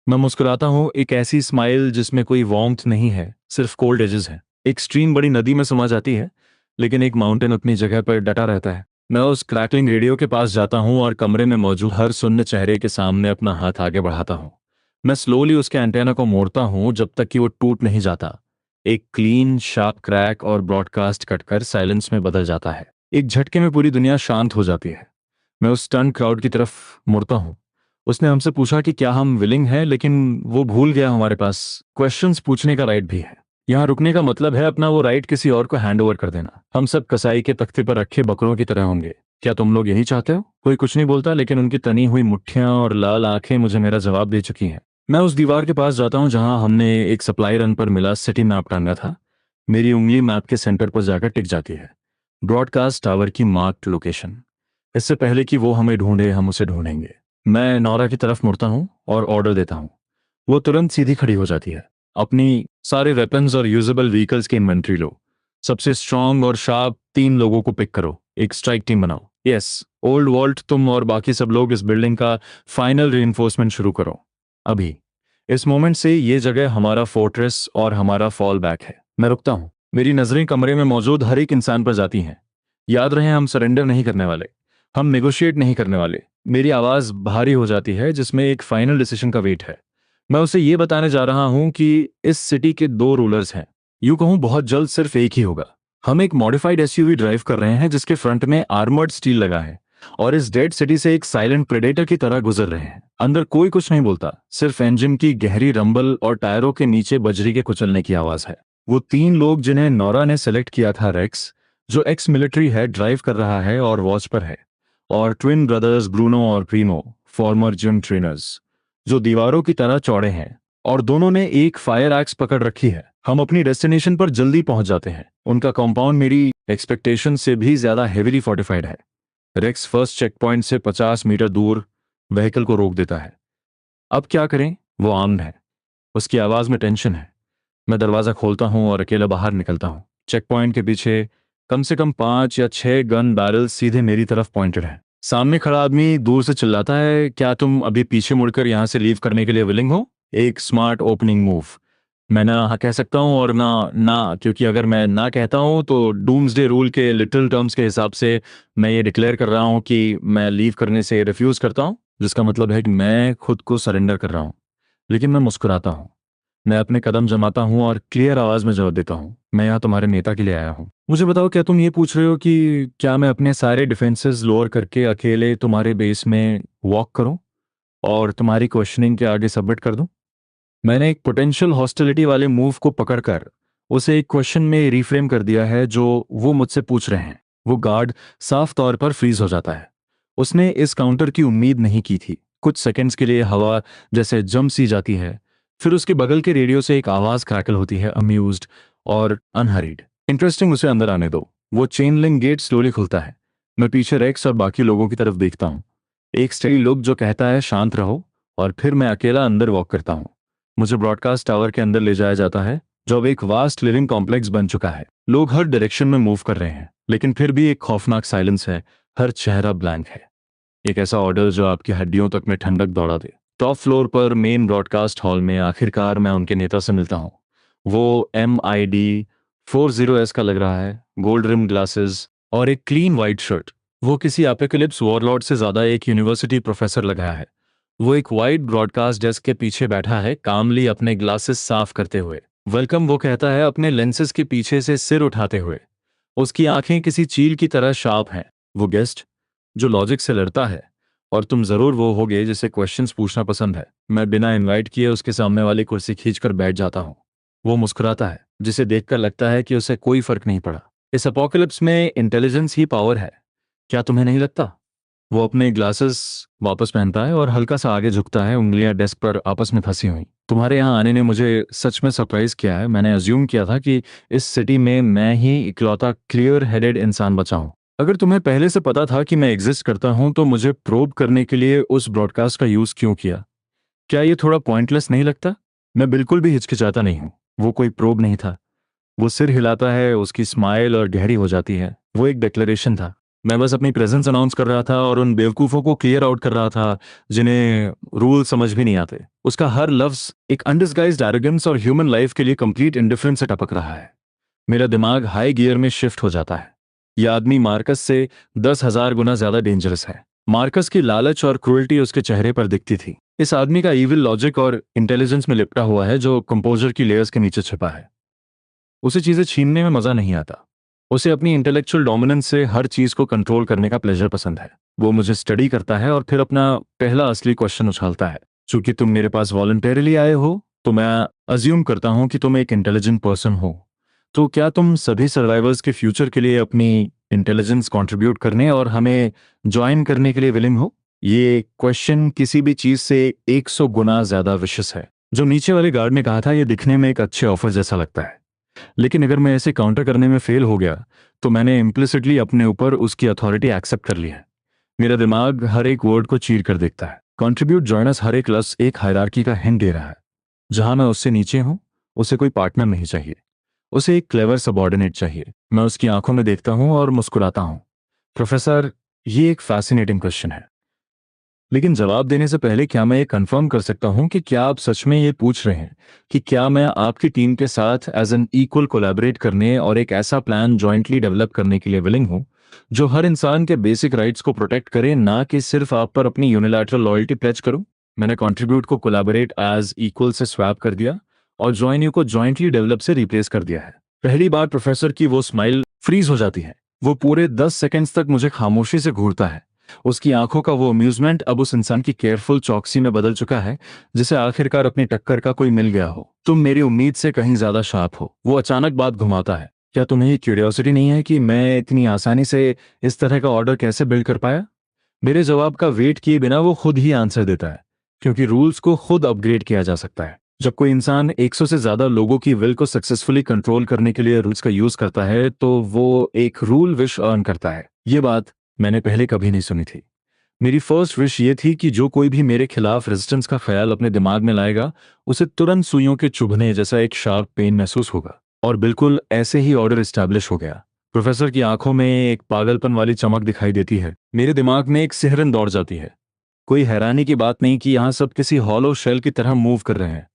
मैं मुस्कुराता हूं, एक ऐसी स्माइल जिसमें कोई वार्मथ नहीं है, सिर्फ कोल्ड एजेस हैं। एक स्ट्रीम बड़ी नदी में समा जाती है, लेकिन एक माउंटेन अपनी जगह पर डटा रहता है। मैं उस क्रैकलिंग रेडियो के पास जाता हूं और कमरे में मौजूद हर सुन्न चेहरे के सामने अपना हाथ आगे बढ़ाता हूं। मैं स्लोली उसके एंटेना को मोड़ता हूं जब तक कि वो टूट नहीं जाता। एक क्लीन शार्प क्रैक और ब्रॉडकास्ट कटकर साइलेंस में बदल जाता है। एक झटके में पूरी दुनिया शांत हो जाती है। मैं उस स्टन क्राउड की तरफ मुड़ता हूं। उसने हमसे पूछा कि क्या हम विलिंग हैं, लेकिन वो भूल गया हमारे पास क्वेश्चंस पूछने का राइट भी है। यहाँ रुकने का मतलब है अपना वो राइट किसी और को हैंड ओवर कर देना। हम सब कसाई के तख्ते पर रखे बकरों की तरह होंगे। क्या तुम लोग यही चाहते हो? कोई कुछ नहीं बोलता, लेकिन उनकी तनी हुई मुट्ठियां और लाल आंखें मुझे मेरा जवाब दे चुकी हैं। मैं उस दीवार के पास जाता हूँ जहां हमने एक सप्लाई रन पर मिला सिटी मैप टांगा था। मेरी उंगली मैप के सेंटर पर जाकर टिक जाती है। ब्रॉडकास्ट टावर की मार्क्ड लोकेशन। इससे पहले कि वो हमें ढूंढे, हम उसे ढूंढेंगे। मैं नौरा की तरफ मुड़ता हूँ और ऑर्डर देता हूँ। वो तुरंत सीधी खड़ी हो जाती है। अपनी सारे वेपन्स और यूजेबल व्हीकल्स की इन्वेंट्री लो। सबसे स्ट्रांग और शार्प 3 लोगों को पिक करो, एक स्ट्राइक टीम बनाओ। यस, ओल्ड वॉल्ट, तुम और बाकी सब लोग इस बिल्डिंग का फाइनल रीइंफोर्समेंट शुरू करो अभी। इस मोमेंट से ये जगह हमारा फोर्ट्रेस और हमारा फॉल बैक है। मैं रुकता हूँ। मेरी नजरें कमरे में मौजूद हर एक इंसान पर जाती हैं। याद रहे, हम सरेंडर नहीं करने वाले, हम नेगोशिएट नहीं करने वाले। मेरी आवाज भारी हो जाती है जिसमें एक फाइनल डिसीजन का वेट है। मैं उसे ये बताने जा रहा हूं कि इस सिटी के 2 रूलर्स हैं। यूं कहूं बहुत जल्द सिर्फ एक ही होगा। हम एक मॉडिफाइड एसयूवी ड्राइव कर रहे हैं जिसके फ्रंट में आर्मर्ड स्टील लगा है, और इस डेड सिटी से एक साइलेंट प्रेडेटर की तरह गुजर रहे हैं। अंदर कोई कुछ नहीं बोलता, सिर्फ इंजन की गहरी रंबल और टायरों के नीचे बजरी के कुचलने की आवाज है। वो 3 लोग जिन्हें नौरा ने सेलेक्ट किया था, रेक्स जो एक्स मिलिट्री है, ड्राइव कर रहा है और वॉच पर है, और ट्विन ब्रदर्स ब्रूनो और प्रीमो, फॉर्मर जिम ट्रेनर्स, जो दीवारों की तरह चौड़े हैं और दोनों ने एक फायर एक्स पकड़ रखी है। हम अपनी डेस्टिनेशन पर जल्दी पहुंच जाते हैं। उनका कंपाउंड मेरी एक्सपेक्टेशन से भी ज्यादा हेवीली फोर्टिफाइड है। रेक्स फर्स्ट चेक पॉइंट से 50 मीटर दूर व्हीकल को रोक देता है। अब क्या करें? वो आर्म्ड है, उसकी आवाज में टेंशन है। मैं दरवाजा खोलता हूं और अकेला बाहर निकलता हूं। चेक पॉइंट के पीछे कम से कम 5 या 6 गन बैरल सीधे मेरी तरफ पॉइंटेड है। सामने खड़ा आदमी दूर से चिल्लाता है, क्या तुम अभी पीछे मुड़कर यहां से लीव करने के लिए विलिंग हो? एक स्मार्ट ओपनिंग मूव। मैं ना हाँ कह सकता हूँ और ना ना, क्योंकि अगर मैं ना कहता हूँ तो डूम्सडे रूल के लिटिल टर्म्स के हिसाब से मैं ये डिक्लेयर कर रहा हूँ कि मैं लीव करने से रिफ्यूज करता हूँ, जिसका मतलब है कि मैं खुद को सरेंडर कर रहा हूँ। लेकिन मैं मुस्कुराता हूँ। मैं अपने कदम जमाता हूँ और क्लियर आवाज में जवाब देता हूँ, मैं यहाँ तुम्हारे नेता के लिए आया हूँ। मुझे बताओ, क्या तुम ये पूछ रहे हो कि क्या मैं अपने सारे डिफेंसेस लोअर करके अकेले तुम्हारे बेस में वॉक करूँ और तुम्हारी क्वेश्चनिंग के आगे सबमिट कर दूँ? मैंने एक पोटेंशियल हॉस्टिलिटी वाले मूव को पकड़कर उसे एक क्वेश्चन में रिफ्रेम कर दिया है जो वो मुझसे पूछ रहे हैं। वो गार्ड साफ तौर पर फ्रीज हो जाता है। उसने इस काउंटर की उम्मीद नहीं की थी। कुछ सेकंड्स के लिए हवा जैसे जम सी जाती है, फिर उसके बगल के रेडियो से एक आवाज क्रैकल होती है, अम्यूज्ड और अनहरीड। इंटरेस्टिंग, उसे अंदर आने दो। वो चेन लिंक गेट स्लोली खुलता है। मैं पीछे रेक्स और बाकी लोगों की तरफ देखता हूँ। एक स्टेडी लुक जो कहता है शांत रहो, और फिर मैं अकेला अंदर वॉक करता हूँ। मुझे ब्रॉडकास्ट टावर के अंदर ले जाया जाता है, जो अब एक वास्ट लिविंग कॉम्प्लेक्स बन चुका है। लोग हर डायरेक्शन में मूव कर रहे हैं, लेकिन फिर भी एक खौफनाक साइलेंस है। हर चेहरा ब्लैंक है। एक ऐसा ऑर्डर जो आपकी हड्डियों तक में ठंडक दौड़ा दे। टॉप फ्लोर पर मेन ब्रॉडकास्ट हॉल में आखिरकार मैं उनके नेता से मिलता हूँ। वो MID 40S का लग रहा है, गोल्ड रिम ग्लासेस और एक क्लीन वाइट शर्ट। वो किसी एपोकलिप्स वॉरलॉर्ड से ज्यादा एक यूनिवर्सिटी प्रोफेसर लगा है। वो एक वाइट ब्रॉडकास्ट डेस्क के पीछे बैठा है, कामली अपने ग्लासेस साफ करते हुए। वेलकम, वो कहता है अपने लेंसेज के पीछे से सिर उठाते हुए। उसकी आंखें किसी चील की तरह शार्प हैं। वो गेस्ट जो लॉजिक से लड़ता है, और तुम जरूर वो होगे जिसे क्वेश्चंस पूछना पसंद है। मैं बिना इनवाइट किए उसके सामने वाली कुर्सी खींचकर बैठ जाता हूँ। वो मुस्कुराता है, जिसे देखकर लगता है कि उसे कोई फर्क नहीं पड़ा। इस अपोकलिप्स में इंटेलिजेंस ही पावर है, क्या तुम्हें नहीं लगता? वो अपने ग्लासेस वापस पहनता है और हल्का सा आगे झुकता है, उंगलियां डेस्क पर आपस में फंसी हुई। तुम्हारे यहाँ आने ने मुझे सच में सरप्राइज किया है। मैंने अज्यूम किया था कि इस सिटी में मैं ही इकलौता क्लियर हेडेड इंसान बचा हूँ। अगर तुम्हें पहले से पता था कि मैं एग्जिस्ट करता हूँ, तो मुझे प्रोब करने के लिए उस ब्रॉडकास्ट का यूज क्यों किया? क्या ये थोड़ा पॉइंटलेस नहीं लगता? मैं बिल्कुल भी हिचकिचाता नहीं हूँ। वो कोई प्रोब नहीं था। वो सिर हिलाता है, उसकी स्माइल और गहरी हो जाती है। वो एक डिक्लेरेशन था। मैं बस अपनी प्रेजेंस अनाउंस कर रहा था और उन बेवकूफ़ों को क्लियर आउट कर रहा था जिन्हें रूल समझ भी नहीं आते। उसका हर लफ्ज एक अनडिस्गाइज्ड एरोगेंस और ह्यूमन लाइफ के लिए कंप्लीट इंडिफरेंस से टपक रहा है। मेरा दिमाग हाई गियर में शिफ्ट हो जाता है। यह आदमी मार्कस से 10,000 गुना ज्यादा डेंजरस है। मार्कस की लालच और क्रूरल्टी उसके चेहरे पर दिखती थी। इस आदमी का इविल लॉजिक और इंटेलिजेंस में लिपटा हुआ है, जो कंपोजर की लेयर्स के नीचे छिपा है। उसे चीजें छीनने में मजा नहीं आता। उसे अपनी इंटेलेक्चुअल डोमिनेंस से हर चीज को कंट्रोल करने का प्लेजर पसंद है। वो मुझे स्टडी करता है और फिर अपना पहला असली क्वेश्चन उछालता है। चूंकि तुम मेरे पास वॉलंटरीली आए हो, तो मैं अज्यूम करता हूं कि तुम एक इंटेलिजेंट पर्सन हो। तो क्या तुम सभी सर्वाइवर्स के फ्यूचर के लिए अपनी इंटेलिजेंस कंट्रीब्यूट करने और हमें ज्वाइन करने के लिए विलिंग हो? ये क्वेश्चन किसी भी चीज से 100 गुना ज्यादा विशेष है। जो नीचे वाले गार्ड ने कहा था, यह दिखने में एक अच्छे ऑफर जैसा लगता है, लेकिन अगर मैं ऐसे काउंटर करने में फेल हो गया, तो मैंने इम्प्लिसिटली अपने ऊपर उसकी अथॉरिटी एक्सेप्ट कर ली है। मेरा दिमाग हर एक वर्ड को चीर कर देखता है। कंट्रीब्यूट जॉइनस हर एक लफ्ज एक हायरार्की का हिंट दे रहा है। जहां मैं उससे नीचे हूं, उसे कोई पार्टनर नहीं चाहिए। उसे एक क्लेवर सबॉर्डिनेट चाहिए। मैं उसकी आंखों में देखता हूं और मुस्कुराता हूं। प्रोफेसर, ये एक फैसिनेटिंग क्वेश्चन है, लेकिन जवाब देने से पहले क्या मैं ये कंफर्म कर सकता हूं कि क्या आप सच में ये पूछ रहे हैं कि क्या मैं आपकी टीम के साथ एज एन इक्वल कोलैबोरेट करने और एक ऐसा प्लान जॉइंटली डेवलप करने के लिए विलिंग हूं जो हर इंसान के बेसिक राइट्स को प्रोटेक्ट करे, ना कि सिर्फ आप पर अपनी यूनिलैटरल लॉयल्टी प्लेज करूं? मैंने कंट्रीब्यूट को कोलैबोरेट एज इक्वल से स्वैप कर दिया और ज्वाइन यू को जॉइंटली डेवलप से रिप्लेस कर दिया है। पहली बार प्रोफेसर की वो स्माइल फ्रीज हो जाती है। वो पूरे 10 सेकेंड्स तक मुझे खामोशी से घूरता है। उसकी आंखों का वो अम्यूजमेंट अब उस इंसान की केयरफुल चौकसी में बदल चुका है, जिसे आखिरकार अपनी टक्कर का कोई मिल गया हो। तुम मेरी उम्मीद से कहीं ज्यादा शार्प हो। वो अचानक बात घुमाता है। क्या तुम्हें ये क्यूरियोसिटी नहीं है कि मैं इतनी आसानी से इस तरह का ऑर्डर कैसे बिल्ड कर पाया? मेरे जवाब का वेट किए बिना वो खुद ही आंसर देता है, क्योंकि रूल्स को खुद अपग्रेड किया जा सकता है। जब कोई इंसान 100 से ज्यादा लोगों की विल को सक्सेसफुली कंट्रोल करने के लिए रूल्स का यूज करता है, तो वो एक रूल विश अर्न करता है। ये बात मैंने पहले कभी नहीं सुनी थी। मेरी फर्स्ट विश ये थी कि जो कोई भी मेरे खिलाफ रेजिस्टेंस का ख्याल अपने दिमाग में लाएगा, उसे तुरंत सुइयों के चुभने जैसा एक शार्प पेन महसूस होगा। और बिल्कुल ऐसे ही ऑर्डर एस्टैब्लिश हो गया। प्रोफेसर की आंखों में एक पागलपन वाली चमक दिखाई देती है। मेरे दिमाग में एक सिहरन दौड़ जाती है। कोई हैरानी की बात नहीं कि यहाँ सब किसी हॉलो शेल की तरह मूव कर रहे हैं।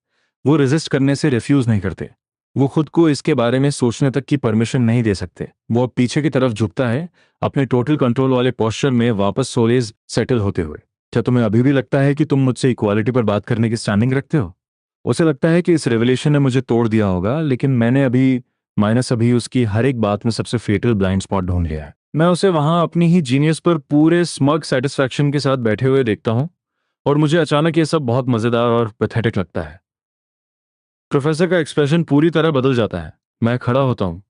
वो रेजिस्ट करने से रिफ्यूज नहीं करते। वो खुद को इसके बारे में सोचने तक की परमिशन नहीं दे सकते। वो अब पीछे की तरफ झुकता है, अपने टोटल कंट्रोल वाले पोस्चर में वापस सोलेज सेटल होते हुए। क्या तुम्हें अभी भी लगता है कि तुम मुझसे इक्वालिटी पर बात करने की स्टैंडिंग रखते हो? उसे लगता है कि इस रेवलेशन ने मुझे तोड़ दिया होगा, लेकिन मैंने अभी उसकी हर एक बात में सबसे फेटल ब्लाइंड स्पॉट ढूंढ लिया है। मैं उसे वहां अपनी ही जीनियस पर पूरे स्मग सेटिस्फैक्शन के साथ बैठे हुए देखता हूँ, और मुझे अचानक ये सब बहुत मजेदार और पैथेटिक लगता है। प्रोफेसर का एक्सप्रेशन पूरी तरह बदल जाता है। मैं खड़ा होता हूँ।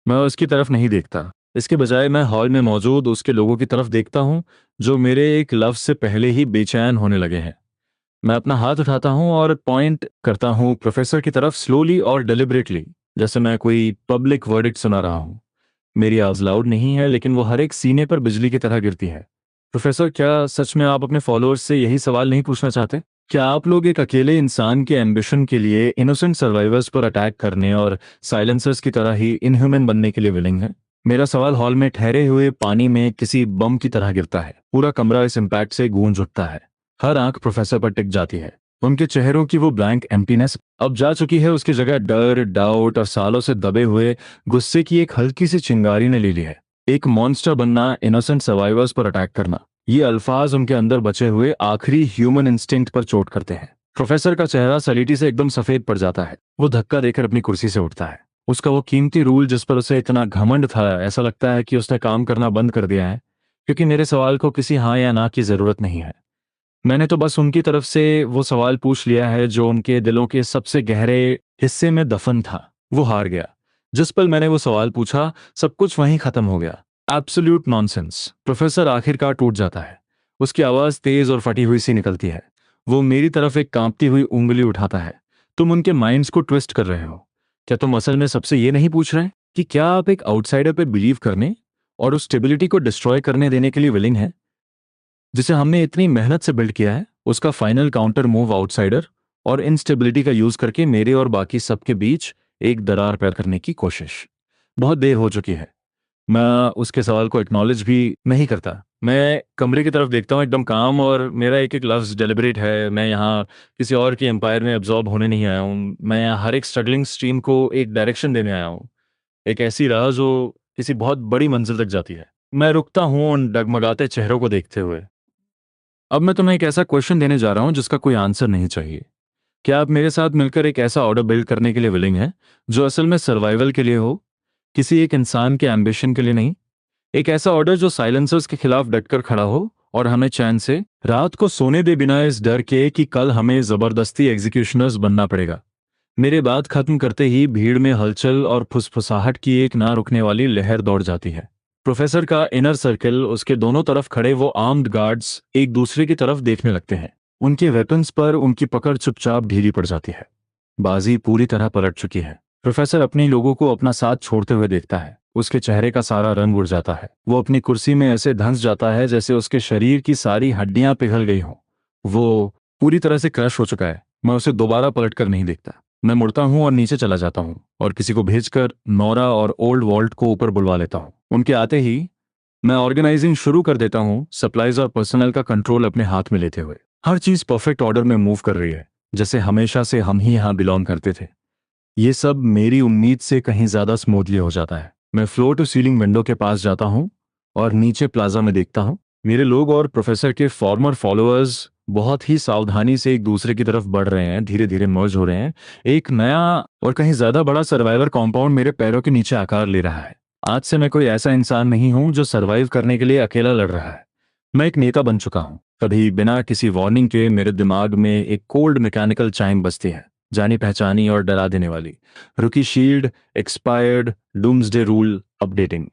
मैं उसकी तरफ नहीं देखता। इसके बजाय मैं हॉल में मौजूद उसके लोगों की तरफ देखता हूँ, जो मेरे एक लफ्ज से पहले ही बेचैन होने लगे हैं। मैं अपना हाथ उठाता हूँ और पॉइंट करता हूँ प्रोफेसर की तरफ, स्लोली और डिलिबरेटली, जैसे मैं कोई पब्लिक वर्डिक्ट सुना रहा हूँ। मेरी आवाज लाउड नहीं है, लेकिन वो हर एक सीने पर बिजली की तरह गिरती है। प्रोफेसर, क्या सच में आप अपने फॉलोअर्स से यही सवाल नहीं पूछना चाहते? क्या आप लोग एक अकेले इंसान के एम्बिशन के लिए इनोसेंट सर्वाइवर्स पर अटैक करने और साइलेंसर्स की तरह ही इनह्यूमन बनने के लिए विलिंग हैं? मेरा सवाल हॉल में ठहरे हुए पानी में किसी बम की तरह गिरता है। पूरा कमरा इस इम्पैक्ट से गूंज उठता है। हर आंख प्रोफेसर पर टिक जाती है। उनके चेहरों की वो ब्लैंक एम्प्टीनेस अब जा चुकी है, उसकी जगह डर, डाउट और सालों से दबे हुए गुस्से की एक हल्की सी चिंगारी ने ले ली है। एक मॉन्स्टर बनना, इनोसेंट सर्वाइवर्स पर अटैक करना, ये अल्फाज उनके अंदर बचे हुए आखिरी ह्यूमन इंस्टिंक्ट पर चोट करते हैं। प्रोफेसर का चेहरा सलीटी से एकदम सफेद पड़ जाता है। वो धक्का देकर अपनी कुर्सी से उठता है। उसका वो कीमती रूल जिस पर उसे इतना घमंड था, ऐसा लगता है कि उसने काम करना बंद कर दिया है, क्योंकि मेरे सवाल को किसी हाँ या ना की जरूरत नहीं है। मैंने तो बस उनकी तरफ से वो सवाल पूछ लिया है जो उनके दिलों के सबसे गहरे हिस्से में दफन था। वो हार गया। जिस पल मैंने वो सवाल पूछा, सब कुछ वहीं खत्म हो गया। Absolute nonsense. प्रोफेसर आखिरकार टूट जाता है। उसकी आवाज तेज और फटी हुई सी निकलती है। वो मेरी तरफ एक कांपती हुई उंगली उठाता है। तुम उनके माइंड्स को ट्विस्ट कर रहे हो। क्या तुम असल में सबसे ये नहीं पूछ रहे कि क्या आप एक आउटसाइडर पे बिलीव करने और उस स्टेबिलिटी को डिस्ट्रॉय करने देने के लिए विलिंग है, जिसे हमने इतनी मेहनत से बिल्ड किया है? उसका फाइनल काउंटर मूव आउटसाइडर और इनस्टेबिलिटी का यूज करके मेरे और बाकी सबके बीच एक दरार पैदा करने की कोशिश। बहुत देर हो चुकी है। मैं उसके सवाल को एक्नॉलेज भी नहीं करता। मैं कमरे की तरफ देखता हूँ, एकदम काम, और मेरा एक एक लफ्ज डेलिबरेट है। मैं यहाँ किसी और की एम्पायर में एब्जॉर्ब होने नहीं आया हूँ। मैं यहाँ हर एक स्ट्रगलिंग स्ट्रीम को एक डायरेक्शन देने आया हूँ, एक ऐसी राह जो किसी बहुत बड़ी मंजिल तक जाती है। मैं रुकता हूँ उन डगमगाते चेहरों को देखते हुए। अब मैं तुम्हें एक ऐसा क्वेश्चन देने जा रहा हूं जिसका कोई आंसर नहीं चाहिए। क्या आप मेरे साथ मिलकर एक ऐसा ऑर्डर बिल्ड करने के लिए विलिंग है जो असल में सर्वाइवल के लिए हो, किसी एक इंसान के एम्बिशन के लिए नहीं? एक ऐसा ऑर्डर जो साइलेंसर्स के खिलाफ डटकर खड़ा हो और हमें चैन से रात को सोने दे, बिना इस डर के कि कल हमें जबरदस्ती एग्जीक्यूशनर्स बनना पड़ेगा। मेरे बात खत्म करते ही भीड़ में हलचल और फुसफुसाहट की एक ना रुकने वाली लहर दौड़ जाती है। प्रोफेसर का इनर सर्कल, उसके दोनों तरफ खड़े वो आर्म्ड गार्ड्स एक दूसरे की तरफ देखने लगते हैं। उनके वेपन्स पर उनकी पकड़ चुपचाप ढीली पड़ जाती है। बाजी पूरी तरह पलट चुकी है। प्रोफेसर अपने लोगों को अपना साथ छोड़ते हुए देखता है। उसके चेहरे का सारा रंग उड़ जाता है। वो अपनी कुर्सी में ऐसे धंस जाता है जैसे उसके शरीर की सारी हड्डियां पिघल गई हों। वो पूरी तरह से क्रश हो चुका है। मैं उसे दोबारा पलटकर नहीं देखता। मैं मुड़ता हूँ और नीचे चला जाता हूँ, और किसी को भेजकर नोरा और ओल्ड वॉल्ट को ऊपर बुलवा लेता हूँ। उनके आते ही मैं ऑर्गेनाइजिंग शुरू कर देता हूँ, सप्लाईज और पर्सनल का कंट्रोल अपने हाथ में लेते हुए। हर चीज परफेक्ट ऑर्डर में मूव कर रही है, जैसे हमेशा से हम ही यहाँ बिलोंग करते थे। ये सब मेरी उम्मीद से कहीं ज्यादा स्मूथली हो जाता है। मैं फ्लोर टू सीलिंग विंडो के पास जाता हूँ और नीचे प्लाजा में देखता हूँ। मेरे लोग और प्रोफेसर के फॉर्मर फॉलोअर्स बहुत ही सावधानी से एक दूसरे की तरफ बढ़ रहे हैं, धीरे धीरे मर्ज हो रहे हैं। एक नया और कहीं ज्यादा बड़ा सर्वाइवर कॉम्पाउंड मेरे पैरों के नीचे आकार ले रहा है। आज से मैं कोई ऐसा इंसान नहीं हूं जो सर्वाइव करने के लिए अकेला लड़ रहा है। मैं एक नेता बन चुका हूं। कभी बिना किसी वार्निंग के मेरे दिमाग में एक कोल्ड मैकेनिकल चाइम बजती है, जानी पहचानी और डरा देने वाली। रुकी shield, expired, doomsday rule, updating.